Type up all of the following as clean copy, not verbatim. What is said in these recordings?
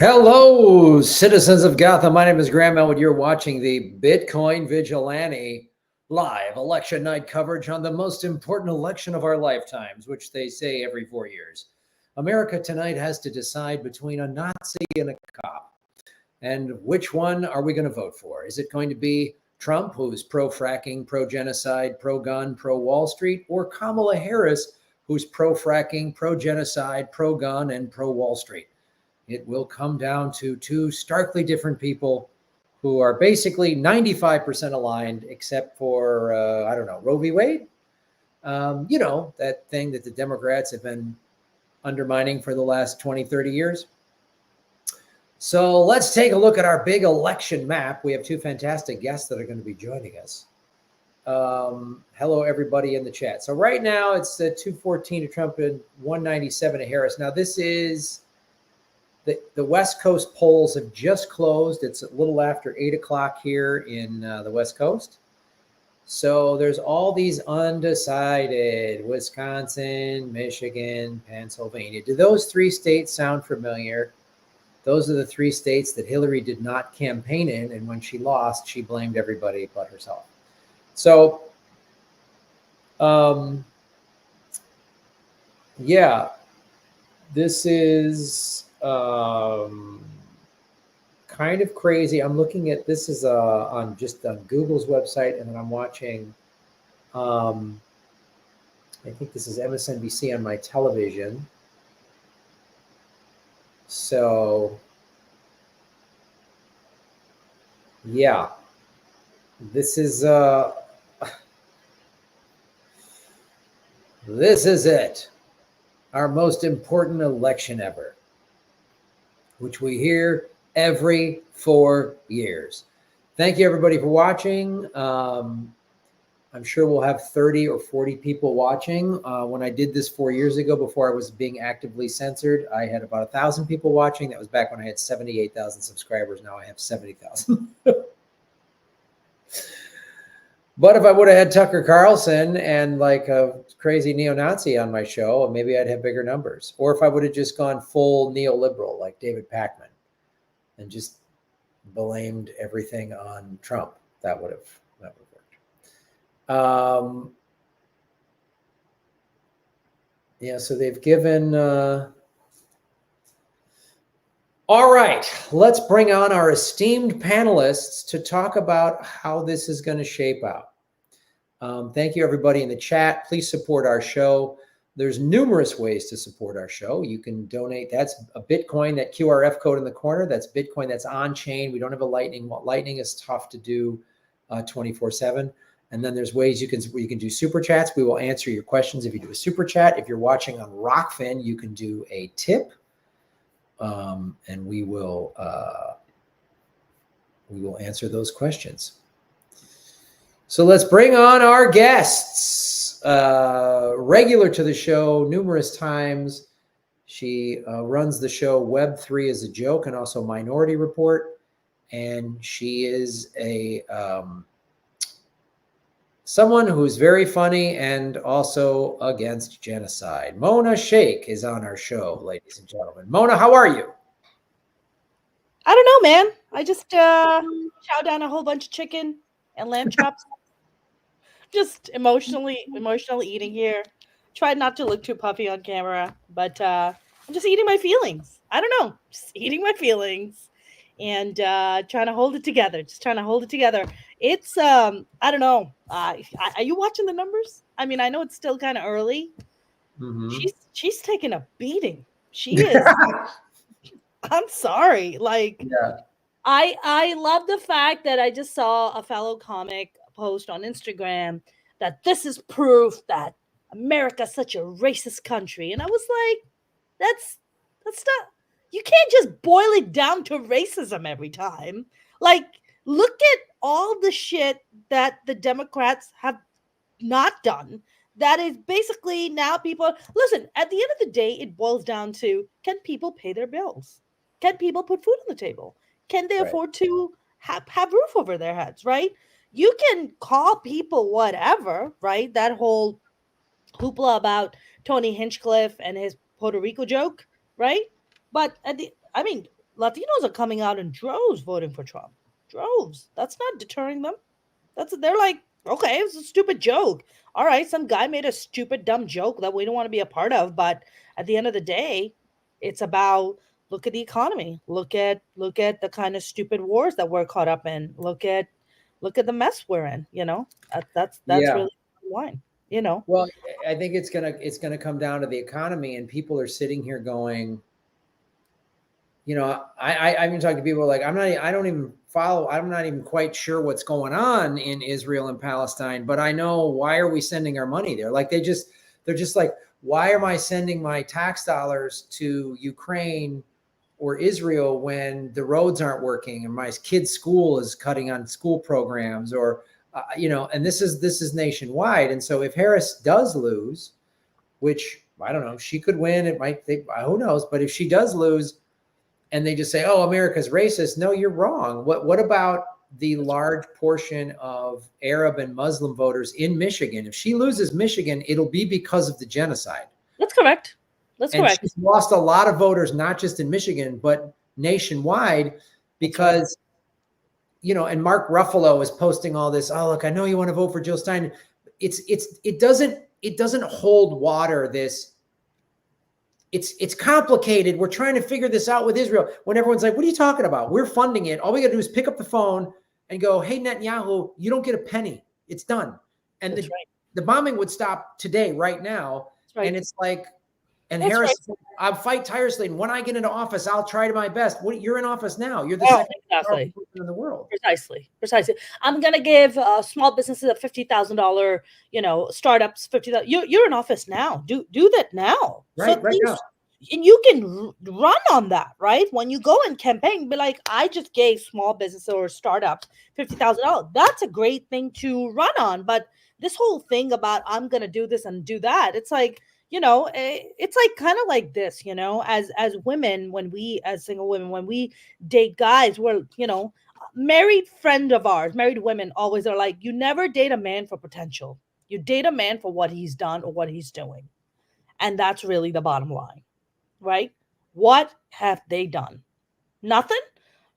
Hello, citizens of Gotham. My name is Graham Elwood. You're watching the Bitcoin Vigilante live election night coverage on the most important election of our lifetimes, which they say every 4 years. America tonight has to decide between a Nazi and a cop. And which one are we going to vote for? Is it going to be Trump, who's pro-fracking, pro-genocide, pro-gun, pro-Wall Street, or Kamala Harris, who's pro-fracking, pro-genocide, pro-gun, and pro-Wall Street? It will come down to two starkly different people who are basically 95% aligned, except for, Roe v. Wade. That thing that the Democrats have been undermining for the last 20, 30 years. So let's take a look at our big election map. We have two fantastic guests that are going to be joining us. Hello, everybody in the chat. So right now it's 214 to Trump and 197 to Harris. Now this is... The West Coast polls have just closed. It's a little after 8 o'clock here in the West Coast. So there's all these undecided: Wisconsin, Michigan, Pennsylvania. Do those three states sound familiar? Those are the three states that Hillary did not campaign in. And when she lost, she blamed everybody but herself. So, this is... kind of crazy. I'm looking at this is on Google's website, and then I'm watching. I think this is MSNBC on my television. So, yeah, this is it. Our most important election ever, which we hear every 4 years. Thank you, everybody, for watching. I'm sure we'll have 30 or 40 people watching. When I did this 4 years ago, before I was being actively censored, I had about 1,000 people watching. That was back when I had 78,000 subscribers. Now I have 70,000. But if I would have had Tucker Carlson and like a crazy neo-Nazi on my show, maybe I'd have bigger numbers. Or if I would have just gone full neoliberal like David Pakman and just blamed everything on Trump, that would have worked. So they've given... All right, let's bring on our esteemed panelists to talk about how this is going to shape out. Thank you, everybody in the chat. Please support our show. There's numerous ways to support our show. You can donate. That's a Bitcoin, that QRF code in the corner. That's Bitcoin. That's on chain. We don't have a Lightning. Lightning is tough to do 24/7. And then there's ways you can do super chats. We will answer your questions if you do a super chat. If you're watching on Rockfin, you can do a tip. And we will answer those questions. So let's bring on our guests. Regular to the show numerous times. She runs the show Web3 is a Joke and also Minority Report. And she is someone who's very funny and also against genocide. Mona Shaikh is on our show, ladies and gentlemen. Mona, how are you? I don't know, man. I just chow down a whole bunch of chicken and lamb chops. Just emotionally eating here. Tried not to look too puffy on camera, but I'm just eating my feelings. I don't know. Just eating my feelings and trying to hold it together. It's I don't know. Are you watching the numbers? I mean, I know it's still kind of early. Mm-hmm. She's taking a beating. She is. I'm sorry. I love the fact that I just saw a fellow comic post on Instagram that this is proof that America's such a racist country, and I was like, that's not. You can't just boil it down to racism every time. Like, look at all the shit that the Democrats have not done. That is basically now people... Listen, at the end of the day, it boils down to, can people pay their bills? Can people put food on the table? Can they afford to have roof over their heads, right? You can call people whatever, right? That whole hoopla about Tony Hinchcliffe and his Puerto Rico joke, right? But Latinos are coming out in droves voting for Trump. Droves. That's not deterring them. They're like, okay, it's a stupid joke. All right, some guy made a stupid, dumb joke that we don't want to be a part of. But at the end of the day, it's about look at the economy. Look at the kind of stupid wars that we're caught up in. Look at the mess we're in. That's Yeah. really the line. You know. Well, I think it's gonna come down to the economy, and people are sitting here going, I've been talking to people like I don't even follow. I'm not even quite sure what's going on in Israel and Palestine, but I know why are we sending our money there? Like they're just like, why am I sending my tax dollars to Ukraine or Israel when the roads aren't working and my kid's school is cutting on school programs or and this is nationwide. And so if Harris does lose, which I don't know, she could win. It might, who knows? But if she does lose, and they just say, "Oh, America's racist." No, you're wrong. What about the large portion of Arab and Muslim voters in Michigan? If she loses Michigan, it'll be because of the genocide. That's correct. That's correct. She's lost a lot of voters, not just in Michigan, but nationwide, because and Mark Ruffalo is posting all this. Oh, look, I know you want to vote for Jill Stein. It doesn't hold water. It's complicated. We're trying to figure this out with Israel. When everyone's like, what are you talking about? We're funding it. All we got to do is pick up the phone and go, hey, Netanyahu, you don't get a penny. It's done. And the bombing would stop today, right now. Right. And it's like, and that's Harris, right. I'll fight tirelessly. And when I get into office, I'll try to my best. You're in office now. You're the second person in the world. Precisely. I'm going to give small businesses a $50,000, startups $50,000. You're in office now. Do that now. Right now. And you can run on that, right? When you go and campaign, be like, I just gave small businesses or startups $50,000. That's a great thing to run on. But this whole thing about I'm going to do this and do that, it's like, it's like kind of like this, as women, as single women, when we date guys, we're, married friend of ours, married women always are like, you never date a man for potential. You date a man for what he's done or what he's doing. And that's really the bottom line, right? What have they done? Nothing.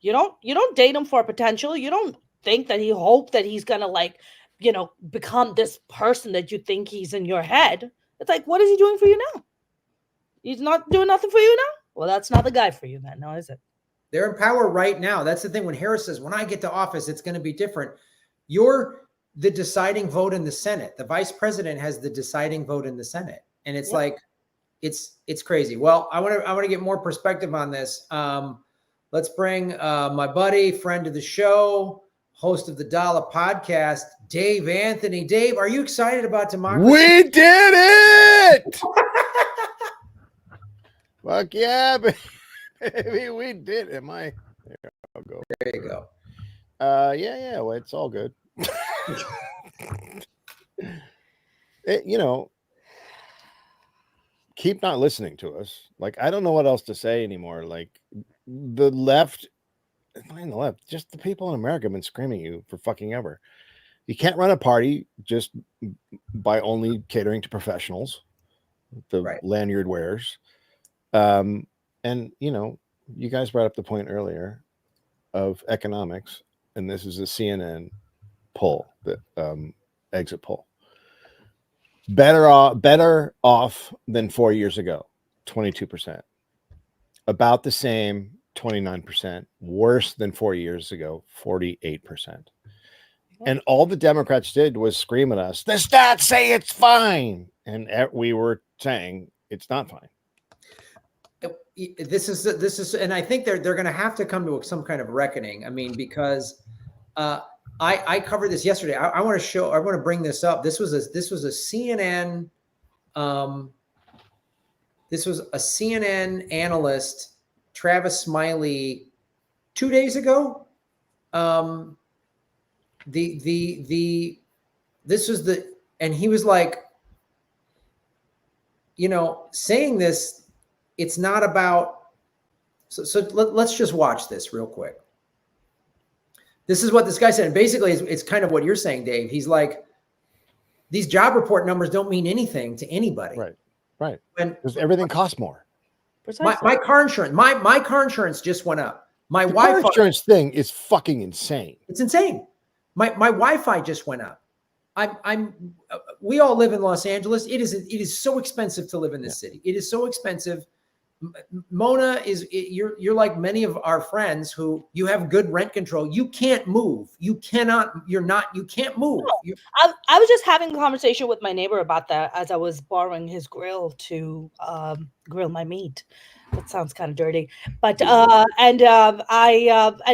You don't date him for potential. You don't think that hope that he's going to become this person that you think he's in your head. It's like, what is he doing for you now? He's not doing nothing for you now? Well, that's not the guy for you then, no, is it? They're in power right now. That's the thing. When Harris says, when I get to office, it's going to be different. You're the deciding vote in the Senate. The vice president has the deciding vote in the Senate. And it's like, it's crazy. Well, I want to get more perspective on this. Let's bring my buddy, friend of the show, host of the Dollar Podcast, Dave Anthony. Dave, are you excited about democracy? We did it! Fuck yeah, baby. We did it. There, I'll go. There you go. Yeah. Well, it's all good. Keep not listening to us. Like, I don't know what else to say anymore. Like, the left, just the people in America have been screaming at you for fucking ever. You can't run a party just by only catering to professionals, the lanyard wearers. And, you guys brought up the point earlier of economics, and this is a CNN poll, the exit poll. Better off than 4 years ago, 22%. About the same, 29%. Worse than 4 years ago, 48%. And all the Democrats did was scream at us, the stats say it's fine. And we were saying it's not fine. This is, and I think they're going to have to come to some kind of reckoning. I mean, because I covered this yesterday. I want to bring this up. This was a CNN. This was a CNN analyst, Travis Smiley, 2 days ago. This was and he was like, saying this. It's not about. So let's just watch this real quick. This is what this guy said. And basically, it's kind of what you're saying, Dave. He's like, these job report numbers don't mean anything to anybody. Right. Because everything costs more. Precisely. My car insurance, my car insurance just went up. My The car Wi-Fi, insurance thing is fucking insane. it's insane. My Wi-Fi just went up. We all live in Los Angeles. It is so expensive to live in this city. It is so expensive. Mona, you're like many of our friends who you have good rent control. You can't move. You can't move. No. I was just having a conversation with my neighbor about that as I was borrowing his grill to grill my meat. That sounds kind of dirty, but and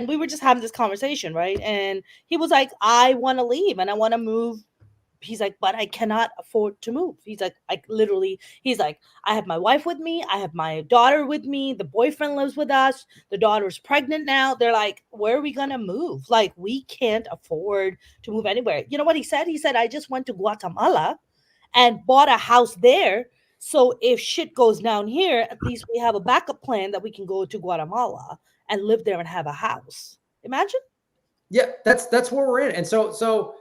we were just having this conversation, right? And he was like, "I want to leave and I want to move." He's like, "But I cannot afford to move." He's like, he's like, "I have my wife with me. I have my daughter with me. The boyfriend lives with us. The daughter's pregnant now." They're like, "Where are we going to move? Like, we can't afford to move anywhere." You know what he said? He said, "I just went to Guatemala and bought a house there. So if shit goes down here, at least we have a backup plan that we can go to Guatemala and live there and have a house." Imagine. Yeah, that's where we're in. And so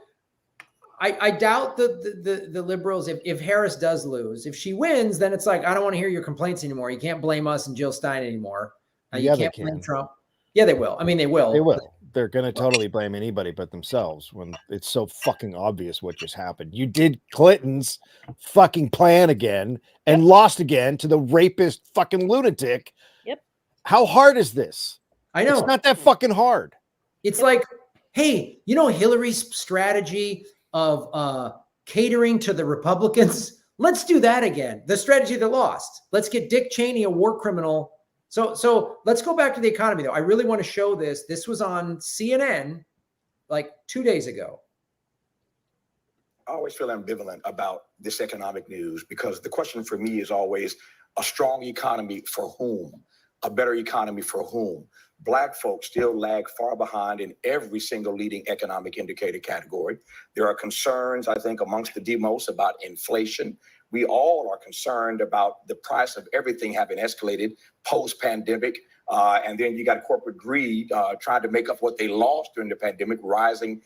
I doubt the liberals, if Harris does lose, if she wins, then it's like, I don't want to hear your complaints anymore. You can't blame us and Jill Stein anymore. You can't blame Trump. Yeah, they will. I mean, they will. They will. They're going to totally blame anybody but themselves when it's so fucking obvious what just happened. You did Clinton's fucking plan again and lost again to the rapist fucking lunatic. Yep. How hard is this? I know. It's not that fucking hard. It's like, hey, Hillary's strategy of catering to the Republicans? Let's do that again. The strategy that lost. Let's get Dick Cheney, a war criminal. So let's go back to the economy, though. I really want to show this. This was on CNN like 2 days ago. I always feel ambivalent about this economic news because the question for me is always a strong economy for whom? A better economy for whom? Black folks still lag far behind in every single leading economic indicator category. There are concerns, I think, amongst the demos about inflation. We all are concerned about the price of everything having escalated post-pandemic. And then you got corporate greed trying to make up what they lost during the pandemic, raising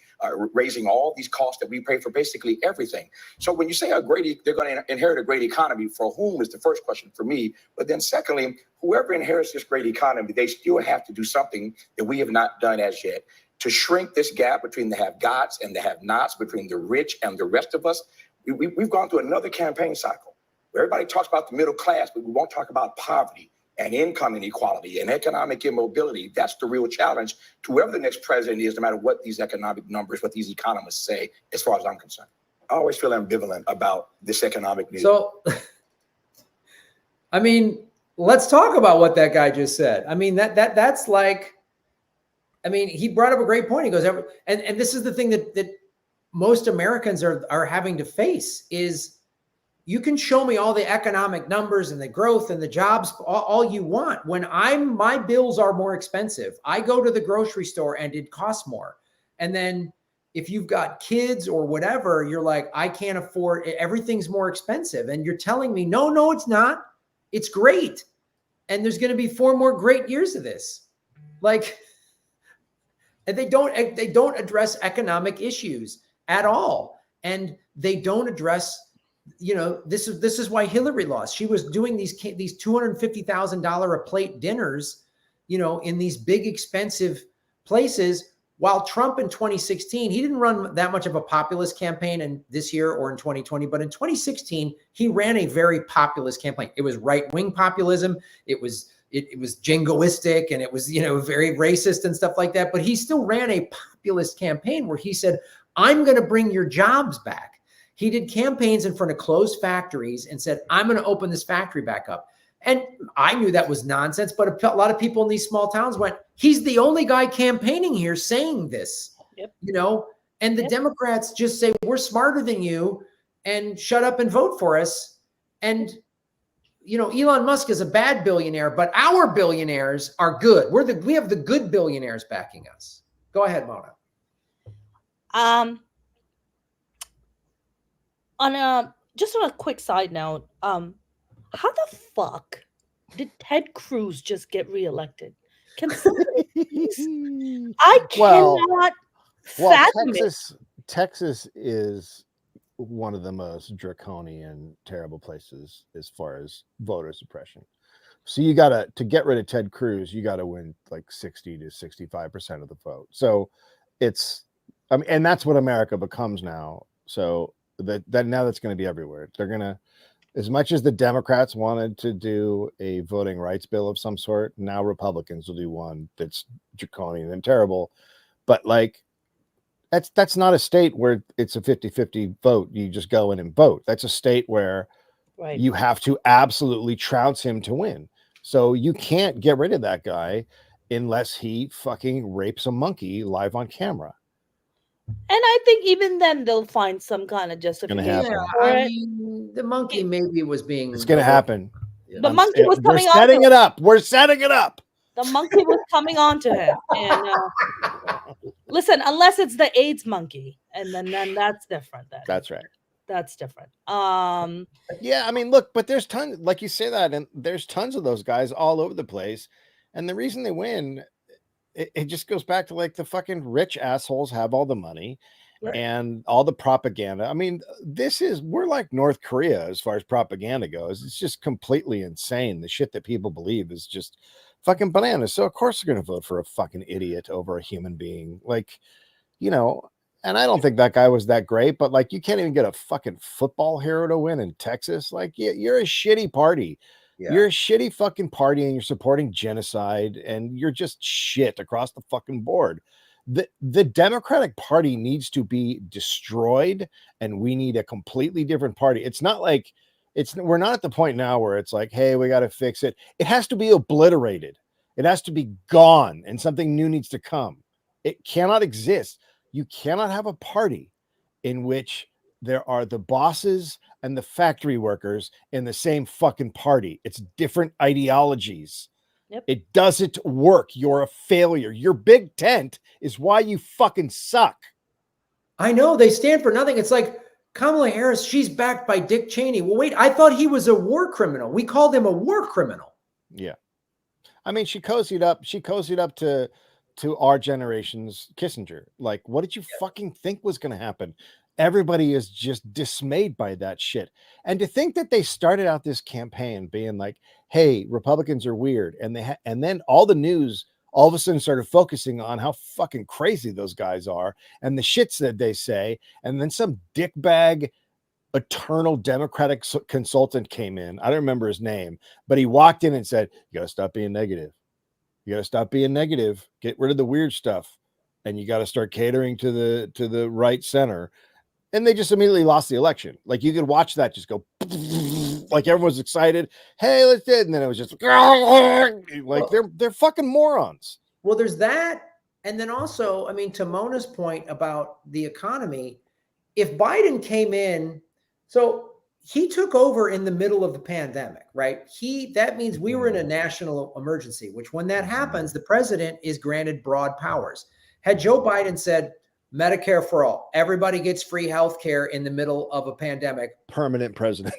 all these costs that we pay for basically everything. So when you say they're going to inherit a great economy, for whom is the first question for me. But then secondly, whoever inherits this great economy, they still have to do something that we have not done as yet to shrink this gap between the have-gots and the have-nots, between the rich and the rest of us. We've gone through another campaign cycle where everybody talks about the middle class, but we won't talk about poverty and income inequality and economic immobility. That's the real challenge to whoever the next president is, no matter what these economic numbers, what these economists say, as far as I'm concerned. I always feel ambivalent about this economic news. So, I mean, let's talk about what that guy just said. I mean, that's like, I mean, he brought up a great point. He goes, and this is the thing that most Americans are having to face is, you can show me all the economic numbers and the growth and the jobs all you want. When my bills are more expensive, I go to the grocery store and it costs more. And then if you've got kids or whatever, you're like, I can't afford it. Everything's more expensive. And you're telling me, no, it's not. It's great. And there's going to be 4 more great years of this. Like, and they don't address economic issues at all. And they don't address, this is why Hillary lost. She was doing these $250,000 a plate dinners, in these big expensive places, while Trump in 2016, he didn't run that much of a populist campaign in this year or in 2020, but in 2016, he ran a very populist campaign. It was right-wing populism. It was jingoistic, and it was, very racist and stuff like that. But he still ran a populist campaign where he said, I'm going to bring your jobs back. He did campaigns in front of closed factories and said, I'm going to open this factory back up. And I knew that was nonsense, but a lot of people in these small towns went, he's the only guy campaigning here saying this, and the Democrats just say, we're smarter than you and shut up and vote for us. And, Elon Musk is a bad billionaire, but our billionaires are good. We have the good billionaires backing us. Go ahead, Mona. Just on a quick side note, how the fuck did Ted Cruz just get reelected? Can somebody please? I cannot fathom it. Texas is one of the most draconian, terrible places as far as voter suppression. So you gotta, to get rid of Ted Cruz, you gotta win like 60 to 65% of the vote. So it's, I mean, and that's what America becomes now. So that now that's going to be everywhere. They're gonna, as much as the Democrats wanted to do a voting rights bill of some sort, now Republicans will do one that's draconian and terrible. But like, that's not a state where it's a 50-50 vote. You just go in and vote. That's a state where Right. you have to absolutely trounce him to win. So you can't get rid of that guy unless he fucking rapes a monkey live on camera. And I think even then they'll find some kind of justification happen. Yeah, for I it. mean, the monkey maybe was being. It's going to happen. The monkey was We're coming on setting to it up. We're setting it up. The monkey was coming on to him. And listen, unless it's the AIDS monkey, and then that's different. That's right. That's different. Yeah, I mean, look, but there's tons, like you say that, and there's tons of those guys all over the place. And the reason they win, it just goes back to like the fucking rich assholes have all the money. Right. And all the propaganda. I mean, we're like North Korea as far as propaganda goes. It's just completely insane. The shit that people believe is just fucking bananas. So of course they're going to vote for a fucking idiot over a human being. Like, you know, and I don't think that guy was that great, but like, you can't even get a fucking football hero to win in Texas. Like, you're a shitty party. Yeah. You're a shitty fucking party, and you're supporting genocide, and you're just shit across the fucking board. The Democratic Party needs to be destroyed, and we need a completely different party. It's not like we're not at the point now where it's like, hey, we got to fix it. It has to be obliterated. It has to be gone, and something new needs to come. It cannot exist. You cannot have a party in which there are the bosses and the factory workers in the same fucking party. It's different ideologies. Yep. It doesn't work. You're a failure. Your big tent is why you fucking suck. I know, they stand for nothing. It's like Kamala Harris, she's backed by Dick Cheney. Well, wait, I thought he was a war criminal. We called him a war criminal. Yeah. I mean, she cozied up to our generation's Kissinger. Like, what did you fucking think was going to happen? Everybody is just dismayed by that shit. And to think that they started out this campaign being like, hey, Republicans are weird. And and then all the news all of a sudden started focusing on how fucking crazy those guys are and the shits that they say. And then some dickbag eternal Democratic consultant came in. I don't remember his name, but he walked in and said, you got to stop being negative. You got to stop being negative. Get rid of the weird stuff. And you got to start catering to the right center. And they just immediately lost the election. Like, you could watch that just go like everyone's excited. Hey, let's do it. And then it was just like they're fucking morons. Well, there's that. And then also, I mean, to Mona's point about the economy, if Biden came in, so he took over in the middle of the pandemic, right? That means we were in a national emergency, which when that happens, the president is granted broad powers. Had Joe Biden said, Medicare for all, everybody gets free health care in the middle of a pandemic. Permanent president.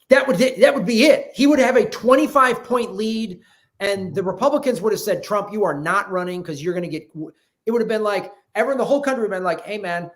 That would be it. He would have a 25-point lead, and the Republicans would have said, Trump, you are not running because you're going to get, it would have been like, everyone, the whole country would have been like, hey man,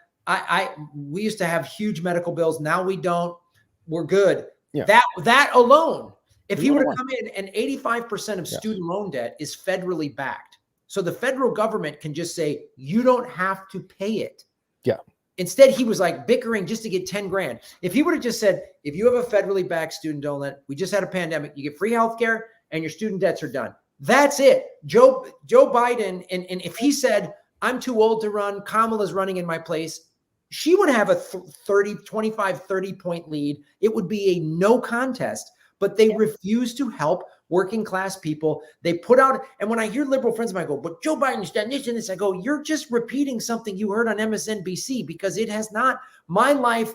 we used to have huge medical bills. Now we don't, we're good. Yeah. That alone, if he would have come in, and 85% of student loan debt is federally backed. So the federal government can just say, you don't have to pay it. Yeah. Instead, he was like bickering just to get 10 grand. If he would have just said, if you have a federally backed student loan, we just had a pandemic, you get free healthcare and your student debts are done. That's it. Joe Biden, and if he said, I'm too old to run, Kamala's running in my place, she would have a 30 point lead. It would be a no contest, but they refuse to help working class people. They put out, and when I hear liberal friends of mine go, but Joe Biden's done this and this, I go, you're just repeating something you heard on MSNBC, because it has not, my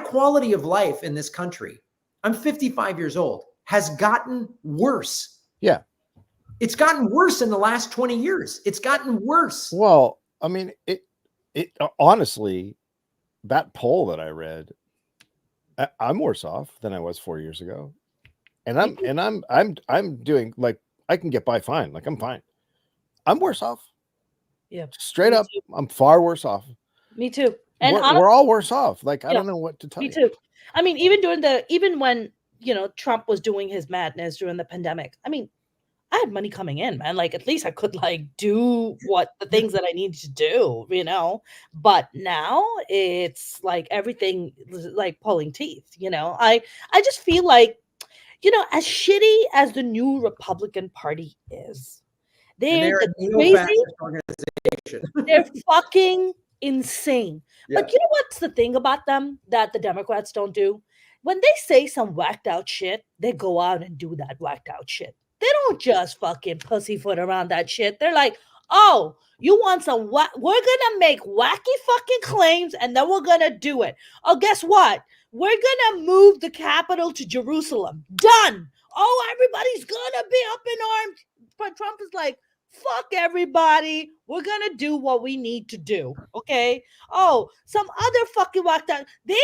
quality of life in this country, I'm 55 years old, has gotten worse. Yeah. It's gotten worse in the last 20 years. It's gotten worse. Well, I mean, it honestly, that poll that I read, I'm worse off than I was 4 years ago. And I'm doing, like, I can get by fine. Like, I'm fine. I'm worse off. Yeah. Straight up, I'm far worse off. Me too. And we're all worse off. Like, I don't know what to tell you. Me too. I mean, even when Trump was doing his madness during the pandemic. I mean, I had money coming in, man. Like, at least I could like do the things that I needed to do, But now it's like everything is like pulling teeth, I just feel like, as shitty as the new Republican Party is, And they're they're the a neo-fascist crazy, organization. they're fucking insane. But Yeah. you know what's the thing about them that the Democrats don't do? When they say some whacked out shit, they go out and do that whacked out shit. They don't just fucking pussyfoot around that shit. They're like, oh, you want some what? We're gonna make wacky fucking claims and then we're gonna do it. Oh, guess what? We're gonna move the capital to Jerusalem. Done. Oh, everybody's gonna be up in arms. But Trump is like, fuck everybody. We're gonna do what we need to do. Okay. Oh, some other fucking walked out. They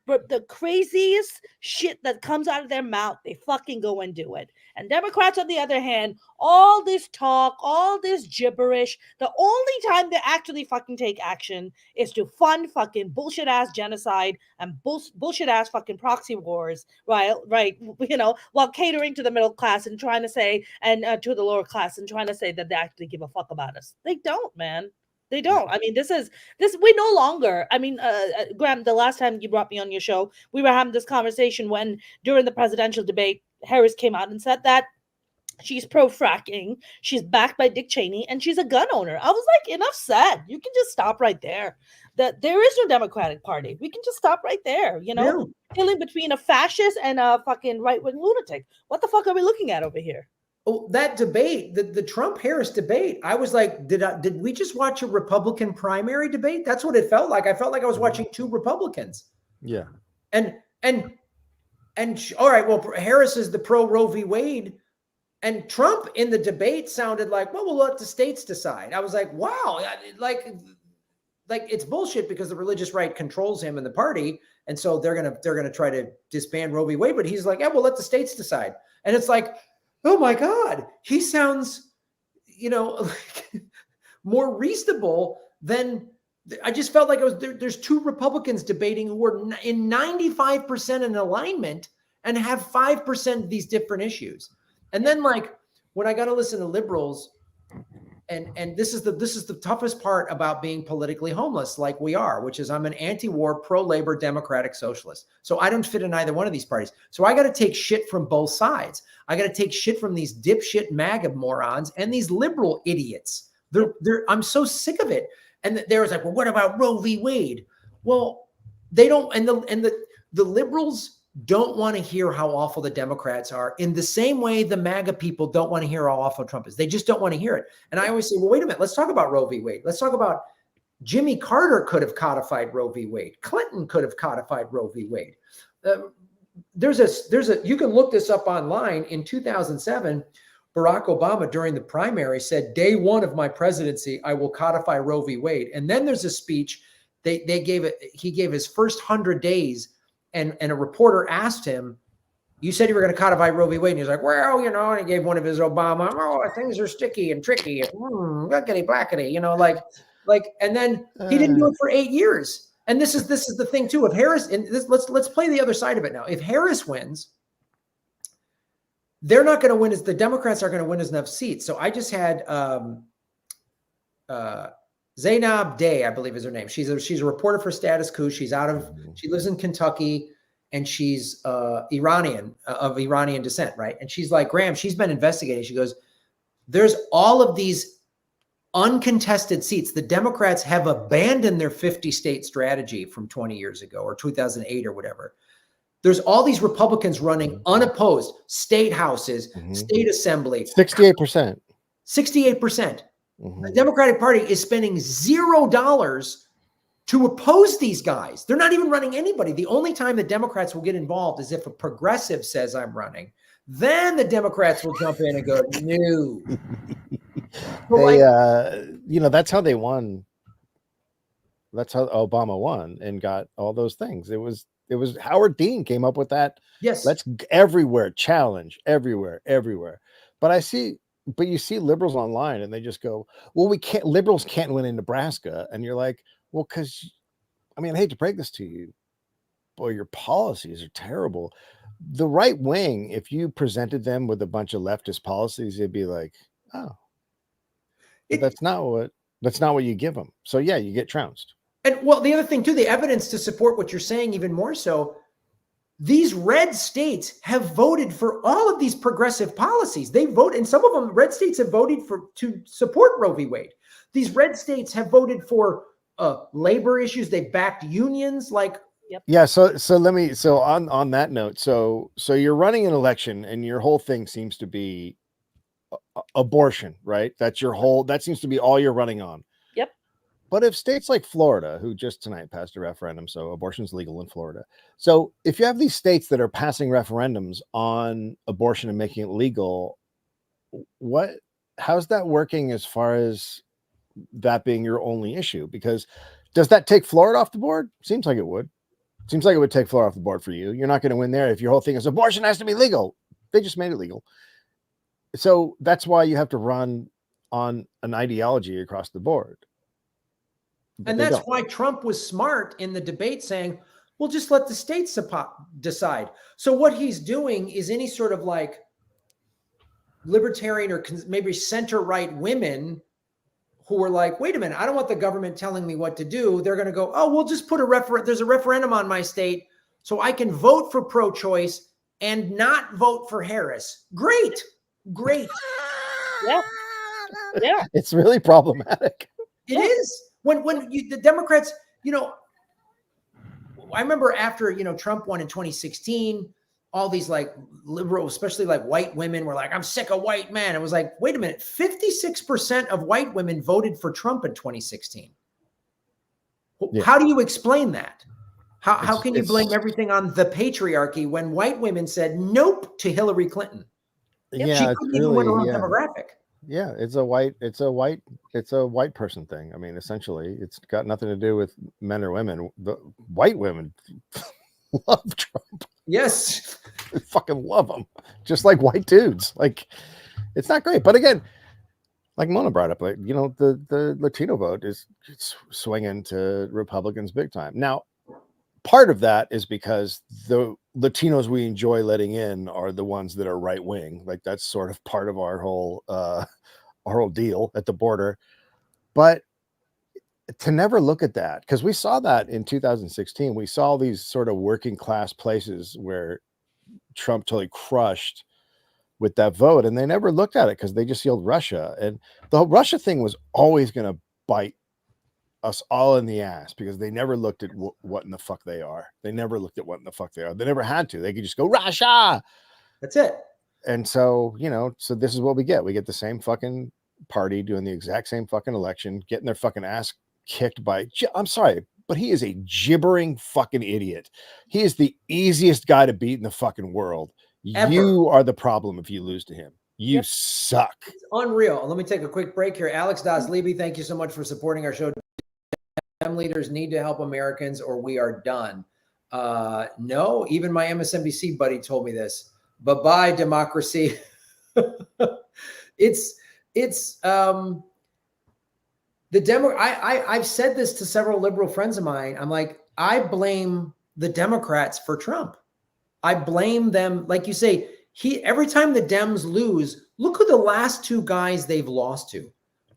have the craziest shit that comes out of their mouth. They fucking go and do it. And Democrats, on the other hand, all this talk, all this gibberish. The only time they actually fucking take action is to fund fucking bullshit ass genocide and bullshit ass fucking proxy wars, right? Right. While catering to the middle class and trying to say, and to the lower class and trying to say that they actually give a fuck about us. They don't, man. They don't. I mean, this we no longer, Graham, the last time you brought me on your show, we were having this conversation when during the presidential debate, Harris came out and said that she's pro-fracking, she's backed by Dick Cheney, and she's a gun owner. I was like, enough said. You can just stop right there. That there is no Democratic Party. We can just stop right there, Dealing between a fascist and a fucking right-wing lunatic. What the fuck are we looking at over here? Oh, that debate, the Trump-Harris debate, I was like, did we just watch a Republican primary debate? That's what it felt like. I felt like I was watching two Republicans. Yeah. And all right, well, Harris is the pro Roe v. Wade, and Trump in the debate sounded like, well, we'll let the states decide. I was like, wow, like it's bullshit because the religious right controls him and the party, and so they're gonna try to disband Roe v. Wade. But he's like, yeah, we'll let the states decide. And it's like, oh my God, he sounds, more reasonable than. I just felt like it was there's two Republicans debating who were in 95% in alignment and have 5% of these different issues. And then, like, when I got to listen to liberals, and this is the toughest part about being politically homeless, like we are, which is I'm an anti-war, pro-labor, democratic socialist. So I don't fit in either one of these parties. So I got to take shit from both sides. I got to take shit from these dipshit MAGA morons and these liberal idiots. I'm so sick of it. And there was like, well, what about Roe v. Wade? Well, they don't, and the liberals don't want to hear how awful the Democrats are in the same way the MAGA people don't want to hear how awful Trump is. They just don't want to hear it. And I always say, well, wait a minute, let's talk about Roe v. Wade. Let's talk about Jimmy Carter could have codified Roe v. Wade. Clinton could have codified Roe v. Wade. You can look this up online. In 2007, Barack Obama during the primary said, day one of my presidency, I will codify Roe v. Wade. And then there's a speech he gave his first 100 days. And a reporter asked him, you said you were going to codify Roe v. Wade. And he was like, well, and he gave one of his Obama, things are sticky and tricky. Blackety, blackety, and then he didn't do it for 8 years. And this is the thing too. If Harris, and let's play the other side of it now. If Harris wins, they're not going to win as the Democrats are going to win as enough seats. So I just had Zainab Day, I believe is her name. She's a reporter for Status Quo. She lives in Kentucky, and she's Iranian of Iranian descent, right? And she's like, Graham, she's been investigating. She goes, there's all of these uncontested seats. The Democrats have abandoned their 50-state strategy from 20 years ago or 2008 or whatever. There's all these Republicans running unopposed state houses, state assembly. 68%. 68%. The Democratic Party is spending $0 to oppose these guys. They're not even running anybody. The only time the Democrats will get involved is if a progressive says I'm running. Then the Democrats will jump in and go, no. That's how they won. That's how Obama won and got all those things. It was Howard Dean came up with that. Yes. Let's everywhere, challenge everywhere. But you see liberals online and they just go, well, liberals can't win in Nebraska. And you're like, well, because I hate to break this to you. boy, your policies are terrible. The right wing, if you presented them with a bunch of leftist policies, they'd be like, oh, but that's not what you give them. So yeah, you get trounced. And well, the other thing too, the evidence to support what you're saying even more so, these red states have voted for all of these progressive policies. They vote, and some of them, red states have voted to support Roe v. Wade. These red states have voted for labor issues. They backed unions. Like, yeah. So on that note, so you're running an election, and your whole thing seems to be abortion, right? That seems to be all you're running on. Yep. But if states like Florida, who just tonight passed a referendum, so abortion's legal in Florida. So if you have these states that are passing referendums on abortion and making it legal, how's that working as far as that being your only issue? Because does that take Florida off the board? Seems like it would. Seems like it would take Florida off the board for you. You're not going to win there if your whole thing is abortion has to be legal. They just made it legal. So that's why you have to run on an ideology across the board. And that's why Trump was smart in the debate saying, well, just let the states decide. So what he's doing is any sort of like libertarian or maybe center-right women who are like, wait a minute, I don't want the government telling me what to do. They're going to go, oh, we'll just put there's a referendum on my state so I can vote for pro-choice and not vote for Harris. Great. Yeah. Yeah. It's really problematic. It is. When the Democrats, I remember after, Trump won in 2016, all these like liberal, especially like white women were like, I'm sick of white men. It was like, wait a minute, 56% of white women voted for Trump in 2016. Yeah. How do you explain that? How can you blame everything on the patriarchy when white women said nope to Hillary Clinton? Yeah, she couldn't even win her own demographic. Yeah, it's a white person thing. I mean, essentially, it's got nothing to do with men or women. The white women love Trump. Yes, they fucking love him, just like white dudes. Like, it's not great, but again, like Mona brought up, like the Latino vote is swinging to Republicans big time now. Part of that is because the Latinos we enjoy letting in are the ones that are right wing. Like that's sort of part of our whole deal at the border. But to never look at that, because we saw that in 2016, we saw these sort of working class places where Trump totally crushed with that vote, and they never looked at it because they just yelled Russia, and the Russia thing was always going to bite us all in the ass because they never looked at what in the fuck they are. They never looked at what in the fuck they are. They never had to. They could just go Russia. That's it. And so, so this is what we get. We get the same fucking party doing the exact same fucking election, getting their fucking ass kicked by, I'm sorry, but he is a gibbering fucking idiot. He is the easiest guy to beat in the fucking world. Ever. You are the problem if you lose to him. You suck. It's unreal. Let me take a quick break here. Alex Daslibi, thank you so much for supporting our show. Leaders need to help Americans or we are done. No, even my MSNBC buddy told me this. Bye-bye, democracy. I've said this to several liberal friends of mine. I'm like, I blame the Democrats for Trump. I blame them. Like you say, every time the Dems lose, look who the last two guys they've lost to.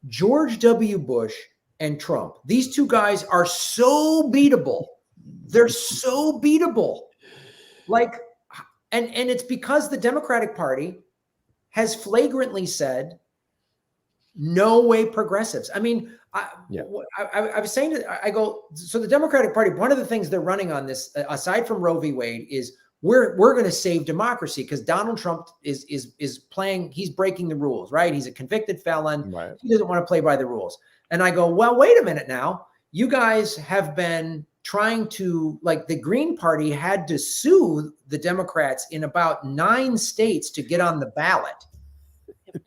George W. Bush and Trump. These two guys are so beatable. They're so beatable. Like, and it's because the Democratic Party has flagrantly said, no way progressives. I mean, I was saying that I go, so the Democratic Party, one of the things they're running on this, aside from Roe v. Wade, is we're going to save democracy because Donald Trump is playing, he's breaking the rules, right? He's a convicted felon. Right. He doesn't want to play by the rules. And I go, well, wait a minute now. You guys have been trying to, like, the Green Party had to sue the Democrats in about 9 states to get on the ballot.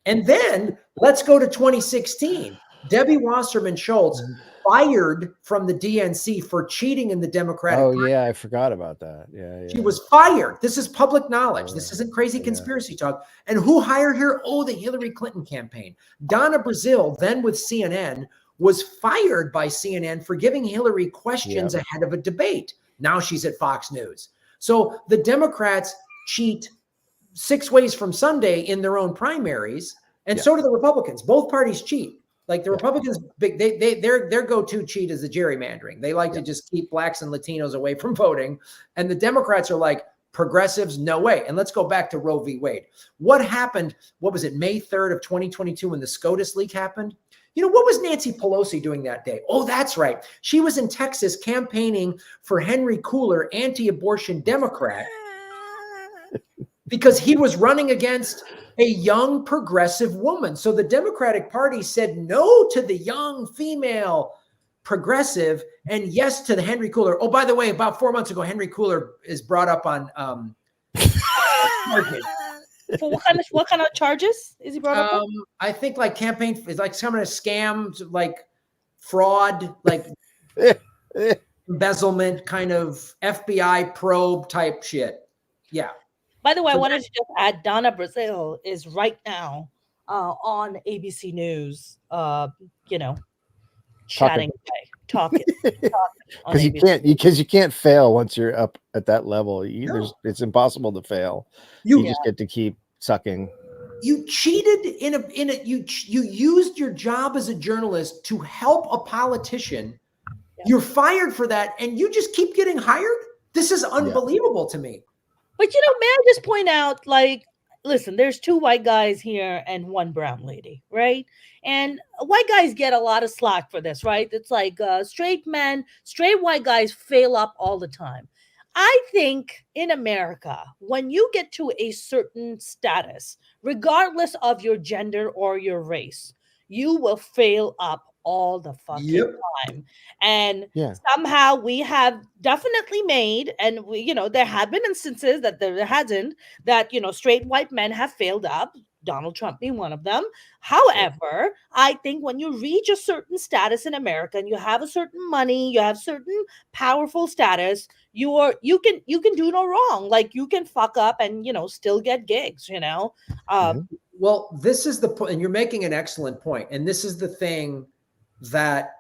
And then let's go to 2016. Debbie Wasserman Schultz fired from the DNC for cheating in the Democratic Party. Yeah, I forgot about that. Yeah. She was fired. This is public knowledge. This isn't crazy conspiracy talk. And who hired her? Oh, the Hillary Clinton campaign. Donna Brazile, then with CNN, was fired by CNN for giving Hillary questions ahead of a debate. Now she's at Fox News. So the Democrats cheat 6 ways from Sunday in their own primaries, and so do the Republicans. Both parties cheat. Like the Republicans, their go-to cheat is the gerrymandering. They like to just keep blacks and Latinos away from voting, and the Democrats are like, progressives, no way. And let's go back to Roe v. Wade. What happened? What was it? May 3rd of 2022 when the SCOTUS leak happened? You know, what was Nancy Pelosi doing that day? Oh, that's right. She was in Texas campaigning for Henry Cooler, anti-abortion Democrat, because he was running against a young progressive woman. So the Democratic Party said no to the young female progressive and yes to the Henry Cooler. Oh, by the way, about 4 months ago, Henry Cooler is brought up on charges. For what kind of charges is he brought up on? I think like campaign is like some kind of scams, like fraud, like embezzlement, kind of FBI probe type shit. Yeah. By the way, I wanted to just add, Donna Brazil is right now on ABC News, chatting, talking. Because you can't fail once you're up at that level. It's impossible to fail. You just get to keep sucking. You cheated you used your job as a journalist to help a politician. Yeah. You're fired for that, and you just keep getting hired. This is unbelievable to me. But may I just point out, like, listen, there's 2 white guys here and 1 brown lady, right? And white guys get a lot of slack for this, right? It's like straight white guys fail up all the time. I think in America, when you get to a certain status, regardless of your gender or your race, you will fail up all the fucking time. And somehow we have definitely made, and we, there have been instances that there hasn't, that, straight white men have failed up, Donald Trump being one of them. However, I think when you reach a certain status in America and you have a certain money, you have certain powerful status, you can do no wrong. Like, you can fuck up and, still get gigs, Well, this is the point, and you're making an excellent point. And this is the thing that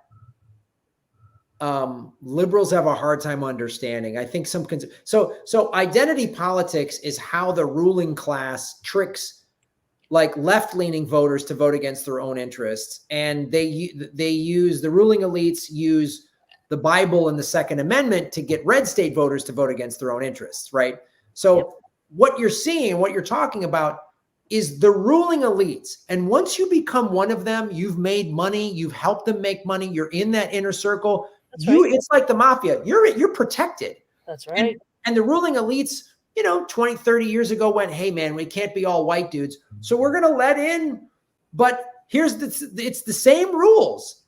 liberals have a hard time understanding. I think so identity politics is how the ruling class tricks like left-leaning voters to vote against their own interests, and they use the ruling elites use the Bible and the Second Amendment to get red state voters to vote against their own interests, right? So what you're seeing, what you're talking about, is the ruling elites. And once you become one of them, you've made money, you've helped them make money, you're in that inner circle. It's like the mafia. You're protected. That's right. And the ruling elites, 20, 30 years ago went, hey man, we can't be all white dudes. So we're going to let in, but it's the same rules.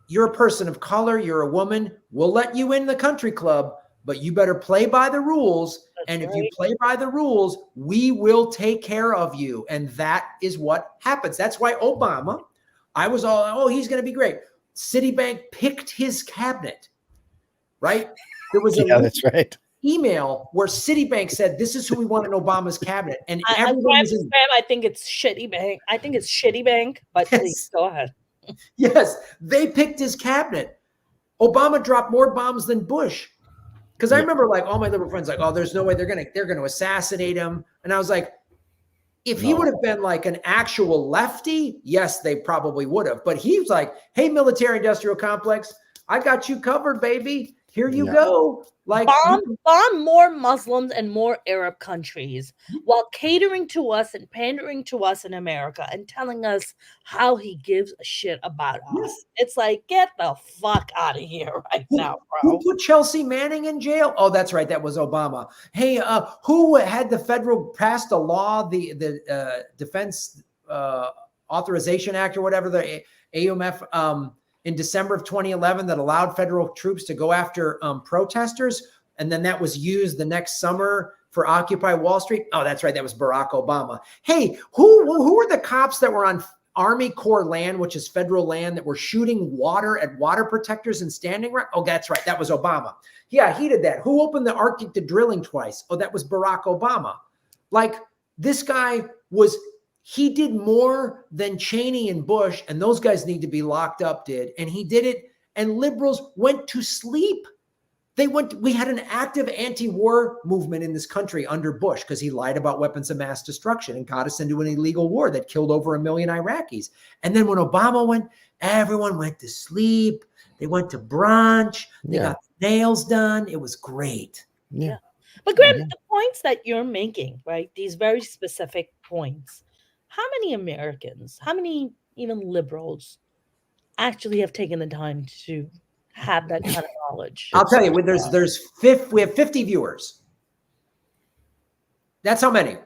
You're a person of color, you're a woman, we'll let you in the country club, but you better play by the rules. And if you play by the rules, we will take care of you. And that is what happens. That's why Obama, I was all, he's going to be great. Citibank picked his cabinet, right? There was that's right. Email where Citibank said, this is who we want in Obama's cabinet. And I think it's Shitty Bank. I think it's Shitty Bank, but please go ahead. Yes, they picked his cabinet. Obama dropped more bombs than Bush. Because I remember like all my liberal friends like, oh, there's no way they're gonna assassinate him. And I was like, if he would have been like an actual lefty, yes, they probably would have. But he was like, hey, military industrial complex, I got you covered, baby. Here you go. Like bomb more Muslims and more Arab countries while catering to us and pandering to us in America and telling us how he gives a shit about us. It's like, get the fuck out of here right now, bro. Who put Chelsea Manning in jail? Oh, that's right. That was Obama. Hey, who had the federal passed a law, the Defense Authorization Act or whatever, the AUMF, in December of 2011 that allowed federal troops to go after protesters. And then that was used the next summer for Occupy Wall Street. Oh, that's right. That was Barack Obama. Hey, who were the cops that were on Army Corps land, which is federal land, that were shooting water at water protectors and Standing Rock? Oh, that's right. That was Obama. Yeah, he did that. Who opened the Arctic to drilling twice? Oh, that was Barack Obama. Like, this guy he did more than Cheney and Bush, and those guys need to be locked up, and he did it, and liberals went to sleep. We had an active anti-war movement in this country under Bush because he lied about weapons of mass destruction and got us into an illegal war that killed over 1 million Iraqis. And then when Obama went, everyone went to sleep. They went to brunch. They got nails done. It was great. Yeah. But Graham, the points that you're making, right? These very specific points. How many Americans, how many even liberals actually have taken the time to have that kind of knowledge? I'll tell you, we have 50 viewers. That's how many.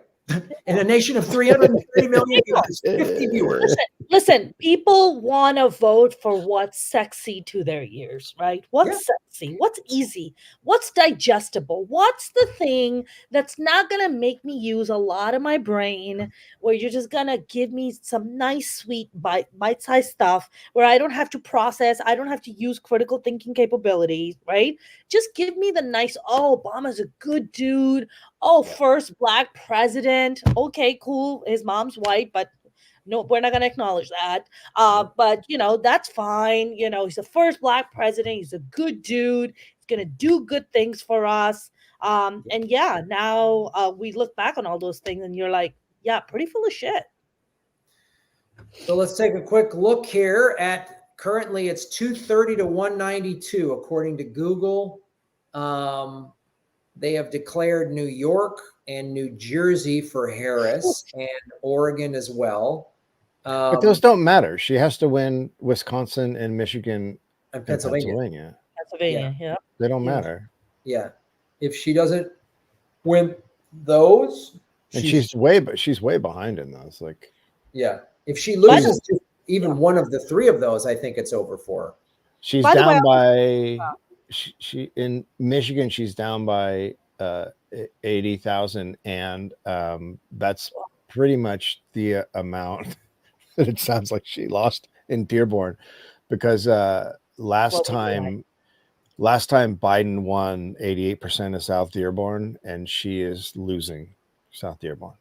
In a nation of 330 million viewers, 50 viewers. Listen, people want to vote for what's sexy to their ears, right? What's sexy? What's easy? What's digestible? What's the thing that's not going to make me use a lot of my brain, where you're just going to give me some nice, sweet, bite-sized stuff where I don't have to process, I don't have to use critical thinking capabilities, right? Just give me the nice, oh, Obama's a good dude. Oh, first Black president. Okay, cool. His mom's white, but no, we're not going to acknowledge that. But, that's fine. He's the first Black president. He's a good dude. He's going to do good things for us. And now we look back on all those things and you're like, yeah, pretty full of shit. So let's take a quick look here at currently it's 230 to 192, according to Google. They have declared New York and New Jersey for Harris and Oregon as well. But those don't matter. She has to win Wisconsin and Michigan and Pennsylvania. Yeah. They don't matter. Yeah. If she doesn't win those, and she's way behind in those. Like, yeah. If she loses even one of the three of those, I think it's over for her. She's down by she in Michigan, she's down by 80,000, and that's pretty much the amount that it sounds like she lost in Dearborn, because last time Biden won 88% of South Dearborn, and she is losing South Dearborn.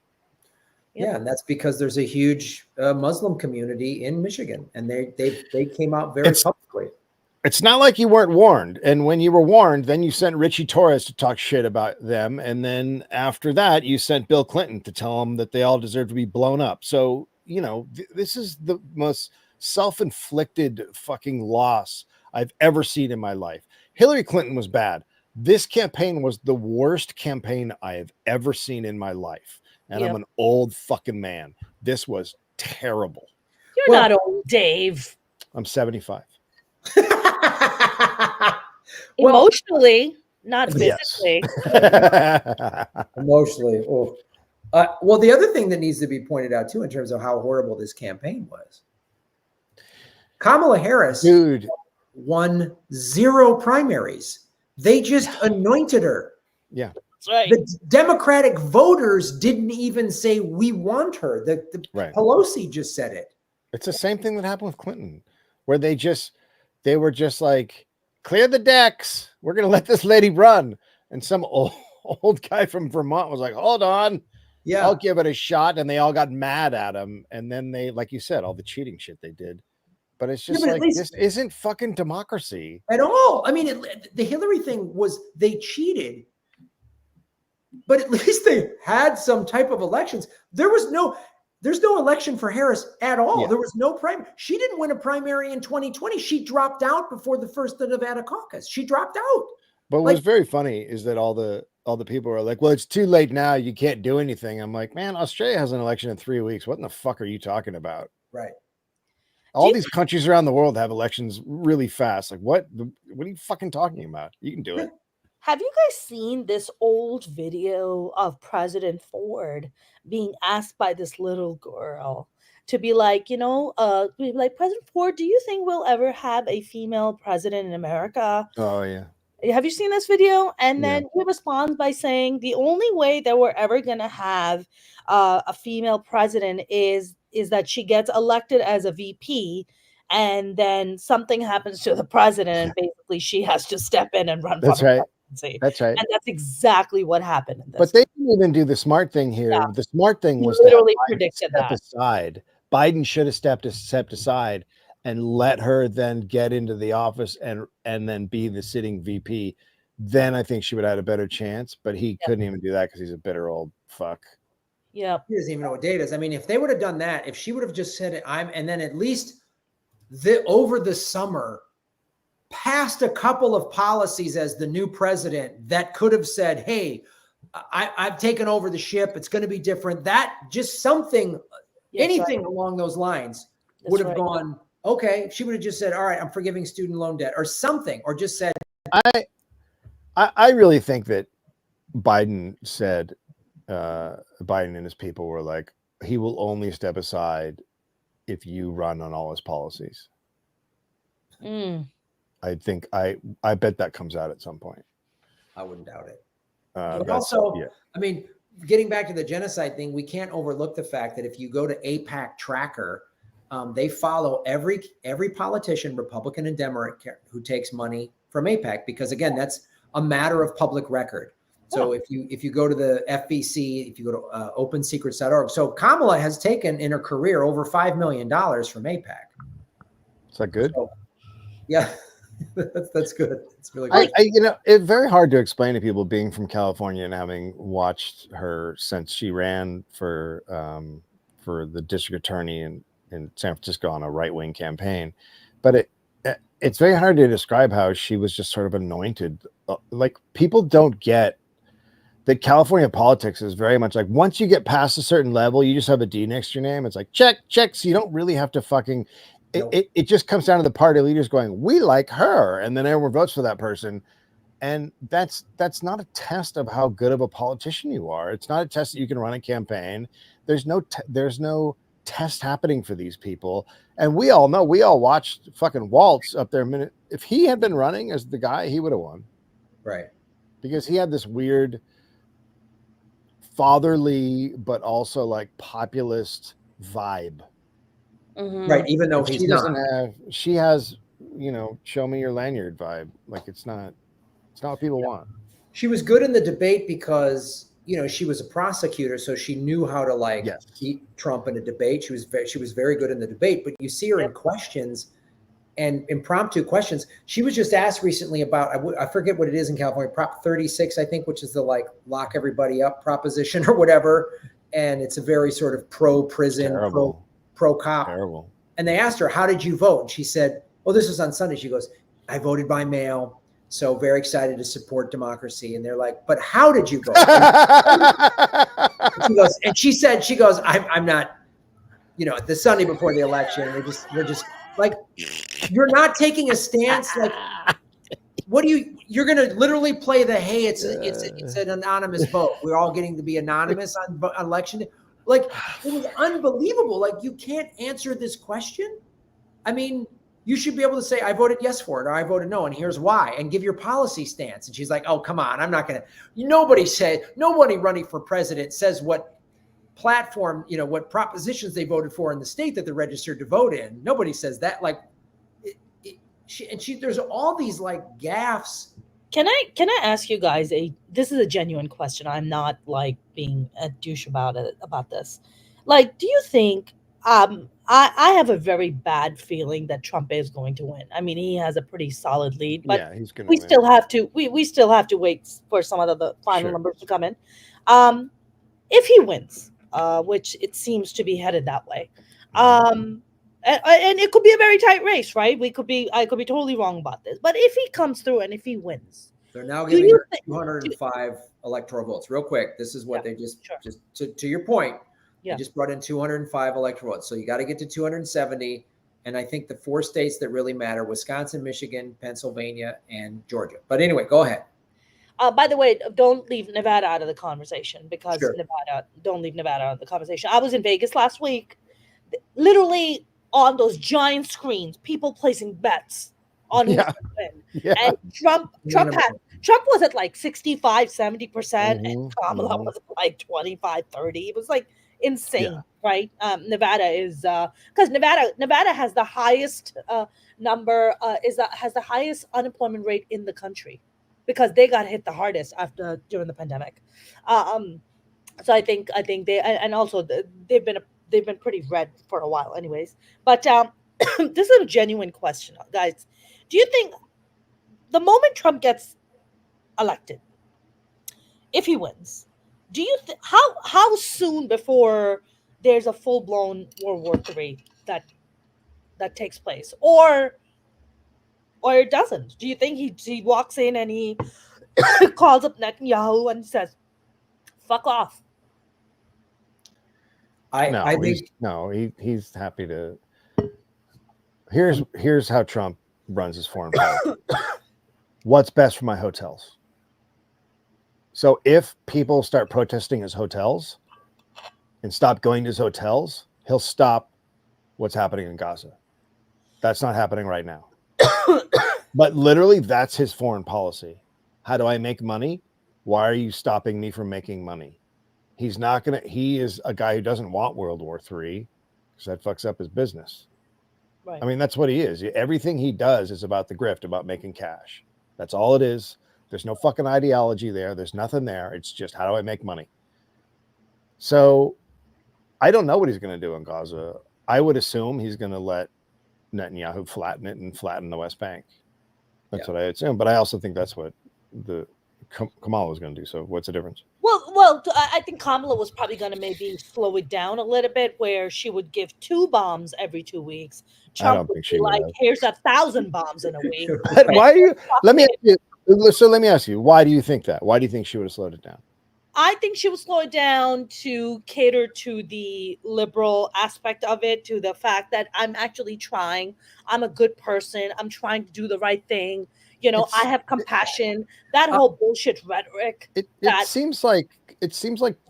Yeah, and that's because there's a huge Muslim community in Michigan, and they came out very publicly. It's not like you weren't warned. And when you were warned, then you sent Richie Torres to talk shit about them. And then after that, you sent Bill Clinton to tell them that they all deserve to be blown up. So, this is the most self-inflicted fucking loss I've ever seen in my life. Hillary Clinton was bad. This campaign was the worst campaign I have ever seen in my life. And I'm an old fucking man. This was terrible. You're not old, Dave. I'm 75. Emotionally, not physically. Emotionally. Oh. Well, the other thing that needs to be pointed out too, in terms of how horrible this campaign was, Kamala Harris won 0 primaries. They just anointed her. Yeah. That's right. The Democratic voters didn't even say we want her. The Pelosi just said it. It's the same thing that happened with Clinton, where they were just like, clear the decks. We're going to let this lady run. And some old guy from Vermont was like, hold on. Yeah, I'll give it a shot. And they all got mad at him. And then they, like you said, all the cheating shit they did. But it's just this isn't fucking democracy at all. I mean, the Hillary thing was they cheated, but at least they had some type of elections. There's no election for Harris at all. Yeah. There was no primary. She didn't win a primary in 2020. She dropped out before the first Nevada caucus. She dropped out. But what's very funny is that all the people are like, well, it's too late now. You can't do anything. I'm like, man, Australia has an election in 3 weeks. What in the fuck are you talking about? Right. All these countries around the world have elections really fast. Like, what are you fucking talking about? You can do it. Have you guys seen this old video of President Ford being asked by this little girl to be like, President Ford, do you think we'll ever have a female president in America? Oh, yeah. Have you seen this video? And then he responds by saying the only way that we're ever going to have a female president is that she gets elected as a VP, and then something happens to the president, and basically she has to step in and run. That's right. That's right. And that's exactly what happened in this. But they didn't even do the smart thing here. Yeah. The smart thing was literally predicted that. Aside. Biden should have stepped aside and let her then get into the office and then be the sitting VP. then I think she would have had a better chance. But he couldn't even do that because he's a bitter old fuck. Yeah. He doesn't even know what date is. I mean, if they would have done that, if she would have just said and then at least over the summer passed a couple of policies as the new president that could have said, hey, I've taken over the ship. It's going to be different. That just something, anything along those lines would have gone, okay. She would have just said, all right, I'm forgiving student loan debt or something, or just said. I really think that Biden said, Biden and his people were like, he will only step aside if you run on all his policies. I think I bet that comes out at some point. I wouldn't doubt it. But also, I mean, getting back to the genocide thing, we can't overlook the fact that if you go to AIPAC Tracker, they follow every politician, Republican and Democrat, who takes money from AIPAC, because again, that's a matter of public record. So if you go to the FBC, if you go to OpenSecrets.org, so Kamala has taken in her career over $5 million from AIPAC. Is that good? So, yeah, that's good. It's really good. It's very hard to explain to people being from California and having watched her since she ran for the district attorney in San Francisco on a right-wing campaign, but it's very hard to describe how she was just sort of anointed. Like, people don't get that California politics is very much like, once you get past a certain level, you just have a D next to your name. It's like, check. So you don't really have to fucking, it just comes down to the party leaders going, we like her. And then everyone votes for that person. And that's not a test of how good of a politician you are. It's not a test that you can run a campaign. There's no test happening for these people. And we all know, we all watched fucking Waltz up there. If he had been running as the guy, he would have won. Right. Because he had this weird fatherly, but also like populist vibe. Right. Even though she doesn't have, she has, show me your lanyard vibe. Like, it's not what people want. She was good in the debate because, she was a prosecutor, so she knew how to beat Trump in a debate. She was very good in the debate, but you see her in questions and impromptu questions. She was just asked recently about, I forget what it is in California, Prop 36, I think, which is the lock everybody up proposition or whatever. And it's a very sort of pro-prison, pro-cop. Terrible. And they asked her, how did you vote? And she said, well, this was on Sunday. She goes, I voted by mail. So very excited to support democracy. And they're like, but how did you vote? And she goes, I'm not, the Sunday before the election, we're just like, you're not taking a stance. Like, what you're going to literally play the, hey, it's an anonymous vote. We're all getting to be anonymous on election day. Like, it was unbelievable. Like, you can't answer this question. I mean, you should be able to say, I voted yes for it, or I voted no, and here's why, and give your policy stance. And she's like, oh, come on, I'm not going to. Nobody running for president says what platform, what propositions they voted for in the state that they're registered to vote in. Nobody says that. Like, there's all these like gaffes. Can I ask you guys this is a genuine question. I'm not like being a douche about this. Like, do you think I have a very bad feeling that Trump is going to win. I mean, he has a pretty solid lead, but he's going to we still have to wait for some of the final numbers to come in. If he wins, which it seems to be headed that way, and it could be a very tight race, right? I could be totally wrong about this, but if he comes through and if he wins, they're now giving her 205 electoral votes. Real quick, this is what they just to your point. They just brought in 205 electoral votes. So you got to get to 270. And I think the 4 states that really matter, Wisconsin, Michigan, Pennsylvania, and Georgia. But anyway, go ahead. By the way, don't leave Nevada out of the conversation because don't leave Nevada out of the conversation. I was in Vegas last week, literally on those giant screens, people placing bets on who's going to win. And Trump was at like 65, 70%, and Kamala was like 25, 30. It was like insane, right? Nevada is because Nevada has the highest has the highest unemployment rate in the country because they got hit the hardest during the pandemic. So I think they and also they've been pretty red for a while, anyways. But this is a genuine question, guys. Do you think the moment Trump gets elected, if he wins, do you how soon before there's a full blown World War III that takes place, or it doesn't? Do you think he walks in and he calls up Netanyahu and says, "Fuck off"? I think he's happy to. Here's how Trump runs his foreign policy. What's best for my hotels? So if people start protesting his hotels and stop going to his hotels, he'll stop what's happening in Gaza. That's not happening right now. But literally, that's his foreign policy. How do I make money? Why are you stopping me from making money? He's not going to, he is a guy who doesn't want World War III because that fucks up his business. Right. I mean, that's what he is. Everything he does is about the grift, about making cash. That's all it is. There's no fucking ideology there. There's nothing there. It's just, how do I make money? So I don't know what he's going to do in Gaza. I would assume he's going to let Netanyahu flatten it and flatten the West Bank. That's what I assume. But I also think that's what the Kamala was going to do. So what's the difference? Well, I think Kamala was probably going to maybe slow it down a little bit, where she would give 2 bombs every 2 weeks. Trump I don't think she would like, have. here's 1,000 bombs in a week. Why are you? Let me ask you. Why do you think that? Why do you think she would have slowed it down? I think she would slow it down to cater to the liberal aspect of it, to the fact that I'm actually trying. I'm a good person. I'm trying to do the right thing. You know, I have compassion. That whole bullshit rhetoric. It seems like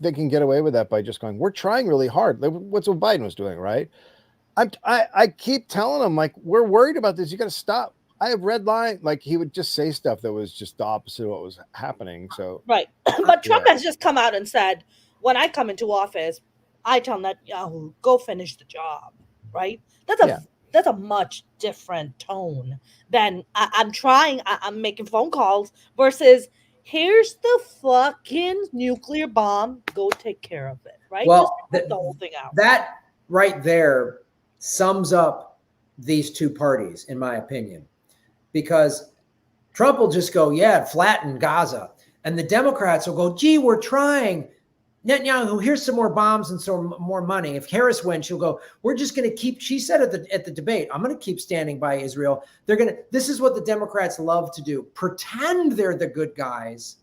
they can get away with that by just going, we're trying really hard. What's what Biden was doing, right? I keep telling him, like, we're worried about this. You got to stop. I have red line. Like, he would just say stuff that was just the opposite of what was happening. So right. But Trump has just come out and said, when I come into office, I tell Netanyahu, go finish the job. Right. That's a much different tone than I'm trying. I'm making phone calls versus here's the fucking nuclear bomb. Go take care of it. Right. Well, just the whole thing out. That right there sums up these two parties, in my opinion, because Trump will just go, yeah, flatten Gaza. And the Democrats will go, gee, we're trying. Netanyahu, here's some more bombs and some more money. If Harris wins, she'll go, we're just going to keep, she said at the debate, I'm going to keep standing by Israel. This is what the Democrats love to do. Pretend they're the good guys.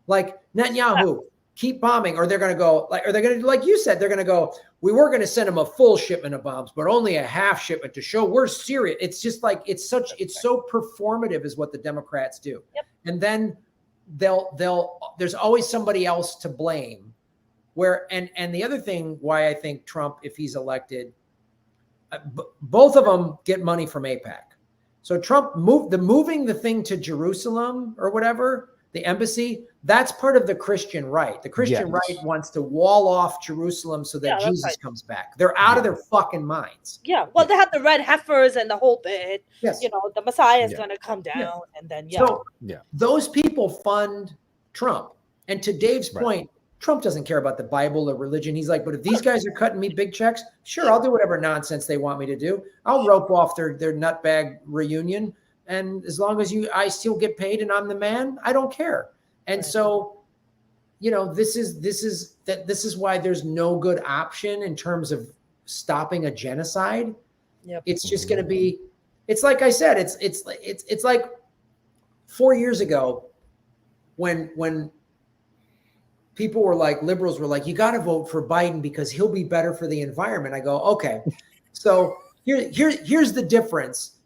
Like Netanyahu, keep bombing. Or they're going to go, like you said, they're going to go, we were going to send them a full shipment of bombs, but only a half shipment to show we're serious. It's just like, it's so performative is what the Democrats do. Yep. And then there's always somebody else to blame. And the other thing why I think Trump, if he's elected, both of them get money from AIPAC. So Trump moving the thing to Jerusalem or whatever, the embassy, that's part of the Christian right. The Christian right wants to wall off Jerusalem so that Jesus comes back. They're out of their fucking minds. Yeah. Well, they have the red heifers and the whole bit. Yes. You know, the Messiah is going to come down and then, So those people fund Trump. And to Dave's point, Trump doesn't care about the Bible or religion. He's like, but if these guys are cutting me big checks, sure, I'll do whatever nonsense they want me to do. I'll rope off their nutbag reunion. And as long as I still get paid and I'm the man, I don't care. And so, you know, this is why there's no good option in terms of stopping a genocide. Yep. It's just going to be, it's like I said, it's like 4 years ago when people were like, liberals were like, you got to vote for Biden because he'll be better for the environment. I go, okay. So here's the difference.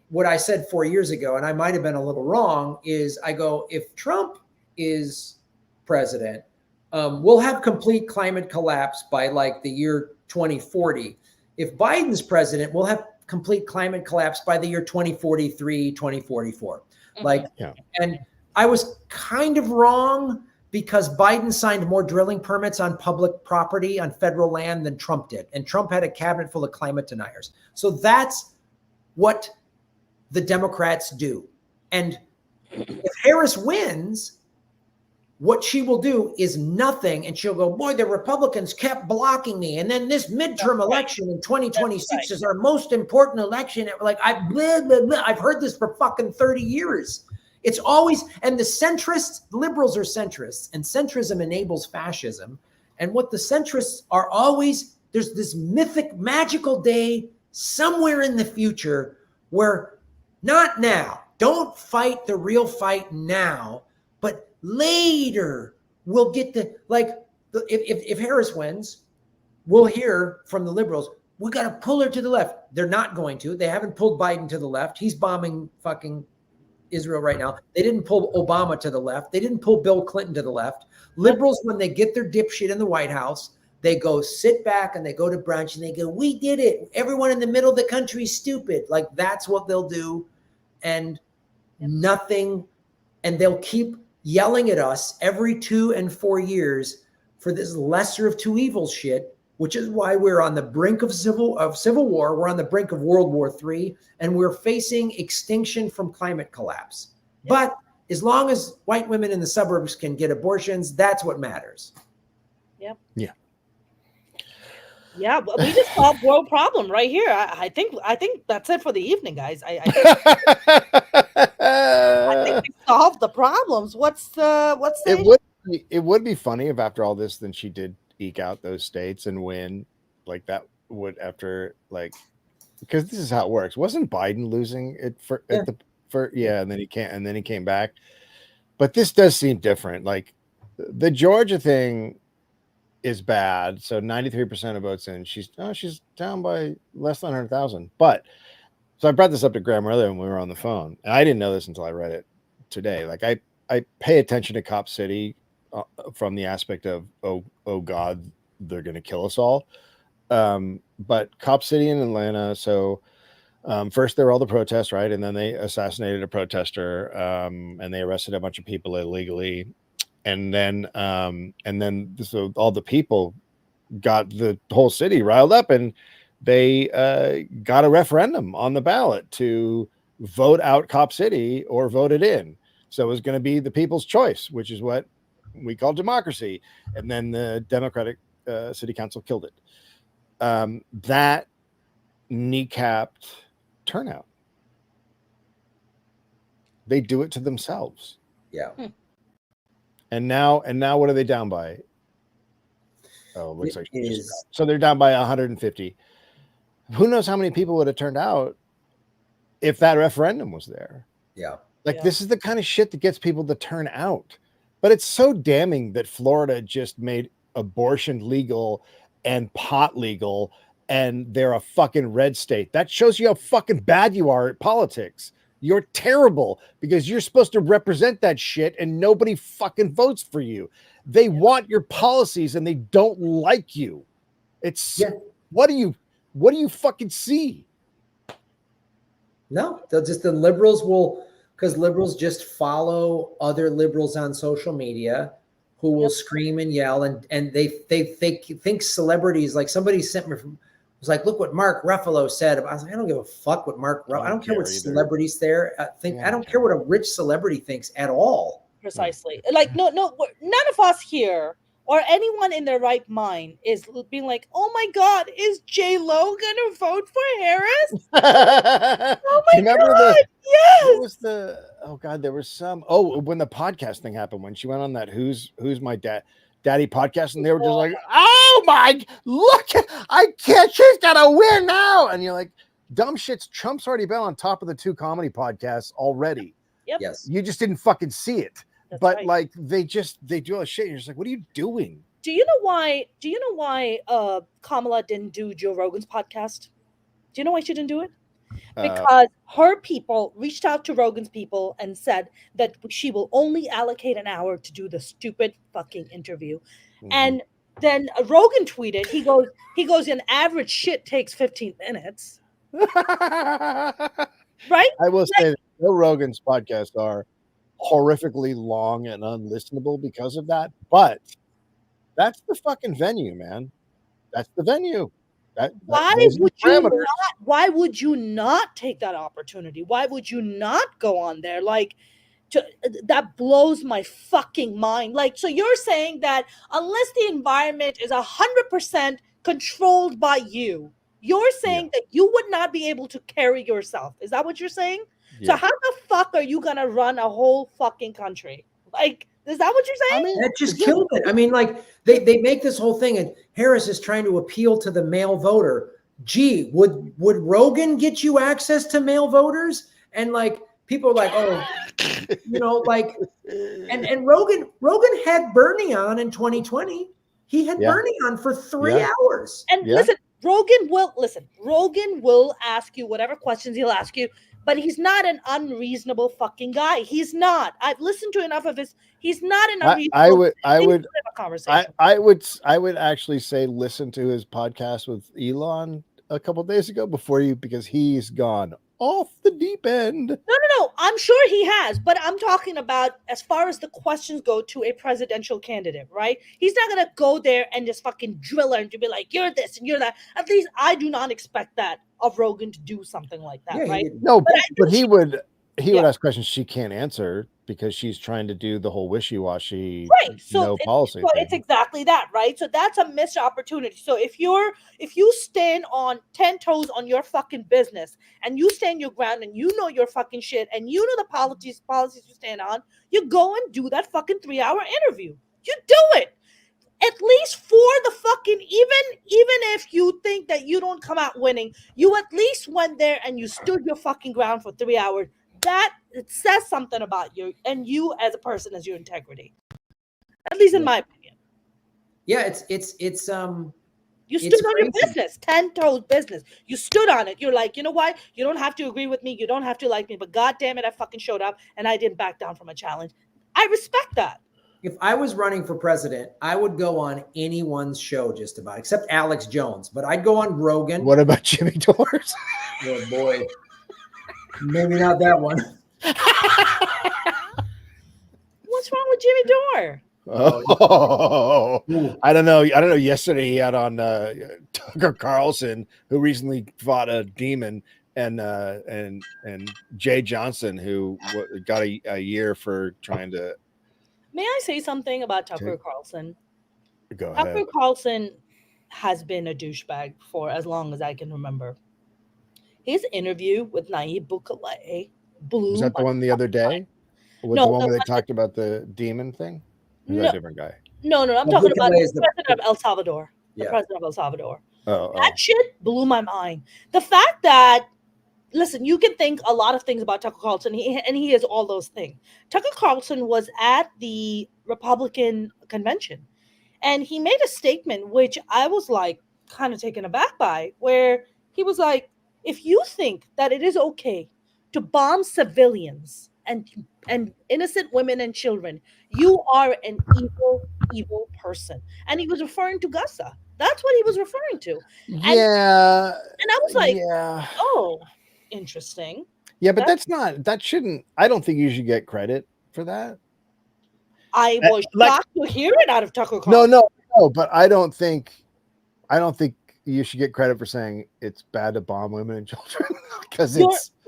What I said 4 years ago, and I might have been a little wrong, is I go, if Trump is president, we'll have complete climate collapse by like the year 2040. If Biden's president, we'll have complete climate collapse by the year 2043, 2044. And I was kind of wrong because Biden signed more drilling permits on public property on federal land than Trump did. And Trump had a cabinet full of climate deniers. So that's what the Democrats do. And if Harris wins, what she will do is nothing. And she'll go, boy, the Republicans kept blocking me. And then this midterm election in 2026 is our most important election. Like I've heard this for fucking 30 years. It's always, and the centrists, liberals are centrists, and centrism enables fascism. And what the centrists are always, there's this mythic, magical day somewhere in the future where not now, don't fight the real fight now, but later we'll get to, like, if Harris wins, we'll hear from the liberals, we got to pull her to the left. They're not going to. They haven't pulled Biden to the left. He's bombing fucking Israel right now. They didn't pull Obama to the left. They didn't pull Bill Clinton to the left. Liberals, when they get their dipshit in the White House, they go sit back and they go to brunch and they go, we did it. Everyone in the middle of the country is stupid. Like, that's what they'll do. And nothing, and they'll keep yelling at us every 2 and 4 years for this lesser of two evils shit, which is why we're on the brink of civil war. We're on the brink of World War III, and we're facing extinction from climate collapse. Yep. But as long as white women in the suburbs can get abortions, that's what matters. Yep. Yeah. Yeah, we just solved world problem right here. I think that's it for the evening, guys. I think we solved the problems. What's it would be funny if after all this, then she did eke out those states and win, like that would after, like, because this is how it works. Wasn't Biden losing it and then he came back. But this does seem different. Like the Georgia thing is bad. So 93% of votes in. She's down by less than 100,000. But so I brought this up to Graham earlier when we were on the phone, and I didn't know this until I read it today. Like I pay attention to Cop City from the aspect of oh God, they're going to kill us all. But Cop City in Atlanta. So first there were all the protests, right, and then they assassinated a protester, and they arrested a bunch of people illegally. And then so all the people got the whole city riled up, and they got a referendum on the ballot to vote out Cop City or vote it in. So it was going to be the people's choice, which is what we call democracy. And then the Democratic City Council killed it. That kneecapped turnout. They do it to themselves. Yeah. And now what are they down by? Oh, it looks like is. So they're down by 150. Who knows how many people would have turned out if that referendum was there? Yeah. This is the kind of shit that gets people to turn out. But it's so damning that Florida just made abortion legal and pot legal, and they're a fucking red state. That shows you how fucking bad you are at politics. You're terrible because you're supposed to represent that shit and nobody fucking votes for you. They want your policies and they don't like you. It's what do you fucking see? No, the liberals will, because liberals just follow other liberals on social media who will scream and yell, and they think celebrities, like somebody sent me from, was like, look what Mark Ruffalo said. I was like, I don't give a fuck what Mark Ruffalo. I don't care what celebrities there think. I don't care what a rich celebrity thinks at all. Precisely. Like no, none of us here or anyone in their right mind is being like, oh my God, is J-Lo gonna vote for Harris? Oh my God, yes. What was there was some, when the podcast thing happened, when she went on that Who's My Daddy podcast, and they were just like, oh my, look, she's gonna win now. And you're like, dumb shits, Trump's already been on top of the 2 comedy podcasts already. Yep. Yes. You just didn't fucking see it. That's but right. Like they do all this shit. And you're just like, what are you doing? Do you know why Kamala didn't do Joe Rogan's podcast? Do you know why she didn't do it? Because her people reached out to Rogan's people and said that she will only allocate an hour to do the stupid fucking interview. Mm-hmm. And then Rogan tweeted, he goes, an average shit takes 15 minutes. Right? I will say that Joe Rogan's podcasts are horrifically long and unlistenable because of that. But that's the fucking venue, man. That's the venue. Why would you not take that opportunity? Why would you not go on there? That blows my fucking mind. Like, so you're saying that unless the environment is 100% controlled by you, you're saying that you would not be able to carry yourself. Is that what you're saying? So Yeah. how the fuck are you gonna run a whole fucking country? Like, is that what you're saying? I mean, That just killed it. I mean, like they make this whole thing, and Harris is trying to appeal to the male voter. Gee, would Rogan get you access to male voters? And like people are like, oh, like, and Rogan had Bernie on in 2020. He had Yeah. Bernie on for 3 hours. And Yeah. Rogan will ask you whatever questions he'll ask you, but he's not an unreasonable fucking guy. He's not. I've listened to enough of his. He's not an unreasonable. I would conversation. I would actually say listen to his podcast with Elon a couple of days ago because he's gone off the deep end. No. I'm sure he has, but I'm talking about as far as the questions go to a presidential candidate, right? He's not gonna go there and just fucking drill her and to be like, you're this and you're that. At least I do not expect that of Rogan to do something like that, right? No, but he would ask questions she can't answer because she's trying to do the whole wishy-washy policy thing. It's exactly that, right? So that's a missed opportunity. So if you stand on 10 toes on your fucking business and you stand your ground and you know your fucking shit and you know the policies you stand on, you go and do that fucking 3-hour interview. You do it. At least for the fucking, even if you think that you don't come out winning, you at least went there and you stood your fucking ground for 3 hours. That it says something about you and you as a person, as your integrity. At least in my opinion. Yeah, it's you stood on your business, 10 toes business. You stood on it. You're like, you know what? You don't have to agree with me. You don't have to like me, but God damn it, I fucking showed up and I didn't back down from a challenge. I respect that. If I was running for president, I would go on anyone's show just about, except Alex Jones. But I'd go on Rogan. What about Jimmy Dore's? Oh boy, maybe not that one. What's wrong with Jimmy Dore? Oh, I don't know. Yesterday he had on Tucker Carlson, who recently fought a demon, and Jay Johnson, who got a year for trying to. May I say something about Tucker Carlson? Go ahead. Tucker Carlson has been a douchebag for as long as I can remember. His interview with Nayib Bukele blew. Was that the one the other day? Was the one where they talked about the demon thing? Or is that a different guy? No. I'm talking about the president of El Salvador. The president of El Salvador. That shit blew my mind. The fact that, listen, you can think a lot of things about Tucker Carlson, and he is all those things. Tucker Carlson was at the Republican convention, and he made a statement, which I was like kind of taken aback by, where he was like, if you think that it is okay to bomb civilians and innocent women and children, you are an evil person. And he was referring to Gaza. That's what he was referring to. And I was like, oh, interesting. Yeah, but I don't think you should get credit for that. I was shocked to hear it out of Tucker Carlson. No, but I don't think you should get credit for saying it's bad to bomb women and children because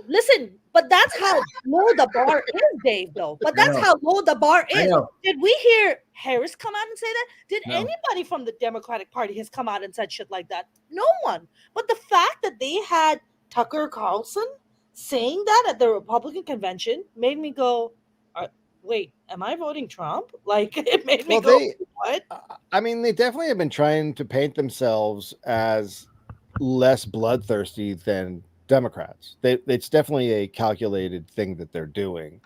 listen, but that's how low the bar is, Dave, though. But that's how low the bar is. Did we hear Harris come out and say that? Did anybody from the Democratic Party has come out and said shit like that? No one. But the fact that they had Tucker Carlson saying that at the Republican convention made me go, wait, am I voting Trump? Like, it made me go, what? I mean, they definitely have been trying to paint themselves as less bloodthirsty than Democrats. It's definitely a calculated thing that they're doing,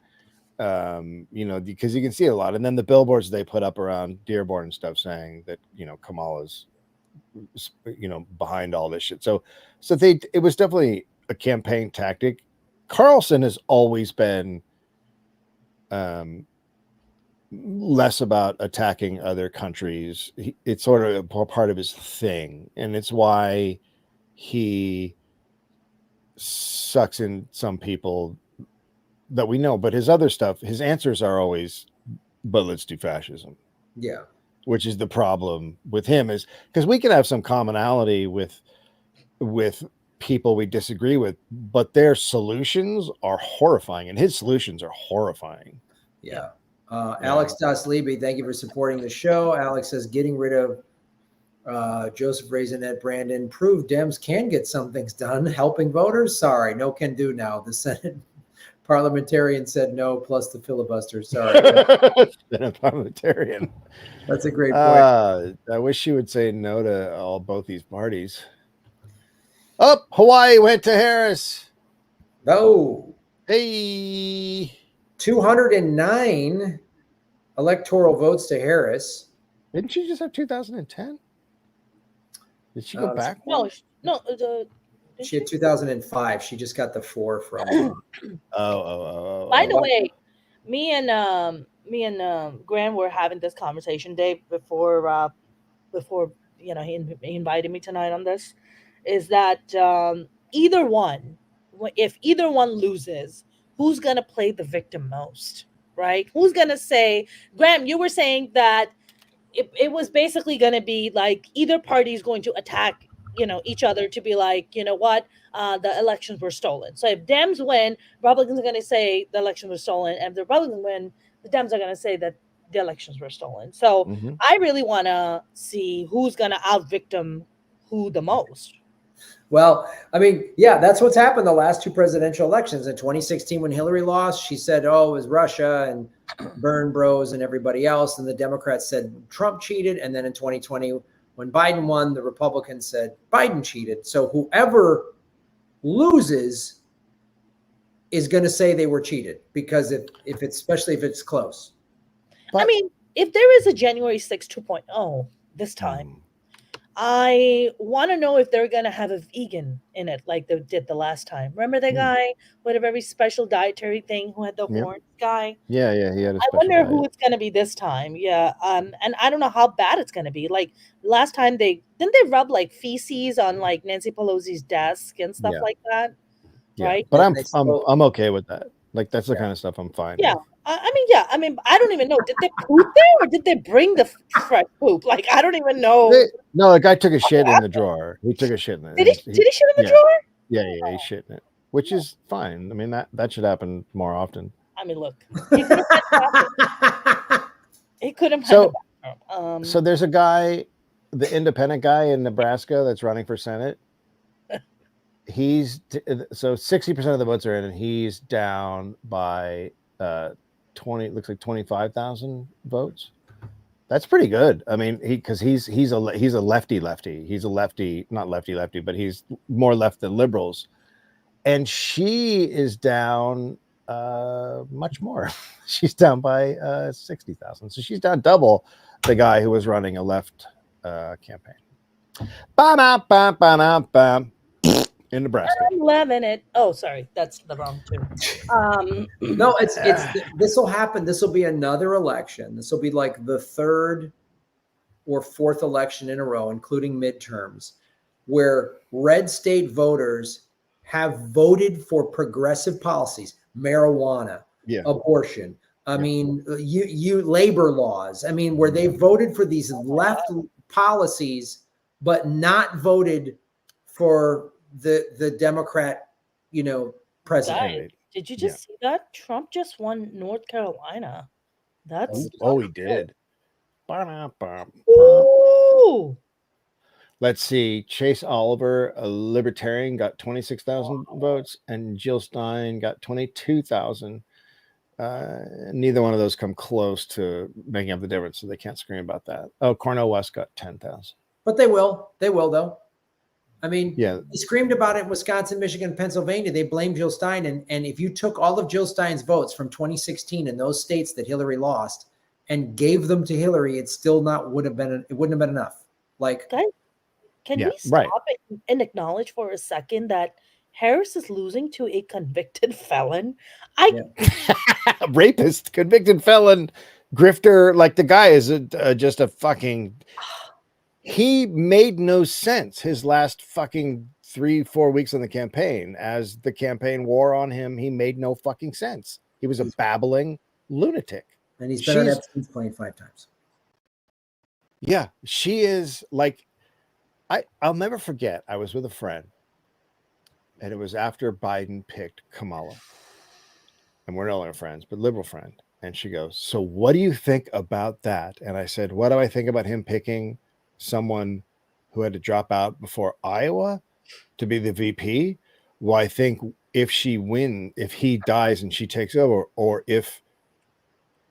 because you can see it a lot. And then the billboards they put up around Dearborn and stuff saying that, Kamala's, behind all this shit. So it was definitely a campaign tactic. Carlson has always been less about attacking other countries. It's sort of a part of his thing, and it's why he sucks in some people that we know. But his other stuff, his answers are always, but let's do fascism. Yeah. Which is the problem with him, is because we can have some commonality with people we disagree with, but their solutions are horrifying, and his solutions are horrifying. Yeah. Alex Daslibi, thank you for supporting the show. Alex says getting rid of Joseph Raisinette Brandon proved Dems can get some things done, helping voters. Sorry, no can do now. The Senate Parliamentarian said no, plus the filibuster. Sorry. Than a parliamentarian. That's a great point. I wish you would say no to both these parties. Oh, Hawaii went to Harris. Oh, Hey, 209 electoral votes to Harris. didn't she just have 2010? Did she go back? No, She had 2005. She just got the 4 from. Oh. By the way, me and Graham were having this conversation, Dave, before you know he invited me tonight on this. Is that either one, if either one loses, who's gonna play the victim most, right? Who's gonna say, Graham? You were saying that it was basically going to be like either party is going to attack each other to be like, you know what, the elections were stolen. So if Dems win, Republicans are going to say the election was stolen, and if the Republicans win, the Dems are going to say that the elections were stolen. So I really want to see who's going to out victim who the most. Well, I mean, yeah, that's what's happened the last 2 presidential elections. In 2016, when Hillary lost, she said, oh, it was Russia and Burn Bros and everybody else. And the Democrats said Trump cheated. And then in 2020, when Biden won, the Republicans said Biden cheated. So whoever loses is going to say they were cheated, because if it's, especially if it's close. I mean, if there is a January 6th 2.0 this time, I want to know if they're going to have a vegan in it like they did the last time. Remember that guy with a very special dietary thing who had the horns guy? Yeah, he had a special I wonder diet. who it's going to be this time. Yeah. And I don't know how bad it's going to be. Like last time they rub like feces on like Nancy Pelosi's desk and stuff like that. Yeah. Right. But I'm okay with that. Like that's the kind of stuff I'm fine with. I mean, I don't even know. Did they poop there or did they bring the fresh poop? Like, I don't even know. No, the guy took a shit in the drawer. He took a shit in it. Did he shit in the drawer? Yeah, he shit in it, which is fine. I mean, that should happen more often. I mean, look, he could have. So there's a guy, the independent guy in Nebraska that's running for Senate. He's so 60% of the votes are in, and he's down by 25,000 votes. That's pretty good. I mean, he's a lefty. He's a lefty, not lefty, but he's more left than liberals. And she is down much more. She's down by 60,000. So she's down double the guy who was running a left campaign. In Nebraska. I'm loving it. Oh, sorry, that's the wrong tune. No, it's this will happen. This will be another election. This will be like the 3rd or 4th election in a row, including midterms, where red state voters have voted for progressive policies, marijuana, abortion. I mean, you labor laws. I mean, where they voted for these left policies, but not voted for the Democrat, president. Guys, did you just see that? Trump just won North Carolina. That's he did. Ooh. Let's see. Chase Oliver, a libertarian, got 26,000 votes, and Jill Stein got 22,000. Neither one of those come close to making up the difference, so they can't scream about that. Oh, Cornel West got 10,000. But they will. They will, though. I mean, they screamed about it in Wisconsin, Michigan, Pennsylvania. They blamed Jill Stein. And if you took all of Jill Stein's votes from 2016 in those states that Hillary lost and gave them to Hillary, it still wouldn't have been enough. Like, can we stop and acknowledge for a second that Harris is losing to a convicted felon? Rapist, convicted felon, grifter. Like the guy is just a fucking. He made no sense his last fucking 3-4 weeks on the campaign. As the campaign wore on him, he made no fucking sense. He was a babbling lunatic. And he's been on Epstein's plane 5 times. Yeah, she is like, I'll never forget. I was with a friend, and it was after Biden picked Kamala. And we're no longer friends, but liberal friend. And she goes, so what do you think about that? And I said, what do I think about him picking someone who had to drop out before Iowa to be the VP? Well, I think if he dies and she takes over, or if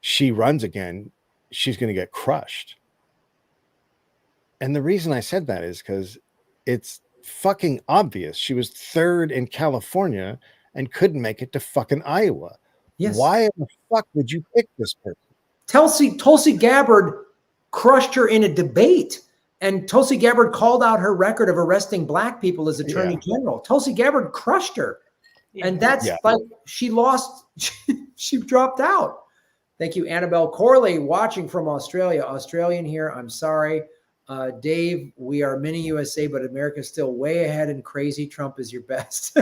she runs again, she's going to get crushed. And the reason I said that is because it's fucking obvious. She was third in California and couldn't make it to fucking Iowa. Yes. Why the fuck would you pick this person? Tulsi Gabbard crushed her in a debate, and Tulsi Gabbard called out her record of arresting black people as attorney general. Tulsi Gabbard crushed her. And that's like she lost, she dropped out. Thank you, Annabelle Corley, watching from Australia. Australian here. I'm sorry. Dave, we are mini USA, but America's still way ahead and crazy. Trump is your best.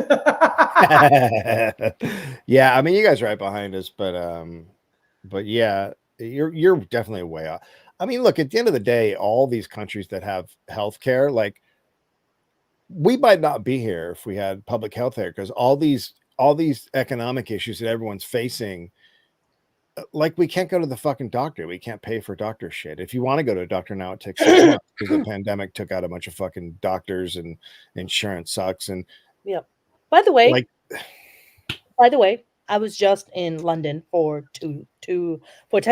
Yeah, I mean, you guys are right behind us, but yeah, you're definitely way off. I mean, look, at the end of the day, all these countries that have healthcare, like, we might not be here if we had public health care, because all these economic issues that everyone's facing, like, we can't go to the fucking doctor. We can't pay for doctor shit. If you want to go to a doctor now, it takes 6 months because the pandemic took out a bunch of fucking doctors, and insurance sucks. And by the way, like, I was just in London for 10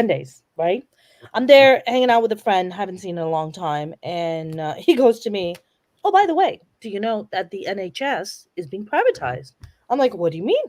days, right? I'm there hanging out with a friend, haven't seen in a long time, and he goes to me, "Oh, by the way, do you know that the NHS is being privatized?" I'm like, "What do you mean?"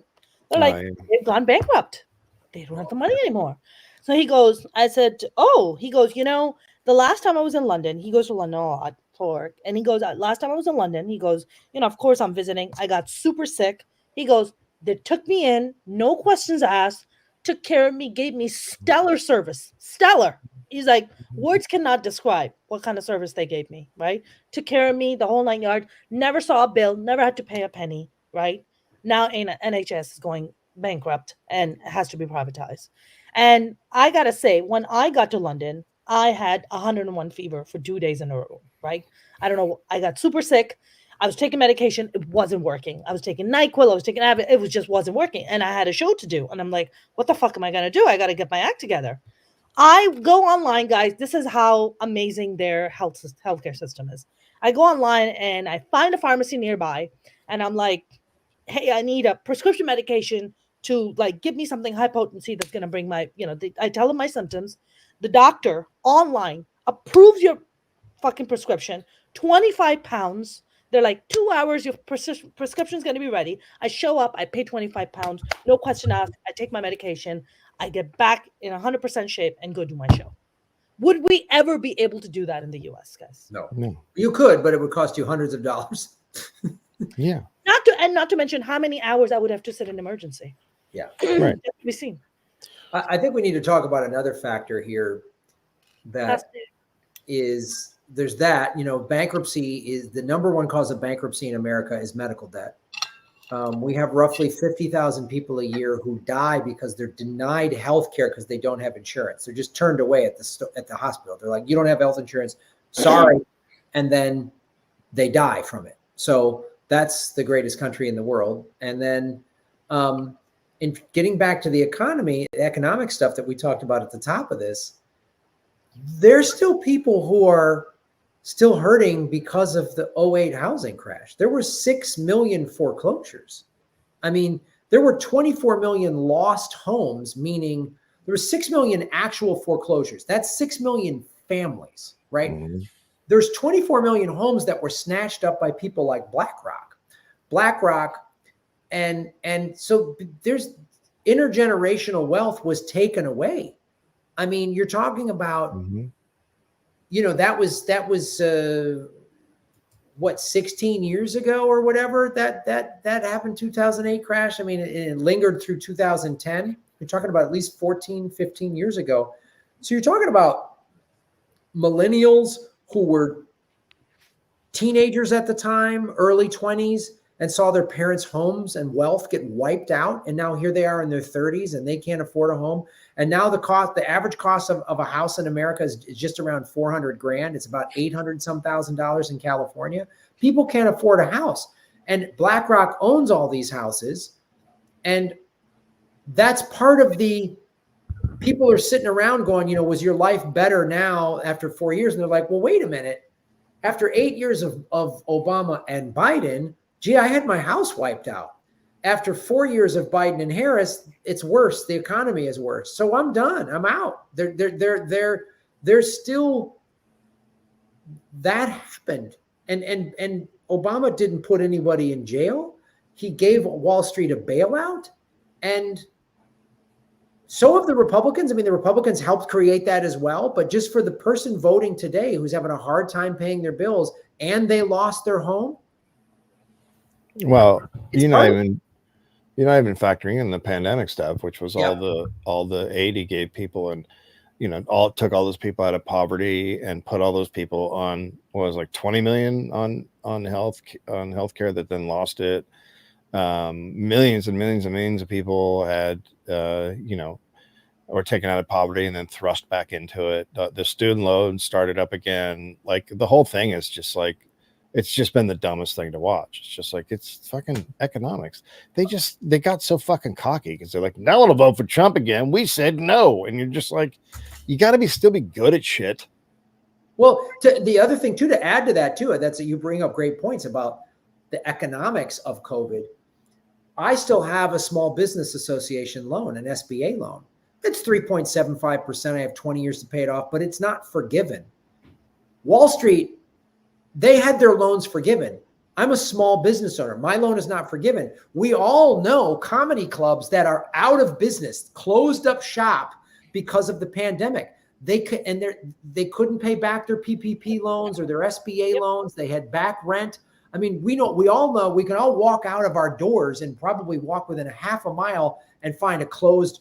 They're like, "They've gone bankrupt. They don't have the money anymore." So he goes, I said, "Oh," he goes, "You know, the last time I was in London," he goes to London a lot for work, and he goes, "Last time I was in London," he goes, "You know, of course I'm visiting. I got super sick." He goes, "They took me in, no questions asked, took care of me, gave me stellar service. Stellar." He's like, words cannot describe what kind of service they gave me, right? Took care of me, the whole 9 yards, never saw a bill, never had to pay a penny, right? Now NHS is going bankrupt and has to be privatized. And I got to say, when I got to London, I had 101 fever for 2 days in a row, right? I don't know. I got super sick. I was taking medication. It wasn't working. I was taking NyQuil. I was taking Abbott. It just wasn't working. And I had a show to do. And I'm like, what the fuck am I going to do? I got to get my act together. I go online, guys. This is how amazing their healthcare system is. I go online and I find a pharmacy nearby. And I'm like, hey, I need a prescription medication to, like, give me something high potency that's going to bring my, I tell them my symptoms. The doctor online approves your fucking prescription, 25 pounds. They're like, 2 hours, your prescription's going to be ready. I show up, I pay 25 pounds, no question asked. I take my medication. I get back in 100% shape and go do my show. Would we ever be able to do that in the US, guys? No. You could, but it would cost you hundreds of dollars. Yeah. Not to mention how many hours I would have to sit in emergency. Yeah. Right. To be seen. I think we need to talk about another factor here that is, there's that, bankruptcy is the number one cause of bankruptcy in America is medical debt. We have roughly 50,000 people a year who die because they're denied health care because they don't have insurance. They're just turned away at the hospital. They're like, you don't have health insurance. Sorry. And then they die from it. So that's the greatest country in the world. And then in getting back to the economy, the economic stuff that we talked about at the top of this, there's still people who are still hurting because of the 2008 housing crash. There were 6 million foreclosures. I mean, there were 24 million lost homes, meaning there were 6 million actual foreclosures. That's 6 million families, right? Mm-hmm. There's 24 million homes that were snatched up by people like BlackRock. And so there's intergenerational wealth was taken away. I mean, you're talking about, that was what, 16 years ago or whatever that happened, 2008 crash. I mean, it lingered through 2010. You're talking about at least 14, 15 years ago. So you're talking about millennials who were teenagers at the time, early 20s, and saw their parents' homes and wealth get wiped out. And now here they are in their 30s and they can't afford a home. And now the average cost of a house in America is just around $400,000. It's about $800,000 in California. People can't afford a house. And BlackRock owns all these houses. And that's part of the people are sitting around going, was your life better now after 4 years? And they're like, well, wait a minute. After 8 years of Obama and Biden, gee, I had my house wiped out. after 4 years of Biden and Harris, it's worse. The economy is worse. So I'm done. I'm out. There's still that happened. And Obama didn't put anybody in jail. He gave Wall Street a bailout. And so have the Republicans. I mean, the Republicans helped create that as well. But just for the person voting today who's having a hard time paying their bills and they lost their home. Well, It's you're not part of- even factoring in the pandemic stuff, which was Yeah. all the aid he gave people, and took all those people out of poverty and put all those people on what was like 20 million on healthcare that then lost it. Millions and millions and millions of people had were taken out of poverty and then thrust back into it. The student loan started up again. Like the whole thing is just like, it's just been the dumbest thing to watch. It's just like, it's fucking economics. They got so fucking cocky because they're like, now I'll vote for Trump again. We said no. And you're just like, you got to still be good at shit. Well, the other thing too, to add to that too, that's that you bring up great points about the economics of COVID. I still have a small business association loan, an SBA loan. It's 3.75%. I have 20 years to pay it off, but it's not forgiven. Wall Street, they had their loans forgiven. I'm a small business owner. My loan is not forgiven. We all know comedy clubs that are out of business, closed up shop because of the pandemic. They couldn't pay back their PPP loans or their SBA loans. They had back rent. I mean, we all know we can all walk out of our doors and probably walk within a half a mile and find a closed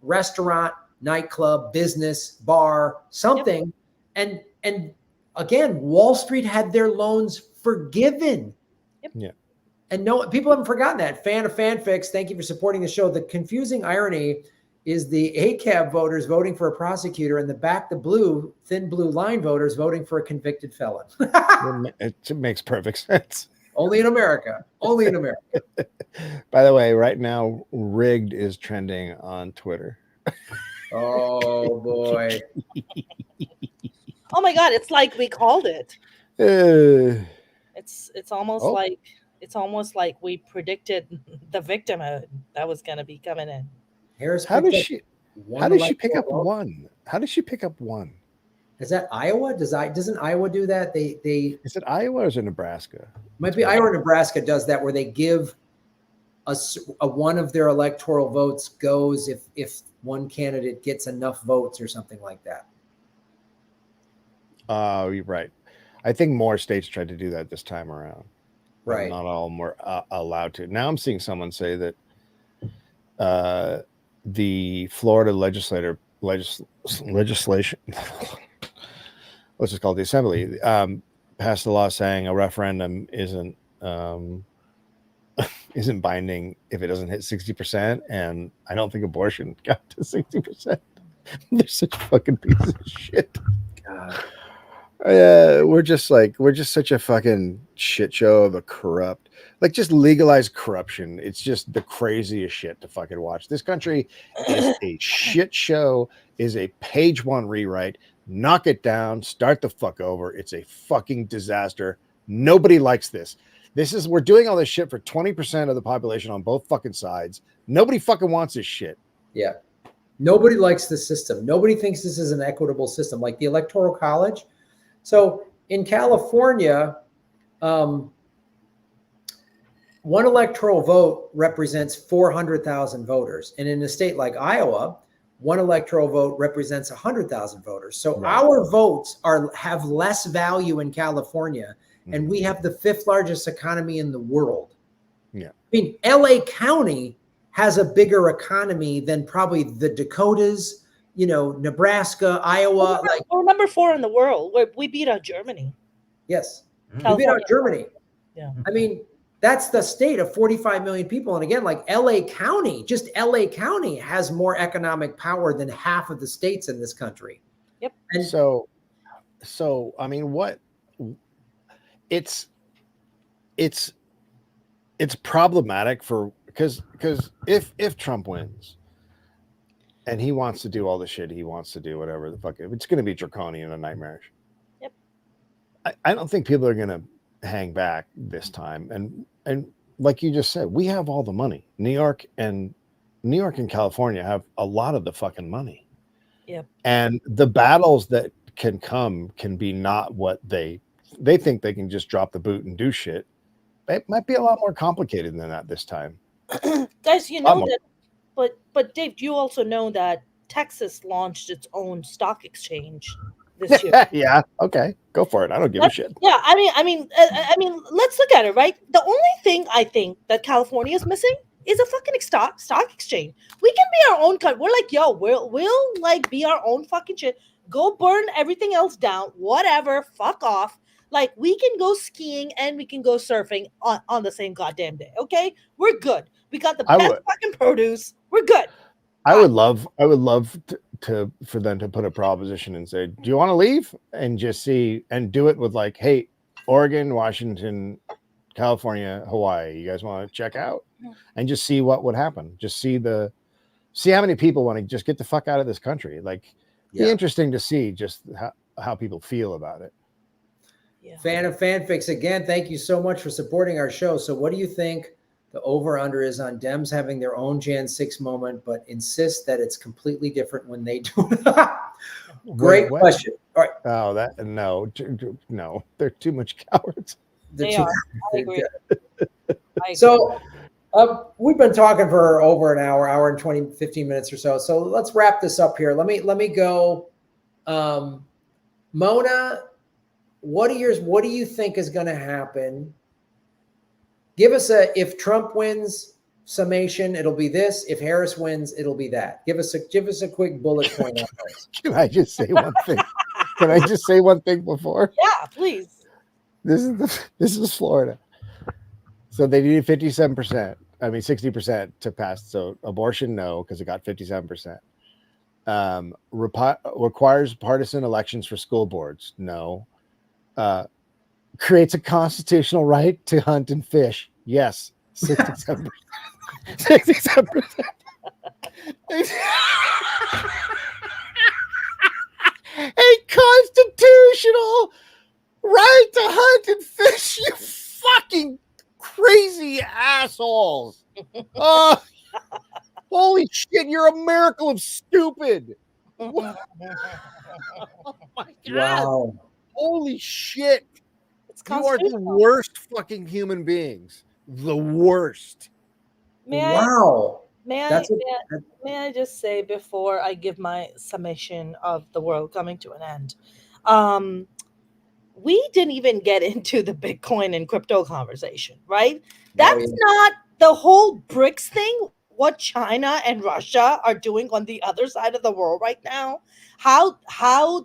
restaurant, nightclub, business, bar, something. Yep. And again, Wall Street had their loans forgiven. Yep. Yeah. And no, people haven't forgotten that. Fan of fanfics, thank you for supporting the show. The confusing irony is the ACAB voters voting for a prosecutor and the thin blue line voters voting for a convicted felon. It makes perfect sense. Only in America. Only in America. By the way, right now, rigged is trending on Twitter. Oh boy. Oh my God, it's like we called it. It's almost like we predicted the victimhood that was going to be coming in. Harris, how does she pick up one? How does she pick up one? Is that Iowa? Doesn't Iowa do that? They is it Iowa or is it Nebraska? Might be Iowa or Nebraska does that, where they give a one of their electoral votes goes if one candidate gets enough votes or something like that. Oh, you're right. I think more states tried to do that this time around. Right. Not all were allowed to. Now I'm seeing someone say that the Florida legislation, let's just call it the Assembly, passed a law saying a referendum isn't binding if it doesn't hit 60%. And I don't think abortion got to 60%. They're such a fucking piece of shit. God. We're just such a fucking shit show of a corrupt, like just legalized corruption. It's just the craziest shit to fucking watch. This country is a shit show, is a page one rewrite. Knock it down, start the fuck over. It's a fucking disaster. Nobody likes this. We're doing all this shit for 20% of the population on both fucking sides. Nobody fucking wants this shit. Yeah. Nobody likes the system. Nobody thinks this is an equitable system, like the Electoral College. So in California, one electoral vote represents 400,000 voters. And in a state like Iowa, one electoral vote represents 100,000 voters. So right. Our votes have less value in California, and we have the 5th largest economy in the world. Yeah. I mean, LA County has a bigger economy than probably the Dakotas, Nebraska, Iowa. We're number 4 in the world. We beat out Germany. Yes. California. We beat out Germany. Yeah. I mean, that's the state of 45 million people. And again, like LA County, just LA County has more economic power than half of the states in this country. Yep. And so I mean, what it's problematic because if Trump wins and he wants to do all the shit he wants to do, whatever the fuck, it's going to be draconian and nightmarish. Yep. I don't think people are going to hang back this time. And like you just said, we have all the money. New York and California have a lot of the fucking money. Yep. And the battles that can come can be not what they think they can just drop the boot and do shit. It might be a lot more complicated than that this time. Guys, you know that, but Dave, you also know that Texas launched its own stock exchange this year. Yeah, okay, go for it. I don't give a shit. Yeah, I mean, let's look at it, right? The only thing I think that California is missing is a fucking stock exchange. We can be our own country. We're like, yo, we'll like be our own fucking shit. Go burn everything else down, whatever. Fuck off. Like, we can go skiing and we can go surfing on the same goddamn day. Okay, we're good. We got the best fucking produce. We're good. I would love to for them to put a proposition and say, do you want to leave? And just see and do it with like, hey, Oregon, Washington, California, Hawaii, you guys want to check out? And just see what would happen. Just see how many people want to just get the fuck out of this country. Like, be interesting to see just how people feel about it. Yeah. Fan of fanfics again. Thank you so much for supporting our show. So what do you think the over-under is on Dems having their own Jan 6 moment, but insist that it's completely different when they do it? Great question. All right. Oh, no, they're too much cowards. They are. I agree. So we've been talking for over an hour and 15 minutes or so. So let's wrap this up here. Let me go. Mona, what do you think is going to happen? Give us if Trump wins summation, it'll be this. If Harris wins, it'll be that. Give us a quick bullet point on this. Can I just say one thing? Can I just say one thing before? Yeah, please. This is Florida. So they needed 60% to pass. So abortion, no, because it got 57%. Requires partisan elections for school boards, no. Creates a constitutional right to hunt and fish, yes, 67%. 67%. A constitutional right to hunt and fish, you fucking crazy assholes. Oh, holy shit, you're a miracle of stupid. Oh my God. Wow. Holy shit. You are the worst fucking human beings. The worst. May I just say before I give my summation of the world coming to an end, we didn't even get into the Bitcoin and crypto conversation, right? That's not the whole BRICS thing. What China and Russia are doing on the other side of the world right now, how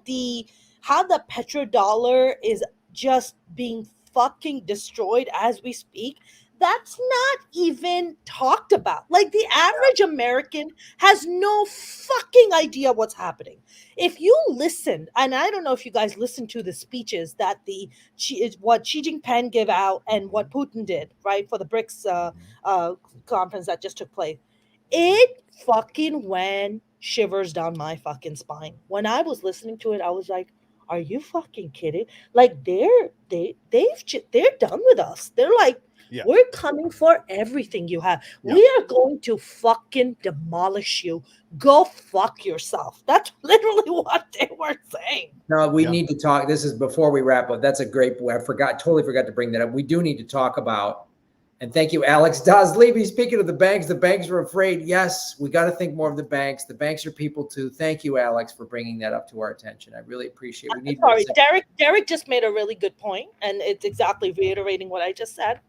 the petrodollar is just being fucking destroyed as we speak. That's not even talked about. Like, the average American has no fucking idea what's happening. If you listen, and I don't know if you guys listened to the speeches that what Xi Jinping gave out and what Putin did, right, for the BRICS conference that just took place, it fucking went shivers down my fucking spine. When I was listening to it, I was like, are you fucking kidding? Like, they're done with us. They're like, we're coming for everything you have. Yeah. We are going to fucking demolish you. Go fuck yourself. That's literally what they were saying. No, we need to talk. This is before we wrap up. That's a great point. Totally forgot to bring that up. We do need to talk about, and thank you, Alex Dazleby. Speaking of the banks were afraid. Yes, we got to think more of the banks. The banks are people too. Thank you, Alex, for bringing that up to our attention. I really appreciate it. Derek just made a really good point, and it's exactly reiterating what I just said,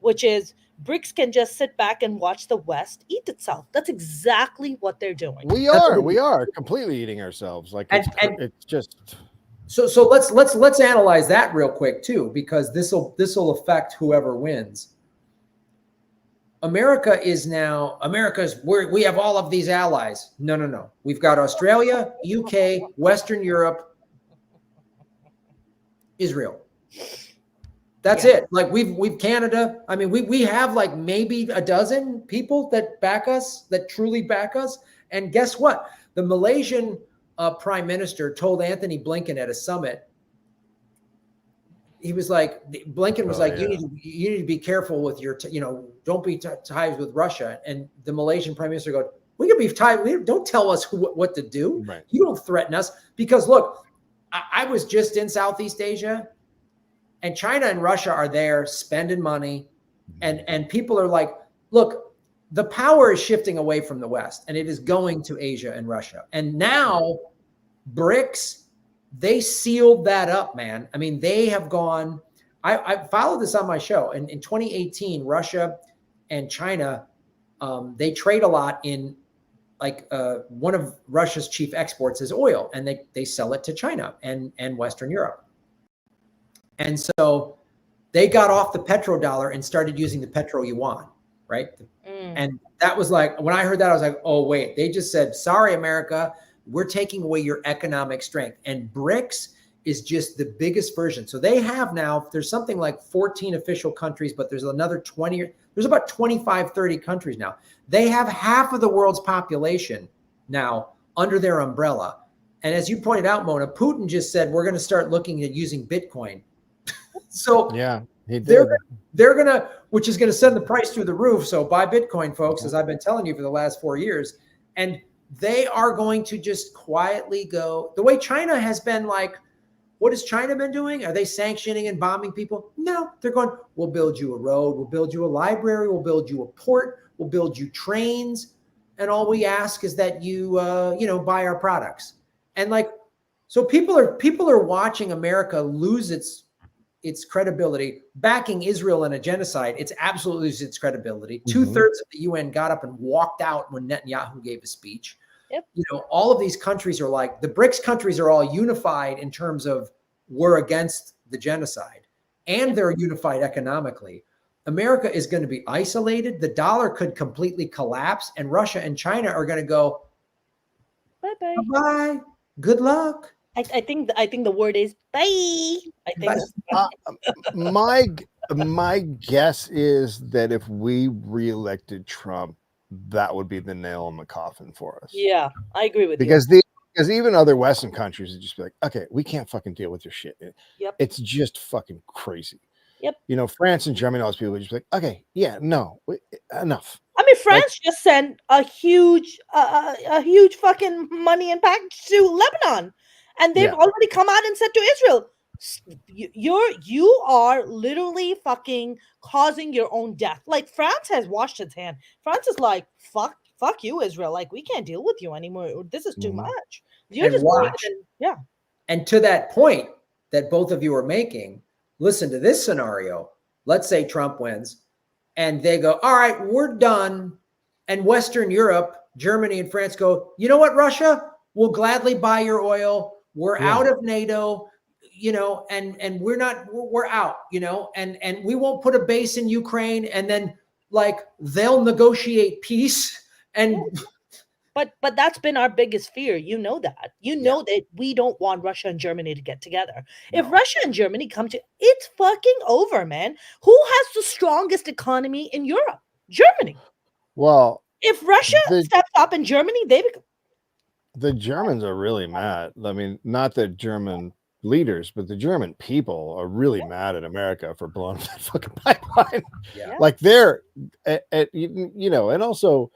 which is BRICS can just sit back and watch the West eat itself. That's exactly what they're doing. We are completely eating ourselves. Like, it's just. So let's analyze that real quick too, because this will affect whoever wins. We have all of these allies. No. We've got Australia, UK, Western Europe, Israel. That's it. Like, we've Canada. I mean, we have like maybe a dozen people that back us, that truly back us. And guess what? The Malaysian prime minister told Anthony Blinken at a summit, he was like, Blinken was like, yeah. you need to be careful with your, don't be tied with Russia. And the Malaysian prime minister goes, we can be tied. Don't tell us what to do. Right. You don't threaten us. Because look, I was just in Southeast Asia, and China and Russia are there spending money, and people are like, look, the power is shifting away from the West, and it is going to Asia and Russia. And now BRICS, they sealed that up, man. I mean, they have gone, I followed this on my show. And in 2018, Russia and China, they trade a lot in, like, one of Russia's chief exports is oil, and they sell it to China and Western Europe. And so they got off the petrodollar and started using the petro yuan, right? And that was like, when I heard that, I was like, oh, wait, they just said, sorry, America, we're taking away your economic strength. And BRICS is just the biggest version. So they have now, there's something like 14 official countries, but there's another 20, there's about 25, 30 countries now. They have half of the world's population now under their umbrella. And as you pointed out, Mona, Putin just said, we're going to start looking at using Bitcoin. So yeah, he did. They're going to, which is going to send the price through the roof. So buy Bitcoin, folks, as I've been telling you for the last 4 years. And they are going to just quietly go the way China has been. Like, what has China been doing? Are they sanctioning and bombing people? No, they're going, we'll build you a road. We'll build you a library. We'll build you a port. We'll build you trains. And all we ask is that you, buy our products. And like, so people are watching America lose its credibility, backing Israel in a genocide. It's absolutely loses its credibility. 2/3 of the UN got up and walked out when Netanyahu gave a speech. Yep. All of these countries are like, the BRICS countries are all unified in terms of we're against the genocide, and they're unified economically. America is going to be isolated. The dollar could completely collapse, and Russia and China are going to go, bye-bye. Bye-bye. Good luck. I think the word is bye. I think my guess is that if we reelected Trump, that would be the nail in the coffin for us. Yeah, I agree with because you. Because even other Western countries would just be like, okay, we can't fucking deal with your shit. Yep. It's just fucking crazy. Yep. France and Germany, all those people would just be like, okay, yeah, no, enough. I mean, France just sent a huge fucking money and package to Lebanon, and they've already come out and said to Israel, you are literally fucking causing your own death. Like, France has washed its hand. France is like, fuck you, Israel. Like, we can't deal with you anymore. This is too much. You're and just watch. Yeah. And to that point that both of you are making, listen to this scenario. Let's say Trump wins, and they go, all right, we're done. And Western Europe, Germany and France go, you know what, Russia? We'll gladly buy your oil. We're out of NATO, and we're out, and we won't put a base in Ukraine. And then, like, they'll negotiate peace. And but that's been our biggest fear. That. That we don't want Russia and Germany to get together. No. If Russia and Germany come to, it's fucking over, man. Who has the strongest economy in Europe? Germany. Well, if Russia steps up in Germany, the Germans are really mad. I mean, not the German leaders, but the German people are really mad at America for blowing up that fucking pipeline. Yeah. Like, they're, and also,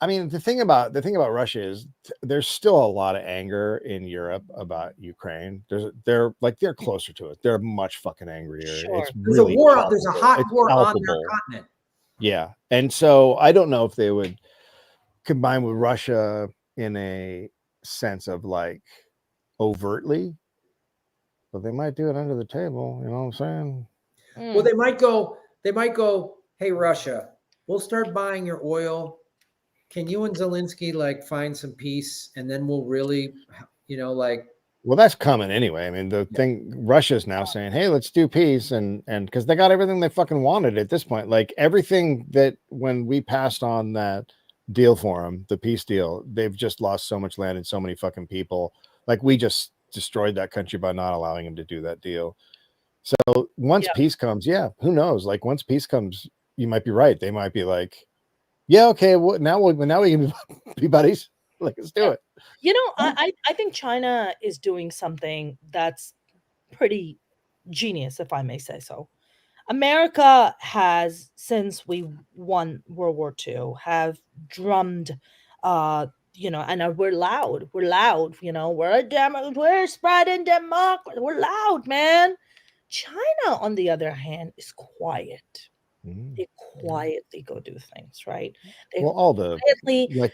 I mean, the thing about Russia is there's still a lot of anger in Europe about Ukraine. They're closer to it. They're much fucking angrier. Sure. It's there's really a war. There's a hot war on palpable. their continent. Yeah, and so I don't know if they would combine with Russia in a sense of like overtly, but they might do it under the table. You know what I'm saying? Well, they might go, hey, Russia, we'll start buying your oil. Can you and Zelensky find some peace, and then we'll really, Well, that's coming anyway. I mean, the thing, Russia's now saying, hey, let's do peace. And because they got everything they fucking wanted at this point. Like, everything that when we passed on that deal for them, the peace deal, they've just lost so much land and so many fucking people. Like, we just destroyed that country by not allowing them to do that deal. So once peace comes, who knows? Like, once peace comes, you might be right. They might be like, yeah, okay, well, now we can be buddies. Like, let's do it. I think China is doing something that's pretty genius, if I may say so. America has, since we won World War II, have drummed, and we're loud. We're loud. We're spreading democracy. We're loud, man. China, on the other hand, is quiet. They quietly go do things, right? They Well, all the quietly, like,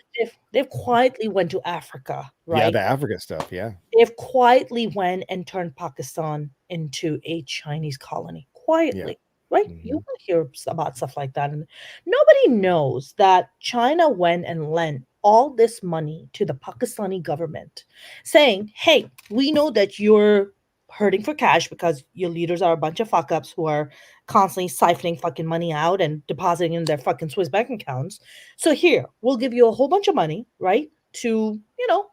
they've quietly went to Africa, yeah, right? the Africa stuff, yeah. They've quietly went and turned Pakistan into a Chinese colony. Quietly, right? You will hear about stuff like that. And nobody knows that China went and lent all this money to the Pakistani government, saying, hey, we know that you're hurting for cash because your leaders are a bunch of fuck ups who are constantly siphoning fucking money out and depositing in their fucking Swiss bank accounts. So here, we'll give you a whole bunch of money, right? To,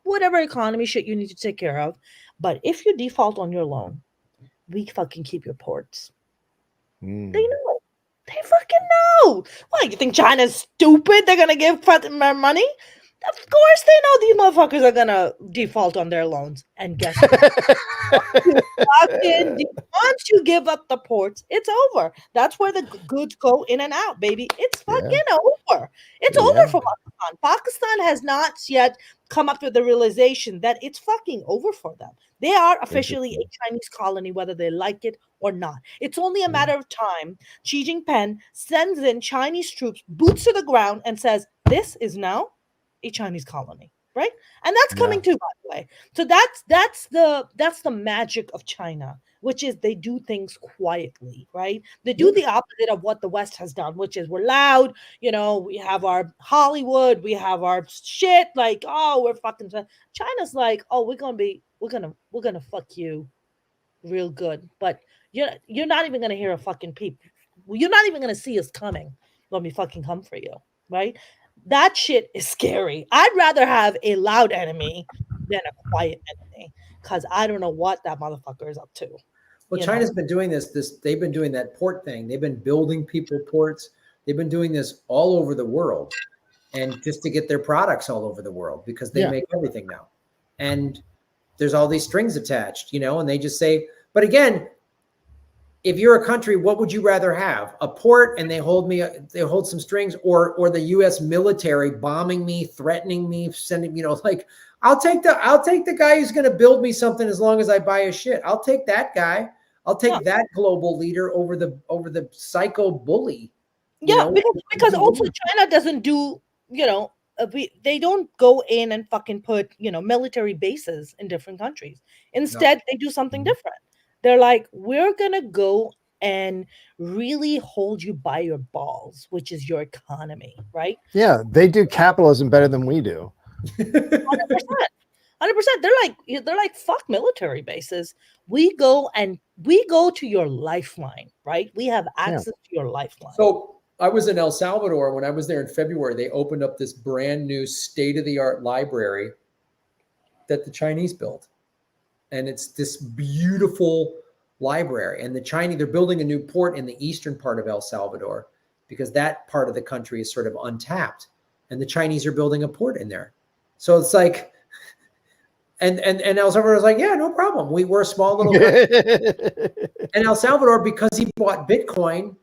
whatever economy shit you need to take care of. But if you default on your loan, we fucking keep your ports. They know. They fucking know. Why, you think China's stupid? They're gonna give fucking money? Of course they know these motherfuckers are gonna default on their loans. And guess what? Once you give up the ports, it's over. That's where the goods go in and out, baby. It's fucking over. It's over for Pakistan. Pakistan has not yet come up with the realization that it's fucking over for them. They are officially a Chinese colony, whether they like it or not. It's only a matter of time. Xi Jinping sends in Chinese troops, boots to the ground, and says, "This is now a Chinese colony." Right? And that's coming too, by the way. So that's the magic of China, which is they do things quietly, right? They do the opposite of what the West has done, which is we're loud, we have our Hollywood, we have our shit, like, oh, we're fucking China's like, oh, we're gonna fuck you real good. But you're not even gonna hear a fucking peep. You're not even gonna see us coming when we fucking come for you, right? That shit is scary. I'd rather have a loud enemy than a quiet enemy because I don't know what that motherfucker is up to. Well, China's been doing this. They've been doing that port thing. They've been building people ports. They've been doing this all over the world, and just to get their products all over the world because they make everything now. And there's all these strings attached, and they just say. But again, if you're a country, what would you rather have? A port and they hold some strings, or the U.S. military bombing me, threatening me, sending, like, I'll take the guy who's going to build me something as long as I buy his shit. I'll take that guy. I'll take that global leader over the psycho bully. Yeah, because also China doesn't do, they don't go in and fucking put, military bases in different countries. Instead, they do something different. They're like, we're going to go and really hold you by your balls, which is your economy, right? Yeah, they do capitalism better than we do. 100%. They're like, fuck military bases. We go to your lifeline, right? We have access to your lifeline. So I was in El Salvador. When I was there in February, they opened up this brand new state-of-the-art library that the Chinese built. And it's this beautiful library. And they're building a new port in the eastern part of El Salvador because that part of the country is sort of untapped. And the Chinese are building a port in there. So it's like, and El Salvador was like, yeah, no problem. We're a small little country. And El Salvador, because he bought Bitcoin,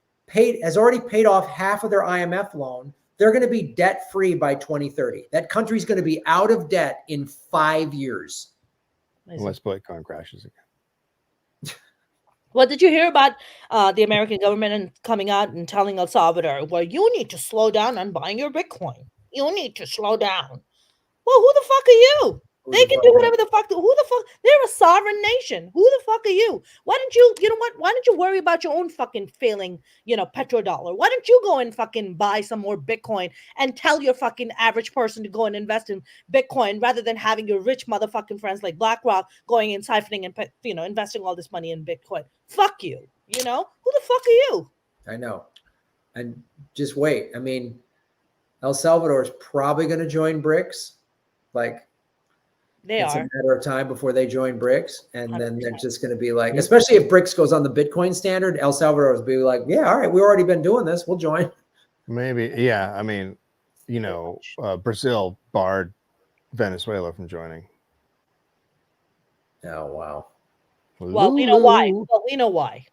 has already paid off half of their IMF loan. They're going to be debt-free by 2030. That country's going to be out of debt in 5 years. Unless Bitcoin crashes again. Well, did you hear about the American government and coming out and telling El Salvador, well, you need to slow down on buying your Bitcoin. You need to slow down. Well, who the fuck are you? They can do whatever the fuck. Who the fuck? They're a sovereign nation. Who the fuck are you? Why don't you know what? Why don't you worry about your own fucking failing, petrodollar? Why don't you go and fucking buy some more Bitcoin and tell your fucking average person to go and invest in Bitcoin rather than having your rich motherfucking friends like BlackRock going and siphoning and, investing all this money in Bitcoin? Fuck you. Who the fuck are you? I know. And just wait. I mean, El Salvador is probably going to join BRICS. Like, it's a matter of time before they join BRICS, and 100%. Then they're just going to be like, especially if BRICS goes on the Bitcoin standard, El Salvador will be like, yeah, all right, we've already been doing this, we'll join. Maybe, yeah. I mean, Brazil barred Venezuela from joining. Oh wow! Well, we know why. Lulu. Well, we know why.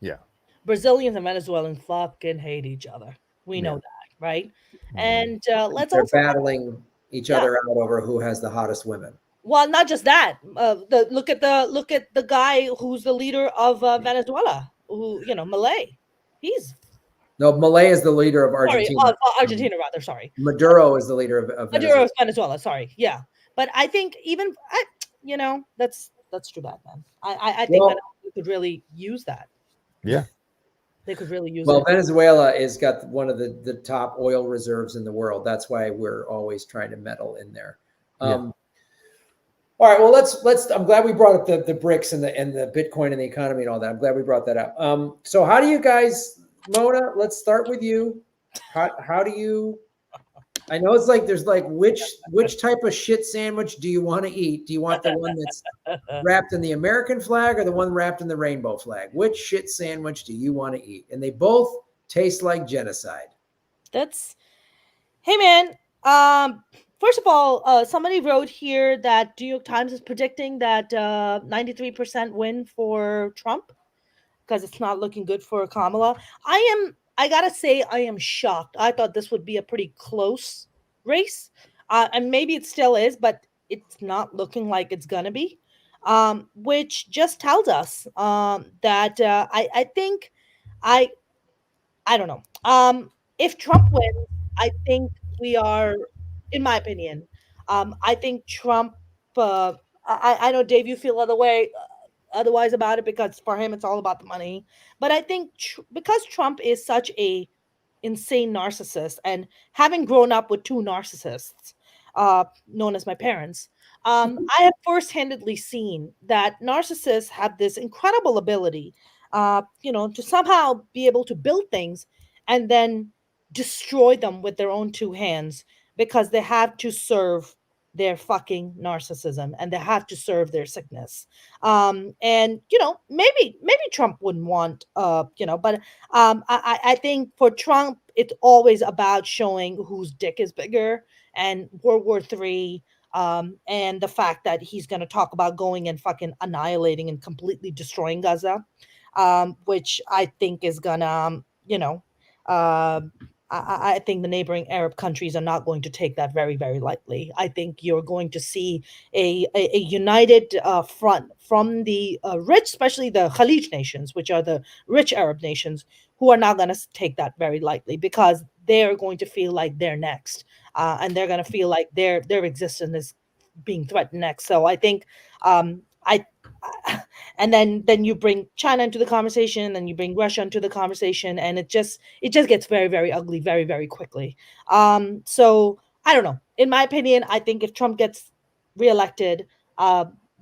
Yeah. Brazilians and Venezuelans fucking hate each other. We know Yeah. that, right? Mhm. And let's They're also battling each Yeah. other out over who has the hottest women. well, not just that. Look at the guy who's the leader of Venezuela, who Malay. He's No, Malay is the leader of sorry, Argentina. Argentina rather. Sorry, Maduro is the leader of Maduro Venezuela. is Venezuela. Sorry, yeah. But I think that's too bad, man. I think Well, Venezuela could really use that. Yeah. They could really use Well, it. Venezuela has got one of the top oil reserves in the world. That's why we're always trying to meddle in there. Yeah. All right. Well, let's. I'm glad we brought up the BRICS and the Bitcoin and the economy and all that. I'm glad we brought that up. So how do you guys, Mona? Let's start with you. How do you? I know it's like there's like which type of shit sandwich do you want to eat? Do you want the one that's wrapped in the American flag or the one wrapped in the rainbow flag? Which shit sandwich do you want to eat? And they both taste like genocide. Hey, man. First of all, somebody wrote here that New York Times is predicting that 93% win for Trump because it's not looking good for Kamala. I gotta say, I am shocked. I thought this would be a pretty close race, and maybe it still is, but it's not looking like it's gonna be. Which just tells us that I think I I don't know. If Trump wins, I think we are, in my opinion, I think Trump. I know Dave, you feel otherwise about it because for him it's all about the money. But I think because Trump is such a insane narcissist, and having grown up with two narcissists, known as my parents, I have first-handedly seen that narcissists have this incredible ability, to somehow be able to build things and then destroy them with their own two hands because they have to serve their fucking narcissism and they have to serve their sickness. And maybe Trump wouldn't want, but I think for Trump, it's always about showing whose dick is bigger, and World War III, and the fact that he's going to talk about going and fucking annihilating and completely destroying Gaza, which I think is gonna, uh, I think the neighboring Arab countries are not going to take that very, very lightly. I think you're going to see a united front from the rich, especially the Khalij nations, which are the rich Arab nations, who are not going to take that very lightly because they're going to feel like they're next, and they're going to feel like their existence is being threatened next. So I think, I and then you bring China into the conversation, then you bring Russia into the conversation, and it just gets very, very ugly very, very quickly. So I don't know. In my opinion, I think if Trump gets reelected,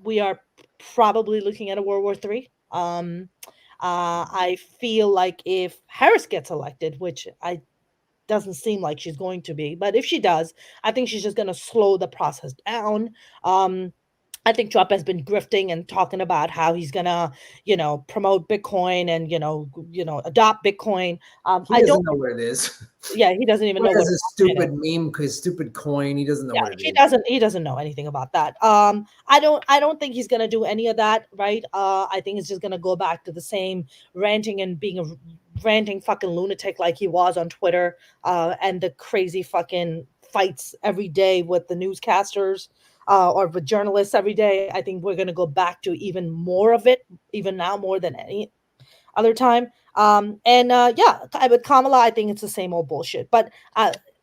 we are probably looking at a World War III. I feel like if Harris gets elected, which I doesn't seem like she's going to be, but if she does, I think she's just going to slow the process down. I think Trump has been grifting and talking about how he's gonna, promote Bitcoin and adopt Bitcoin. He I don't. doesn't know what it is. Yeah, he doesn't even What know what is his blockchain is. stupid meme? His stupid coin. He doesn't know Yeah, what it he is. doesn't. He doesn't know anything about that. I don't think he's gonna do any of that. Right. I think he's just gonna go back to the same ranting and being a ranting fucking lunatic like he was on Twitter. And the crazy fucking fights every day with the newscasters. Or with journalists every day. I think we're going to go back to even more of it, even now more than any other time. And yeah, with Kamala, I think it's the same old bullshit. But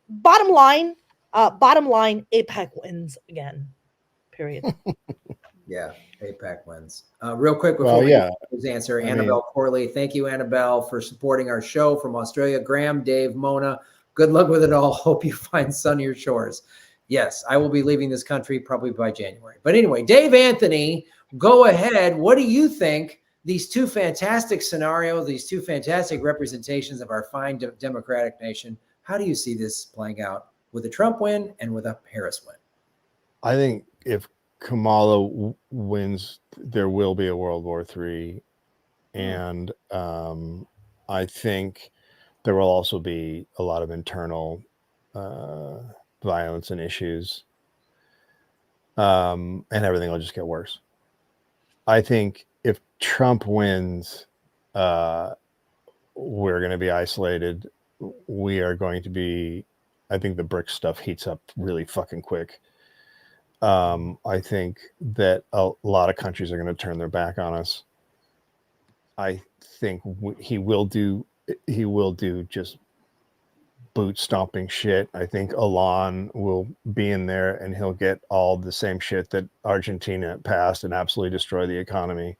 bottom line, APEC wins again. Period. Yeah, APAC wins. Real quick before Well, we yeah. answer, I Annabelle mean- Corley. Thank you, Annabelle, for supporting our show from Australia. Graham, Dave, Mona, good luck with it all. Hope you find sunnier shores. Yes, I will be leaving this country probably by January. But anyway, Dave Anthony, go ahead. What do you think? These two fantastic scenarios, these two fantastic representations of our fine democratic nation. How do you see this playing out with a Trump win and with a Harris win? I think if Kamala wins, there will be a World War III. And I think there will also be a lot of internal violence and issues. And everything will just get worse. I think if Trump wins, we're going to be isolated. We are going to be, I think the BRICS stuff heats up really fucking quick. I think that a lot of countries are going to turn their back on us. I think he will do just boot stomping shit. I think Elon will be in there and he'll get all the same shit that Argentina passed and absolutely destroy the economy.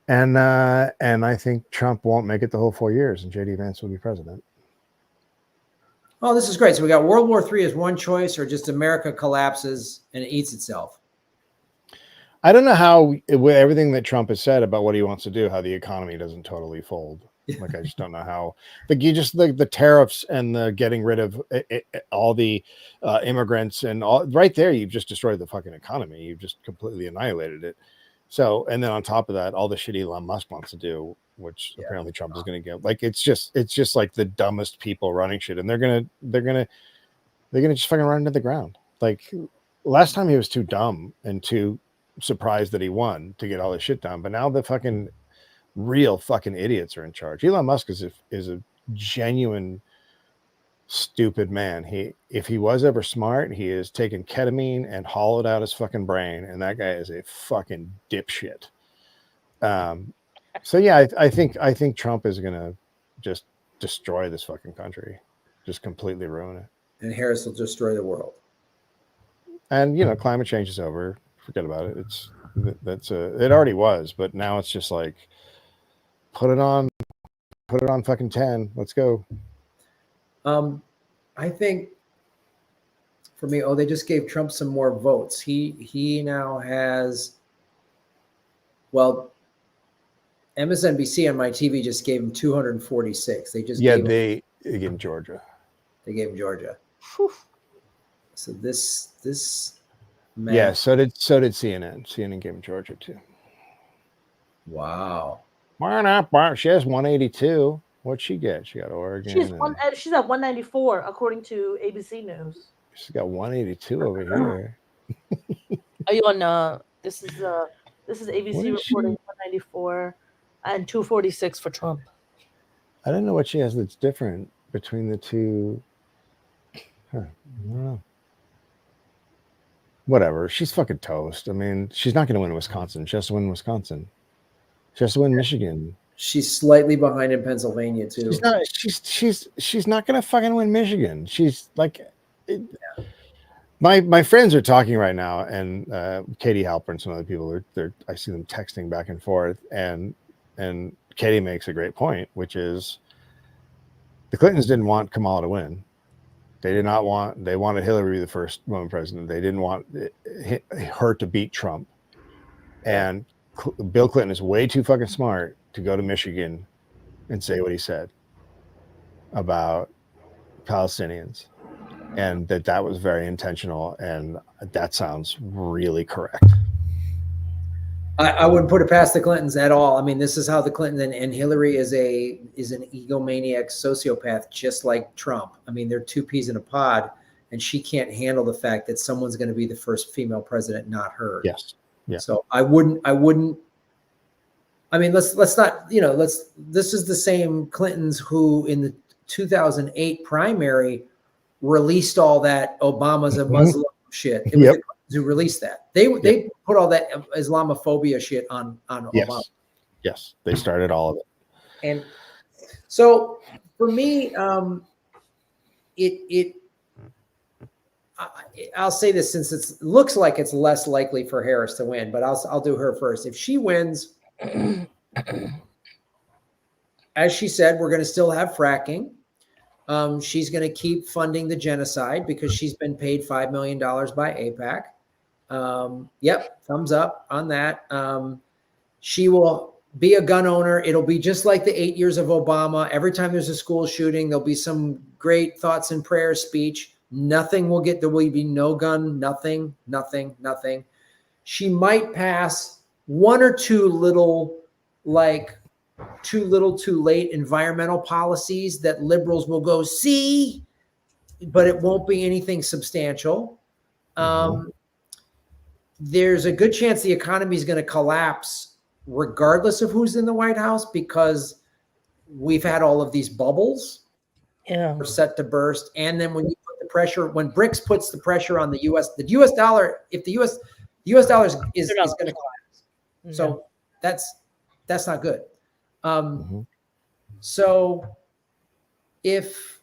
And I think Trump won't make it the whole 4 years, and JD Vance will be president. Oh, this is great. So we got World War III as one choice, or just America collapses and it eats itself. I don't know how, with everything that Trump has said about what he wants to do, how the economy doesn't totally fold. Like, I just don't know how. Like, you just the tariffs and the getting rid of all the immigrants and all right there, you've just destroyed the fucking economy. You've just completely annihilated it. So, and then on top of that, all the shit Elon Musk wants to do, which apparently Trump is going to get. Like, it's just like the dumbest people running shit, and they're gonna just fucking run into the ground. Like, last time he was too dumb and too surprised that he won to get all this shit done, but now the fucking real fucking idiots are in charge. Elon Musk is a genuine stupid man. If he was ever smart, he has taken ketamine and hollowed out his fucking brain, and that guy is a fucking dipshit. So yeah, I think Trump is gonna just destroy this fucking country, just completely ruin it. And Harris will destroy the world. And climate change is over. Forget about it. It already was, but now it's just like put it on fucking 10. Let's go. I think for me, they just gave Trump some more votes. He now has, well, MSNBC on my TV just gave him 246. They just they gave him Georgia. They gave him Georgia. Whew. So this man. Yeah, so did CNN. CNN gave him Georgia too. Wow. She has 182. What'd she get? She got Oregon. She's at 194 according to ABC News. She's got 182 over here. Are you on? This is ABC reporting 194 and 246 for Trump. I don't know what she has that's different between the two. I don't know. Whatever. She's fucking toast. I mean, she's not going to win Wisconsin. She has to win Wisconsin. She has to win Michigan. She's slightly behind in Pennsylvania too. She's not going to fucking win Michigan. She's like, my friends are talking right now, and Katie Halper and some other people I see them texting back and forth, and Katie makes a great point, which is the Clintons didn't want Kamala to win. They wanted Hillary to be the first woman president. They didn't want her to beat Trump. And Bill Clinton is way too fucking smart to go to Michigan and say what he said about Palestinians, and that was very intentional. And that sounds really correct. I wouldn't put it past the Clintons at all. I mean, this is how the Clintons and Hillary is an egomaniac sociopath, just like Trump. I mean, they're two peas in a pod, and she can't handle the fact that someone's going to be the first female president, not her. Yes. Yeah. So I wouldn't. I mean, let's not. This is the same Clintons who in the 2008 primary released all that Obama's a Muslim shit. It was the Clintons who released that. They put all that Islamophobia shit on Obama. Yes, they started all of it. And so for me, I'll say this, since it looks like it's less likely for Harris to win, but I'll do her first. If she wins, as she said, we're going to still have fracking. She's going to keep funding the genocide because she's been paid $5 million by AIPAC. Yep, thumbs up on that. She will be a gun owner. It'll be just like the 8 years of Obama. Every time there's a school shooting, there'll be some great thoughts and prayers speech. Nothing will there will be no gun, nothing. She might pass one or two little, like too little, too late environmental policies that liberals will go see, but it won't be anything substantial. there's a good chance the economy is going to collapse regardless of who's in the White House, because we've had all of these bubbles are set to burst. And then when you put the pressure, when BRICS puts the pressure on the US dollar, if the US dollar is going to collapse. So that's not good. So if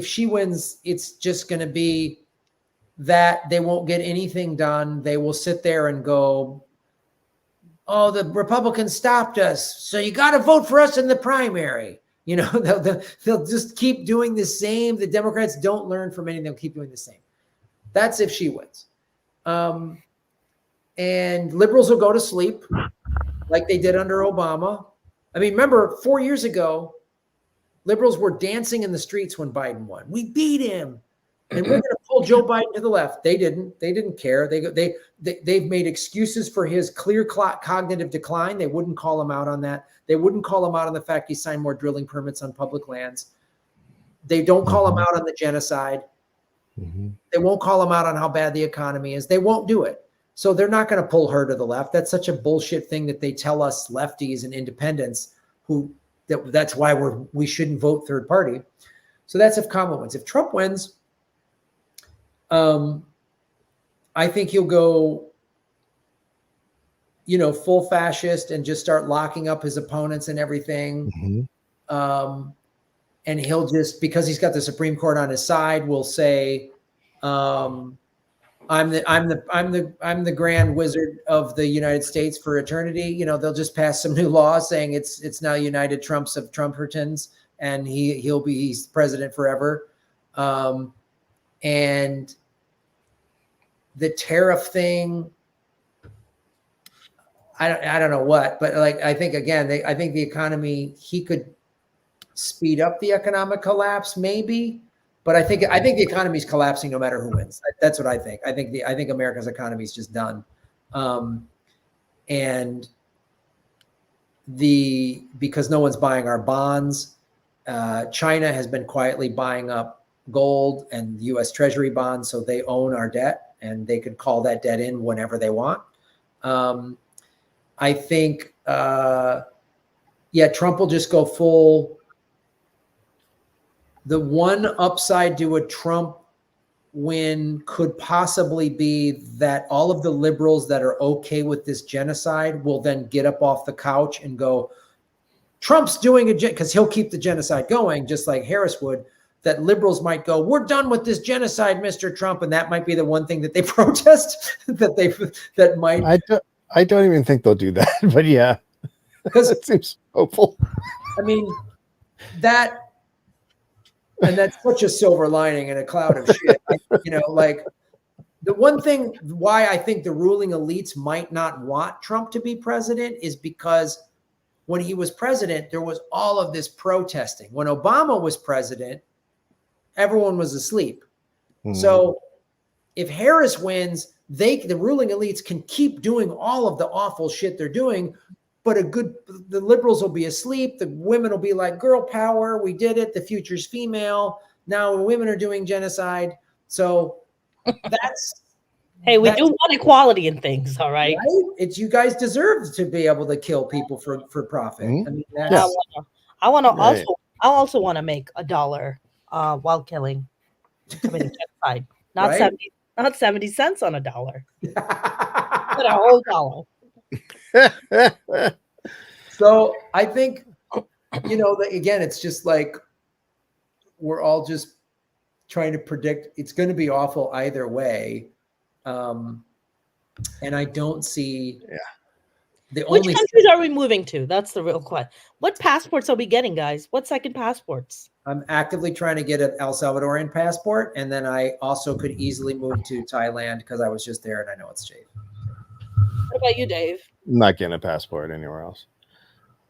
she wins, it's just going to be that they won't get anything done. They will sit there and go, oh, the Republicans stopped us, so you got to vote for us in the primary. You know, they'll just keep doing the same. The Democrats don't learn from anything. They'll keep doing the same. That's if she wins. And liberals will go to sleep like they did under Obama. I mean, remember 4 years ago, liberals were dancing in the streets when Biden won. We beat him, and we're going to pull Joe Biden to the left. They didn't. They didn't care. They've made excuses for his clear cognitive decline. They wouldn't call him out on that. They wouldn't call him out on the fact he signed more drilling permits on public lands. They don't call him out on the genocide. They won't call him out on how bad the economy is. They won't do it. So they're not going to pull her to the left. That's such a bullshit thing that they tell us lefties and independents that's why we shouldn't vote third party. So that's if Kamala wins. If Trump wins, I think he'll go, full fascist and just start locking up his opponents and everything. And he'll just, because he's got the Supreme Court on his side, will say, I'm the grand wizard of the United States for eternity. They'll just pass some new law saying it's now United Trumps of Trumpertons, and he's president forever. And the tariff thing, I don't know what, but I think I think the economy, he could speed up the economic collapse maybe. But I think the economy is collapsing no matter who wins. That's what I think. I think America's economy is just done, and because no one's buying our bonds. China has been quietly buying up gold and U.S. Treasury bonds, so they own our debt and they could call that debt in whenever they want. I think, Trump will just go full. The one upside to a Trump win could possibly be that all of the liberals that are okay with this genocide will then get up off the couch and go, Trump's doing because he'll keep the genocide going, just like Harris would. That liberals might go, we're done with this genocide, Mr. Trump, and that might be the one thing that they protest. that might. I don't even think they'll do that, but yeah, because it seems hopeful. I mean, and that's such a silver lining in a cloud of shit. The one thing why I think the ruling elites might not want Trump to be president is because when he was president, there was all of this protesting. When Obama was president, everyone was asleep. So if Harris wins, the ruling elites can keep doing all of the awful shit they're doing, but the liberals will be asleep. The women will be like, girl power, we did it. The future's female. Now women are doing genocide. So that's. Hey, we do want equality in things, all right? It's you guys deserve to be able to kill people for profit. I mean, I also want to make $1 while committing genocide. Not 70 cents on $1, but a whole dollar. So I think, again, it's just like we're all just trying to predict. It's going to be awful either way. And I don't see Which countries are we moving to? That's the real question. What passports are we getting, guys? What second passports? I'm actively trying to get an El Salvadorian passport, and then I also could easily move to Thailand because I was just there and I know it's safe. What about you, Dave? I'm not getting a passport anywhere else.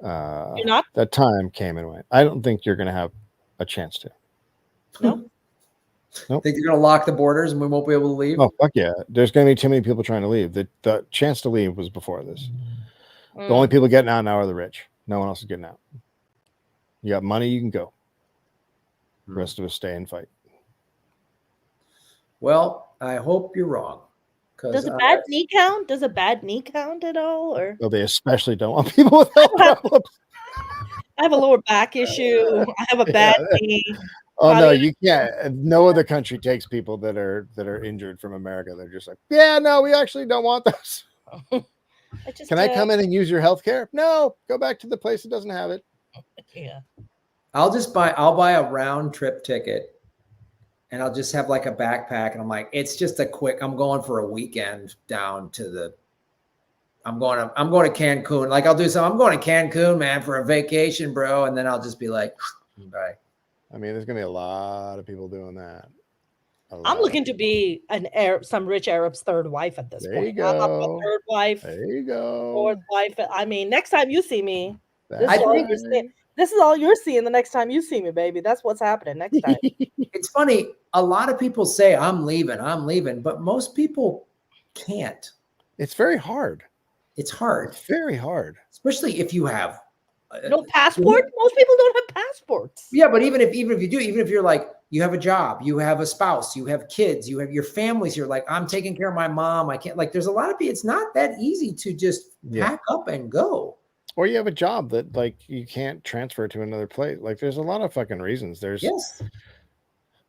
You're not? That time came and went. I don't think you're going to have a chance to. No? Nope. Think you're going to lock the borders and we won't be able to leave? Oh, fuck yeah. There's going to be too many people trying to leave. The chance to leave was before this. The only people getting out now are the rich. No one else is getting out. You got money, you can go. The rest of us stay and fight. Well, I hope you're wrong. Does a bad knee count? Does a bad knee count at all? Or Well, they especially don't want people with health problems. I have a lower back issue. I have a bad knee. Oh no, you can't. No other country takes people that are injured from America. They're just like, yeah, no, we actually don't want those. Can I come in and use your health care? No, go back to the place that doesn't have it. Yeah. I'll buy a round trip ticket and I'll just have like a backpack. And I'm like, it's just I'm going for a weekend down to I'm going to Cancun. Like I'm going to Cancun, man, for a vacation, bro. And then I'll just be like, bye. I mean, there's going to be a lot of people doing that. I'm looking to be some rich Arab's third wife at this point. There you go. Third wife. There you go. Fourth wife. I mean, next time you see me, this is all you're seeing the next time you see me, baby. That's what's happening next time. It's funny. A lot of people say, I'm leaving, but most people can't. It's very hard. It's hard. It's very hard. Especially if you have no passport. Most people don't have passports. Yeah, but even if you do, even if you're like, you have a job, you have a spouse, you have kids, you have your families, you're like, I'm taking care of my mom. I can't, like, there's a lot of people, it's not that easy to just pack up and go. Or you have a job that like you can't transfer to another place. Like there's a lot of fucking reasons. There's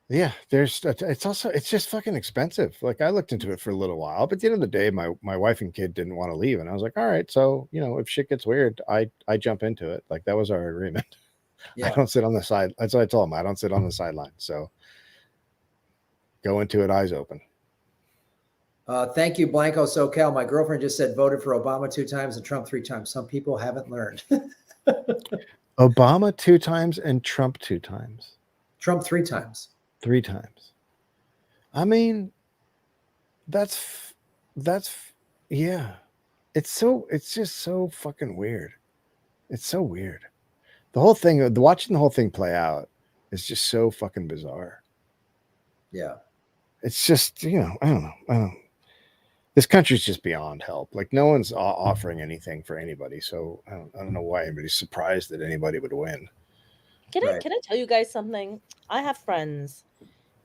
it's just fucking expensive. Like I looked into it for a little while, but at the end of the day, my wife and kid didn't want to leave. And I was like, all right, so if shit gets weird, I jump into it. Like that was our agreement. Yeah. I don't sit on the side. That's what I told him. I don't sit on the sideline. So go into it eyes open. Thank you, Blanco SoCal. My girlfriend just said voted for Obama 2 times and Trump 3 times. Some people haven't learned. Obama 2 times and Trump 2 times. Trump 3 times. 3 times. I mean, that's yeah. It's just so fucking weird. It's so weird. The whole thing, watching the whole thing play out is just so fucking bizarre. Yeah. It's just, I don't know. This country's just beyond help. Like no one's offering anything for anybody. So I don't know why anybody's surprised that anybody would win. Can I tell you guys something? I have friends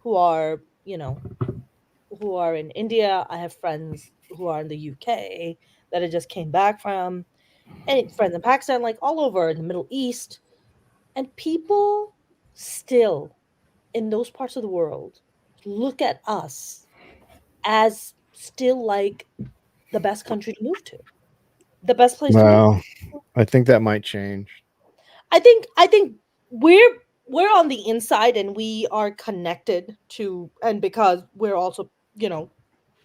who are, who are in India. I have friends who are in the UK that I just came back from, and friends in Pakistan, like all over in the Middle East. And people still in those parts of the world look at us as still like the best country to move to, the best place to move to. I think that might change. I think we're on the inside and we are connected to, and because we're also,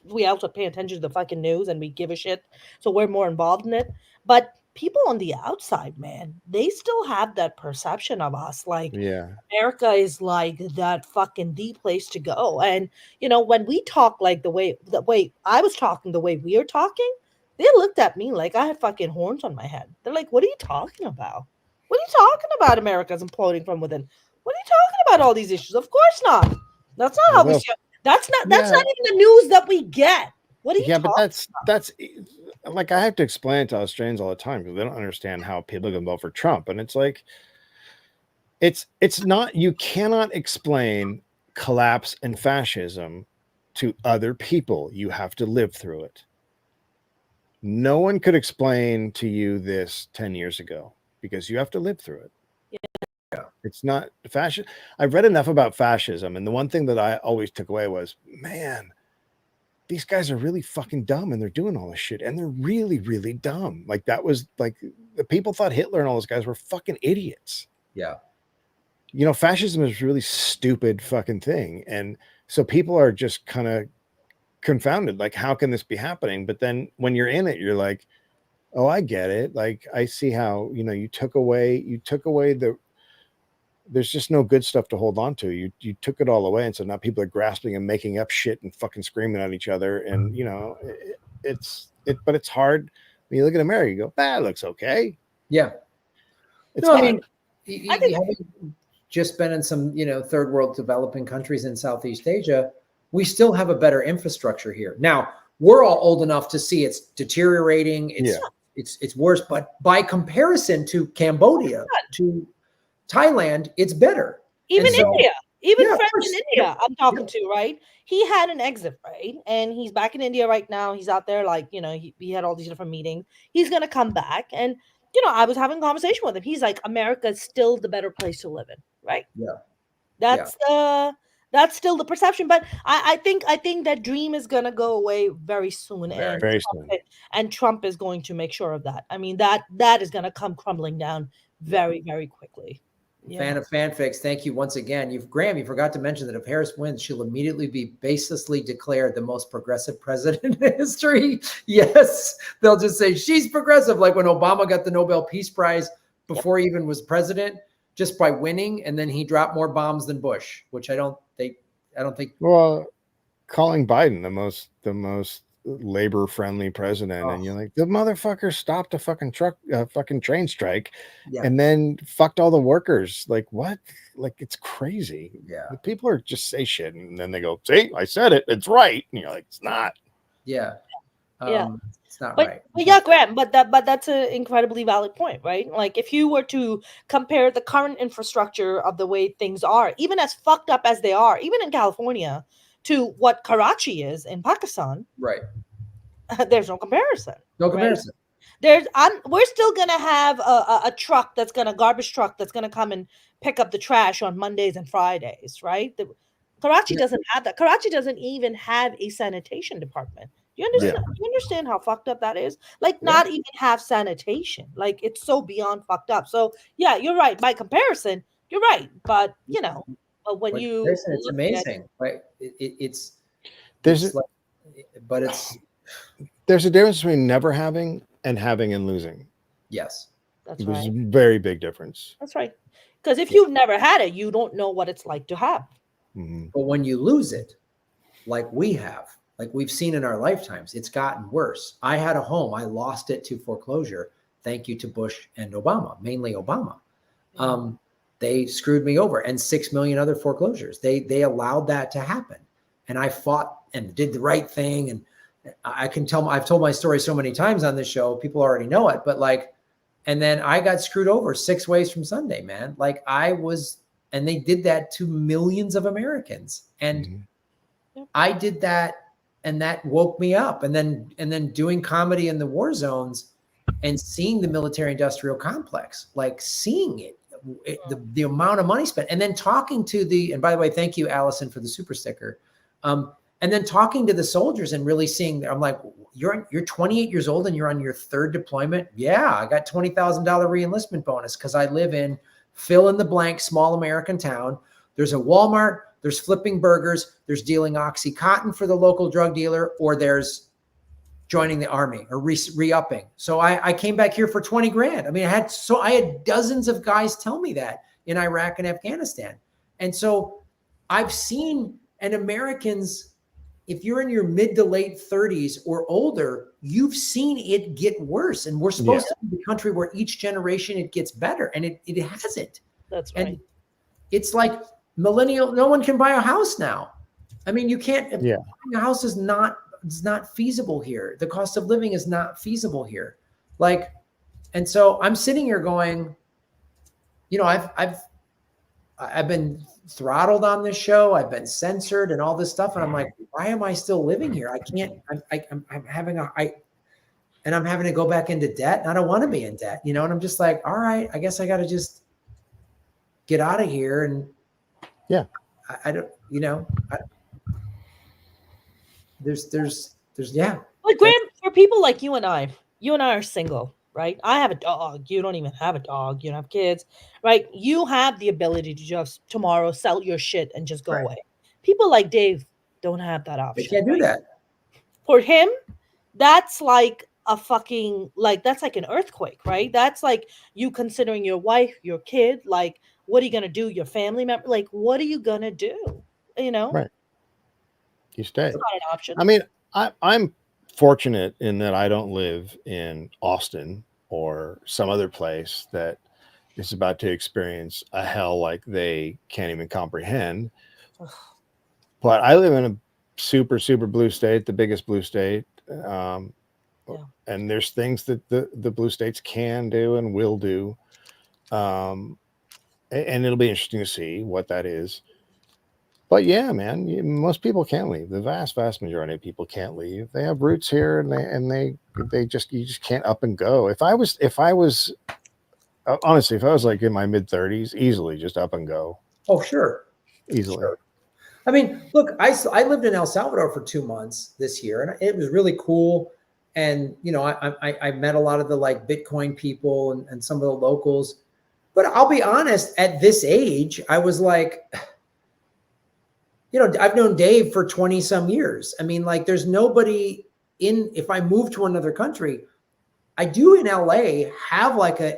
we also pay attention to the fucking news and we give a shit, so we're more involved in it. But people on the outside, man, they still have that perception of us. Like, America is like that fucking the place to go. And, when we talk like the way I was talking, the way we are talking, they looked at me like I had fucking horns on my head. They're like, what are you talking about? What are you talking about? America's imploding from within. What are you talking about all these issues? Of course not. That's not how we see it. That's not even the news that we get. What are you talking about? That's like, I have to explain it to Australians all the time because they don't understand how people can vote for Trump. And it's like, it's not, you cannot explain collapse and fascism to other people. You have to live through it. No one could explain to you this 10 years ago because you have to live through it. Yeah. It's not fascism. I've read enough about fascism. And the one thing that I always took away was, man, these guys are really fucking dumb and they're doing all this shit. And they're really, really dumb. Like that was like, the people thought Hitler and all those guys were fucking idiots. Yeah. Fascism is a really stupid fucking thing. And so people are just kind of confounded. Like, how can this be happening? But then when you're in it, you're like, oh, I get it. Like, I see how, you took away there's just no good stuff to hold on to. You took it all away. And so now people are grasping and making up shit and fucking screaming at each other. And, but it's hard. When you look at America, you go, that looks okay. Yeah. I mean, having just been in some, third world developing countries in Southeast Asia, we still have a better infrastructure here. Now, we're all old enough to see it's deteriorating. It's worse. But by comparison to Cambodia, to Thailand, it's better. Even India. Even Yeah, of friends course. in India, I'm talking Yep. to, right? He had an exit, right? And he's back in India right now. He's out there, like, he had all these different meetings. He's gonna come back. And I was having a conversation with him. He's like, America is still the better place to live in, right? Yeah. That's that's still the perception. But I think that dream is gonna go away very soon. Very. Very soon. And Trump is going to make sure of that. I mean, that is gonna come crumbling down very, very quickly. Fan of fanfics, thank you once again. Graham, you forgot to mention that if Harris wins, she'll immediately be baselessly declared the most progressive president in history. Yes, they'll just say she's progressive, like when Obama got the Nobel Peace Prize before he even was president, just by winning, and then he dropped more bombs than Bush, which I don't think. Well, calling Biden the most labor friendly president, and you're like, the motherfucker stopped a fucking train strike, and then fucked all the workers. Like, what? Like, it's crazy. Yeah, people are just say shit, and then they go, see, I said it, it's right, and you're like, it's not. It's not but, right. But yeah, Graham, but that's an incredibly valid point, right? Like, if you were to compare the current infrastructure of the way things are, even as fucked up as they are, even in California, to what Karachi is in Pakistan, right? There's no comparison. No comparison. Right? We're still gonna have a truck garbage truck that's gonna come and pick up the trash on Mondays and Fridays, right? Karachi doesn't have that. Karachi doesn't even have a sanitation department. Do you understand? Right. You understand how fucked up that is? Like, not even have sanitation. Like, it's so beyond fucked up. So yeah, you're right. By comparison, you're right. But but when it's amazing, right? It's there's a difference between never having and having and losing. Yes, that's There's right. a very big difference. That's right. Because if you've never had it, you don't know what it's like to have. Mm-hmm. But when you lose it, like we have, like we've seen in our lifetimes, it's gotten worse. I had a home. I lost it to foreclosure. Thank you to Bush and Obama, mainly Obama. They screwed me over, and 6 million other foreclosures. They allowed that to happen. And I fought and did the right thing. And I've told my story so many times on this show, people already know it, but and then I got screwed over 6 ways from Sunday, man. And they did that to millions of Americans. And I did that, and that woke me up. And then doing comedy in the war zones and seeing the military industrial complex, like seeing it, the amount of money spent, and then talking to and by the way, thank you, Allison, for the super sticker. And then talking to the soldiers and really seeing, I'm like, you're 28 years old and you're on your 3rd deployment. Yeah, I got $20,000 reenlistment bonus because I live in fill in the blank small American town. There's a Walmart, there's flipping burgers, there's dealing Oxycontin for the local drug dealer, or there's joining the army or re-upping. So I came back here for 20 grand. I mean, I had dozens of guys tell me that in Iraq and Afghanistan. And so I've seen, and Americans, if you're in your mid to late 30s or older, you've seen it get worse. And we're supposed to be the country where each generation it gets better, and it hasn't. That's right. And it's like millennial, no one can buy a house now. I mean, you can't. Buying a house is not feasible here. The cost of living is not feasible here. And so I'm sitting here going, I've been throttled on this show. I've been censored and all this stuff. And I'm like, why am I still living here? I can't, I'm having to go back into debt. And I don't want to be in debt, and I'm just like, all right, I guess I got to just get out of here. And I don't, there's But Graham, for people like you and I are single, right? I have a dog. You don't even have a dog. You don't have kids, right? You have the ability to just tomorrow sell your shit and just go away. People like Dave don't have that option. They can't do that. For him, that's like a fucking, that's like an earthquake, right? That's like you considering your wife, your kid, like, what are you going to do? Your family member, like, what are you going to do? Right. You stay. It's not an option. I mean, I'm fortunate in that I don't live in Austin or some other place that is about to experience a hell like they can't even comprehend. But I live in a super, super blue state, the biggest blue state. And there's things that the blue states can do and will do. And it'll be interesting to see what that is. But yeah, man, most people can't leave. The vast majority of people can't leave. They have roots here, and they just you just can't up and go. If I was honestly, if I was like in my mid-30s, easily just up and go. Oh, sure. Easily. Sure. I mean, look, I lived in El Salvador for 2 months this year, and it was really cool. And you know, I met a lot of the like Bitcoin people and some of the locals. But I'll be honest, at this age, I was like, you know, I've known Dave for 20 some years. I mean, like, there's nobody if I move to another country, I do in LA have like a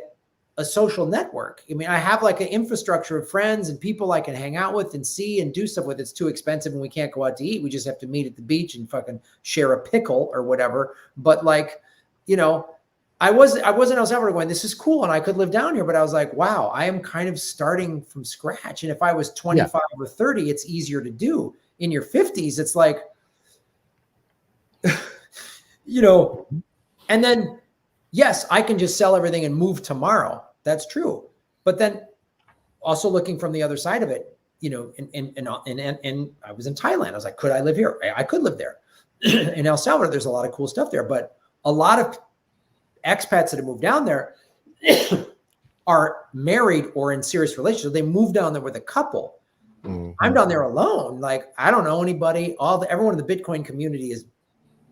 social network. I mean, I have like an infrastructure of friends and people I can hang out with and see and do stuff with. It's too expensive and we can't go out to eat. We just have to meet at the beach and fucking share a pickle or whatever. But like, you know, I wasn't in El Salvador going, this is cool and I could live down here. But I was like, wow, I am kind of starting from scratch. And if I was 25 or 30, it's easier to do. In your 50s, it's like, you know, and then, yes, I can just sell everything and move tomorrow. That's true. But then also looking from the other side of it, you know, and I was in Thailand. I was like, could I live here? I could live there. In El Salvador, there's a lot of cool stuff there. But a lot of expats that have moved down there are married or in serious relationships. They moved down there with a couple. Mm-hmm. I'm down there alone. Like, I don't know anybody. Everyone in the Bitcoin community is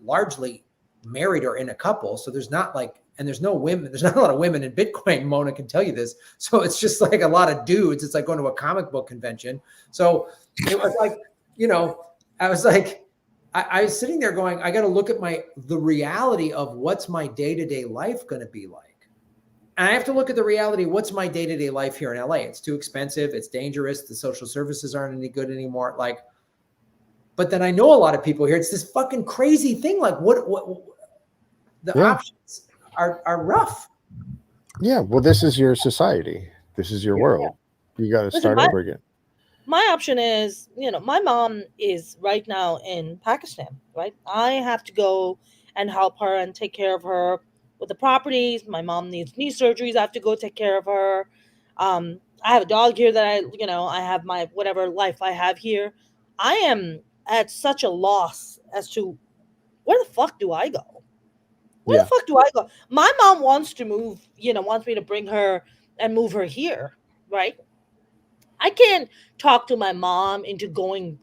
largely married or in a couple. So there's not like, and there's no women. There's not a lot of women in Bitcoin. Mona can tell you this. So it's just like a lot of dudes. It's like going to a comic book convention. So it was like, you know, I was like, I was sitting there going, I got to look at the reality of what's my day-to-day life going to be like. And I have to look at the reality. What's my day-to-day life here in LA? It's too expensive. It's dangerous. The social services aren't any good anymore. Like, but then I know a lot of people here. It's this fucking crazy thing. Like what the options are rough. Yeah. Well, this is your society. This is your world. You got to start over again. My option is, you know, my mom is right now in Pakistan, right? I have to go and help her and take care of her with the properties. My mom needs knee surgeries. I have to go take care of her. I have a dog here that I have my whatever life I have here. I am at such a loss as to where the fuck do I go? Where the fuck do I go? My mom wants to move, wants me to bring her and move her here, right? I can't talk to my mom into going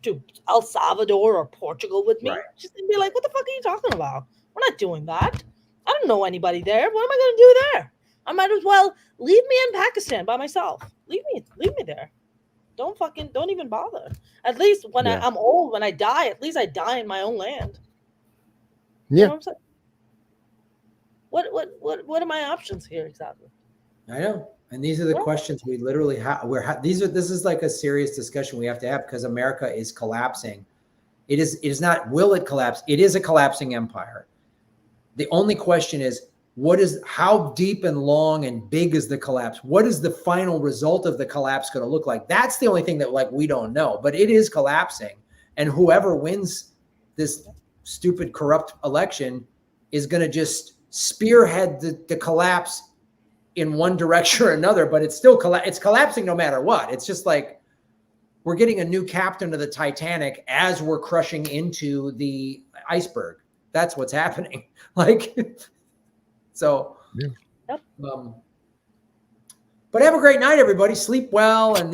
to El Salvador or Portugal with me. Right. She's gonna be like, "What the fuck are you talking about? We're not doing that. I don't know anybody there. What am I gonna do there? I might as well leave me in Pakistan by myself. Leave me there. Don't even bother. At least when I'm old, when I die, at least I die in my own land." Yeah. You know what I'm saying? What are my options here exactly? I know. And these are the questions we literally have. This is like a serious discussion we have to have because America is collapsing. It is not, will it collapse? It is a collapsing empire. The only question is, how deep and long and big is the collapse? What is the final result of the collapse going to look like? That's the only thing that we don't know, but it is collapsing. And whoever wins this stupid, corrupt election is going to just spearhead the collapse in one direction or another, but it's still it's collapsing no matter what. It's just like we're getting a new captain of the Titanic as we're crushing into the iceberg. That's what's happening. So, but have a great night, everybody. Sleep well. And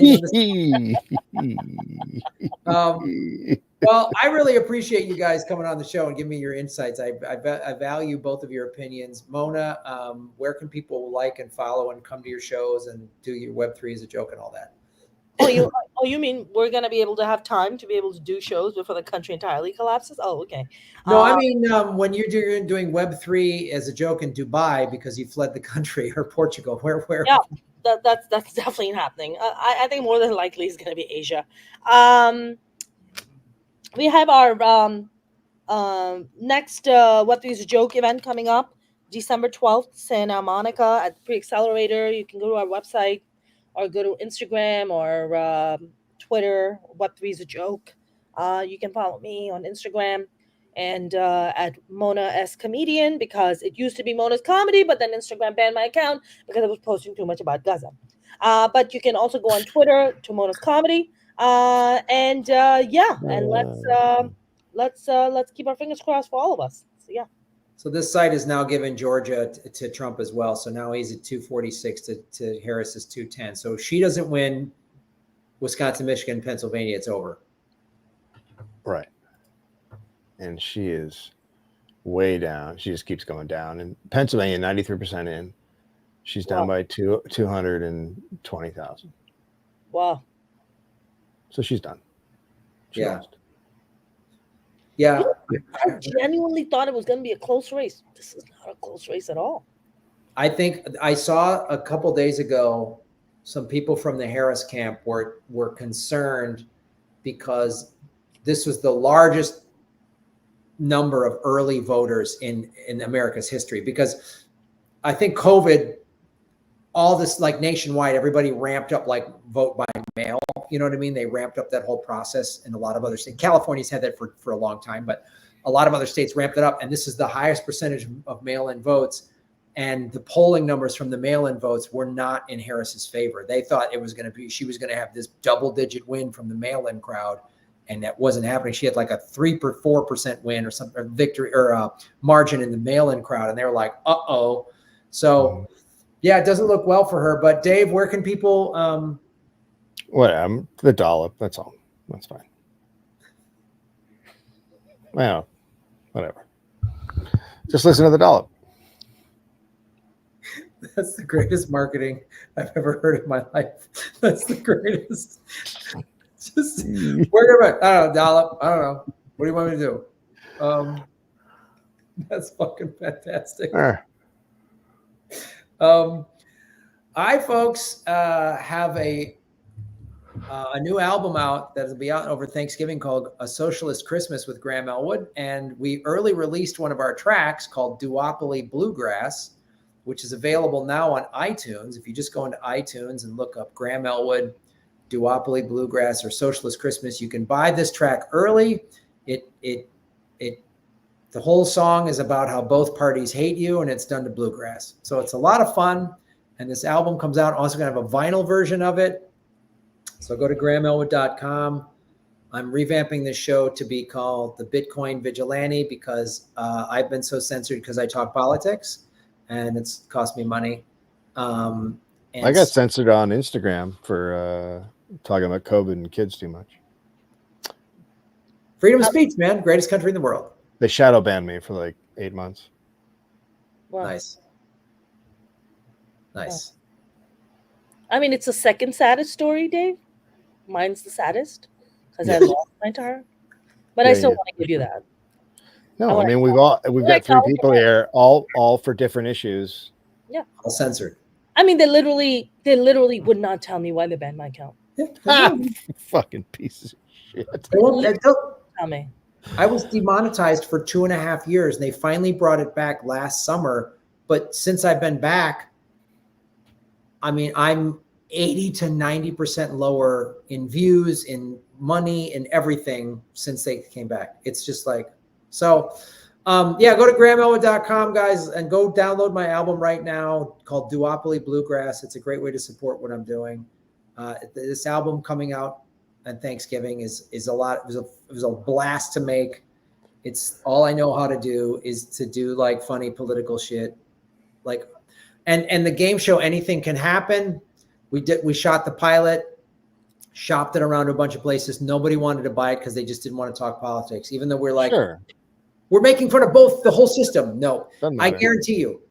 well, I really appreciate you guys coming on the show and giving me your insights. I value both of your opinions. Mona, where can people like and follow and come to your shows and do your Web3 as a joke and all that? You mean we're going to be able to have time to be able to do shows before the country entirely collapses? Oh, okay. No, I mean, when you're doing Web3 as a joke in Dubai because you fled the country, or Portugal, where? Yeah, that's definitely happening. I think more than likely it's going to be Asia. We have our next Web3 is a Joke event coming up, December 12th, Santa Monica at the Pre-Accelerator. You can go to our website or go to Instagram or Twitter, Web3 is a Joke. You can follow me on Instagram and at Mona S Comedian, because it used to be Mona's Comedy, but then Instagram banned my account because I was posting too much about Gaza. But you can also go on Twitter to Mona's Comedy. Yeah, and let's keep our fingers crossed for all of us. So, yeah. So this site is now giving Georgia to Trump as well. So now he's at 246 to Harris is 210. So if she doesn't win Wisconsin, Michigan, Pennsylvania, it's over. Right. And she is way down. She just keeps going down. And Pennsylvania, 93% in. She's down by 220,000. Wow. So she's done. She lost. Yeah. I genuinely thought it was going to be a close race. This is not a close race at all. I think I saw a couple days ago some people from the Harris camp were concerned because this was the largest number of early voters in America's history, because I think COVID, all this, like nationwide, everybody ramped up like vote by mail. You know what I mean? They ramped up that whole process in a lot of other states. California's had that for a long time, but a lot of other states ramped it up. And this is the highest percentage of mail-in votes. And the polling numbers from the mail-in votes were not in Harris's favor. They thought it was going to be, she was going to have this double-digit win from the mail-in crowd, and that wasn't happening. She had like a 3-4% win or something, or victory or margin in the mail-in crowd, and they were like, "Uh-oh." So, yeah, it doesn't look well for her. But Dave, where can people? Whatever, the dollop. That's all. That's fine. Well, whatever. Just listen to the dollop. That's the greatest marketing I've ever heard in my life. That's the greatest. Just where am I? I don't know, dollop. I don't know. What do you want me to do? That's fucking fantastic. I, folks, have a new album out that'll be out over Thanksgiving called A Socialist Christmas with Graham Elwood. And we early released one of our tracks called Duopoly Bluegrass, which is available now on iTunes. If you just go into iTunes and look up Graham Elwood, Duopoly Bluegrass, or Socialist Christmas, you can buy this track early. The whole song is about how both parties hate you, and it's done to bluegrass. So it's a lot of fun. And this album comes out. Also going to have a vinyl version of it. So go to grahamelwood.com. I'm revamping this show to be called The Bitcoin Vigilante because I've been so censored because I talk politics, and it's cost me money. And I got censored on Instagram for talking about COVID and kids too much. Freedom of speech, man. Greatest country in the world. They shadow banned me for like 8 months. Wow. Nice. Nice. I mean, it's the second saddest story, Dave. Mine's the saddest because I lost my entire. But I still want to give you that. No, I mean we've got 3 people here, all for different issues. Yeah, all censored. I mean, they literally would not tell me why they banned my account. Fucking pieces of shit. Tell me. I was demonetized for 2.5 years, and they finally brought it back last summer. But since I've been back, I mean, I'm 80 to 90% lower in views, in money, in everything since they came back. It's just like, so yeah, go to grahamelwood.com, guys, and go download my album right now called Duopoly Bluegrass. It's a great way to support what I'm doing. This album coming out on Thanksgiving is a lot. It was a blast to make. It's all I know how to do is to do like funny political shit, like, and the game show Anything Can Happen. We shot the pilot, shopped it around to a bunch of places. Nobody wanted to buy it because they just didn't want to talk politics, even though we're like, we're making fun of both the whole system. No, I guarantee you,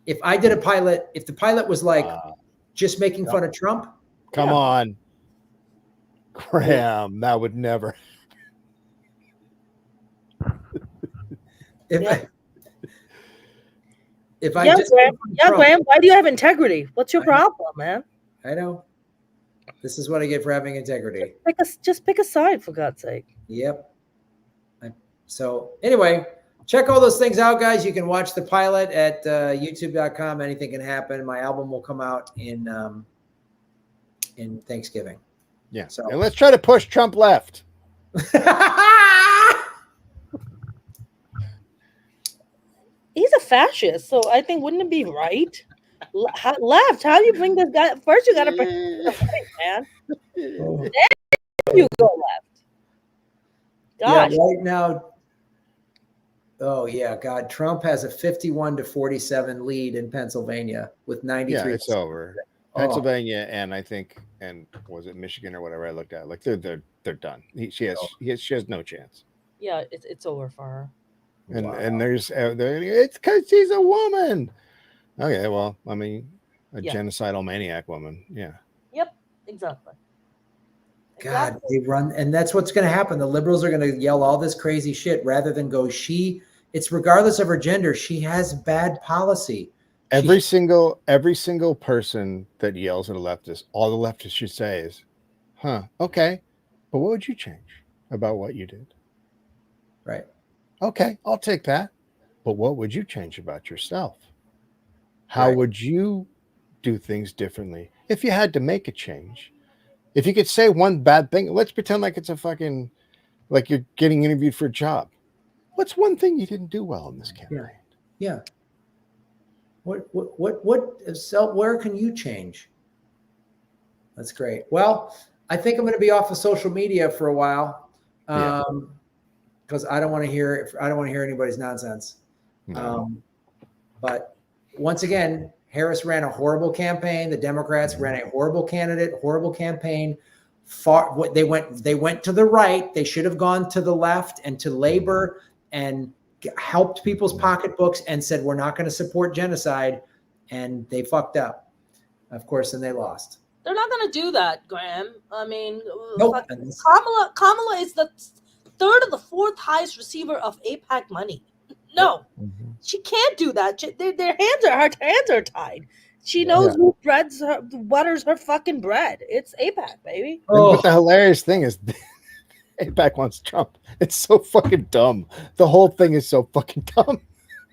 if I did a pilot, if the pilot was like just making fun of Trump, come on. Graham, that would never. Graham, why do you have integrity? What's your problem, man? I know. This is what I get for having integrity. Just pick a side, for God's sake. Yep. So anyway, check all those things out, guys. You can watch the pilot at youtube.com. Anything Can Happen. My album will come out in Thanksgiving. Yeah. So, and let's try to push Trump left. He's a fascist, so I think wouldn't it be right? Left. How do you bring this guy? First, you got to bring the right, man. you go left. Gosh. Yeah, right now. Oh yeah, God! Trump has a 51-47 lead in Pennsylvania with 93. Yeah, it's over. Oh. Pennsylvania and I think was it Michigan or whatever I looked at? Like they're done. She has no chance. Yeah, it's over for her. And there's it's because she's a woman. Okay, well, I mean, a genocidal maniac woman. Yeah. Yep, exactly. God, they run, and that's what's going to happen. The liberals are going to yell all this crazy shit rather than go, it's regardless of her gender, she has bad policy. Every single person that yells at a leftist, all the leftist should say is, okay, but what would you change about what you did? Right. Okay, I'll take that. But what would you change about yourself? How would you do things differently if you had to make a change? If you could say one bad thing, let's pretend like it's a fucking, like you're getting interviewed for a job. What's one thing you didn't do well in this campaign? Yeah. Where can you change? That's great. Well, I think I'm going to be off of social media for a while. Because I don't want to hear anybody's nonsense. No. But once again, Harris ran a horrible campaign. The Democrats ran a horrible candidate, horrible campaign. They went to the right. They should have gone to the left and to labor and helped people's pocketbooks and said, we're not going to support genocide. And they fucked up, of course, and they lost. They're not going to do that, Graham. I mean, nope. Kamala is the third or the fourth highest receiver of AIPAC money. No, she can't do that. Her hands are tied. She knows who butters her fucking bread. It's AIPAC, baby. But the hilarious thing is AIPAC wants Trump. It's so fucking dumb. The whole thing is so fucking dumb.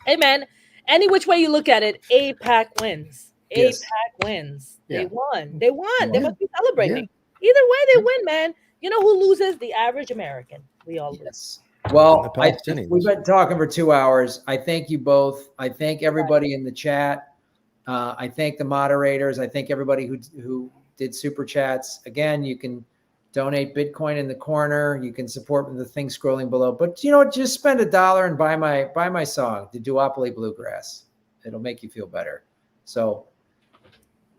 Hey, man, any which way you look at it, AIPAC wins. Yes. AIPAC wins. Yeah. They won. They must be celebrating. Either way, they win, man. You know who loses? The average American. We all lose. Well, we've been talking for 2 hours. I thank you both. I thank everybody in the chat. I thank the moderators. I thank everybody who did super chats. Again, you can donate Bitcoin in the corner. You can support the thing scrolling below. But just spend $1 and buy my song, the Duopoly Bluegrass. It'll make you feel better. So,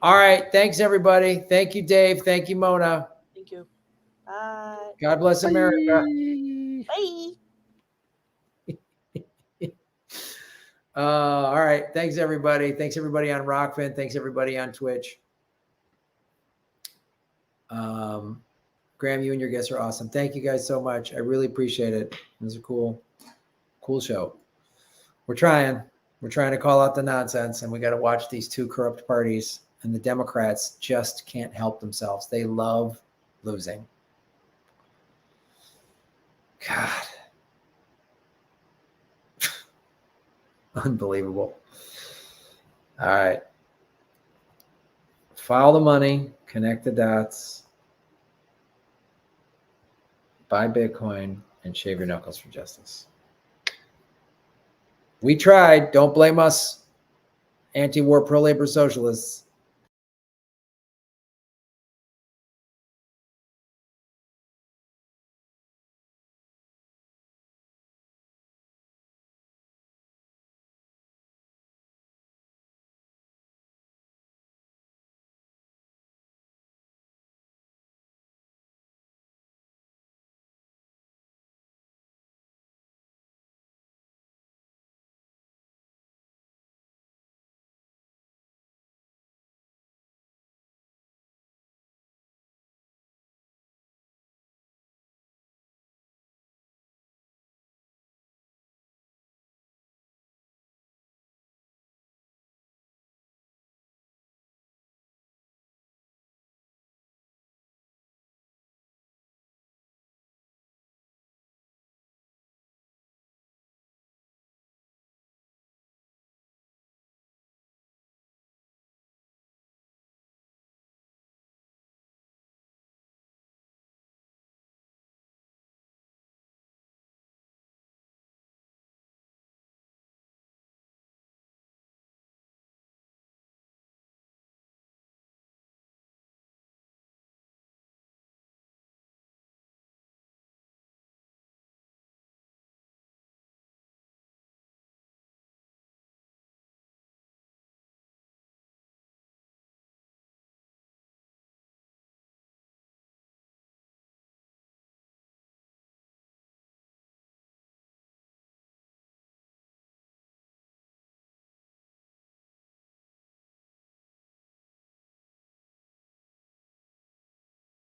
all right. Thanks, everybody. Thank you, Dave. Thank you, Mona. Thank you. Bye. God bless America. Bye. All right. Thanks, everybody. Thanks, everybody on Rockfin. Thanks, everybody on Twitch. Graham, you and your guests are awesome. Thank you guys so much. I really appreciate it. It was a cool show. We're trying to call out the nonsense, and we got to watch these two corrupt parties, and the Democrats just can't help themselves. They love losing. God. Unbelievable. All right. Follow the money, connect the dots, buy Bitcoin, and shave your knuckles for justice. We tried. Don't blame us, anti-war pro-labor socialists.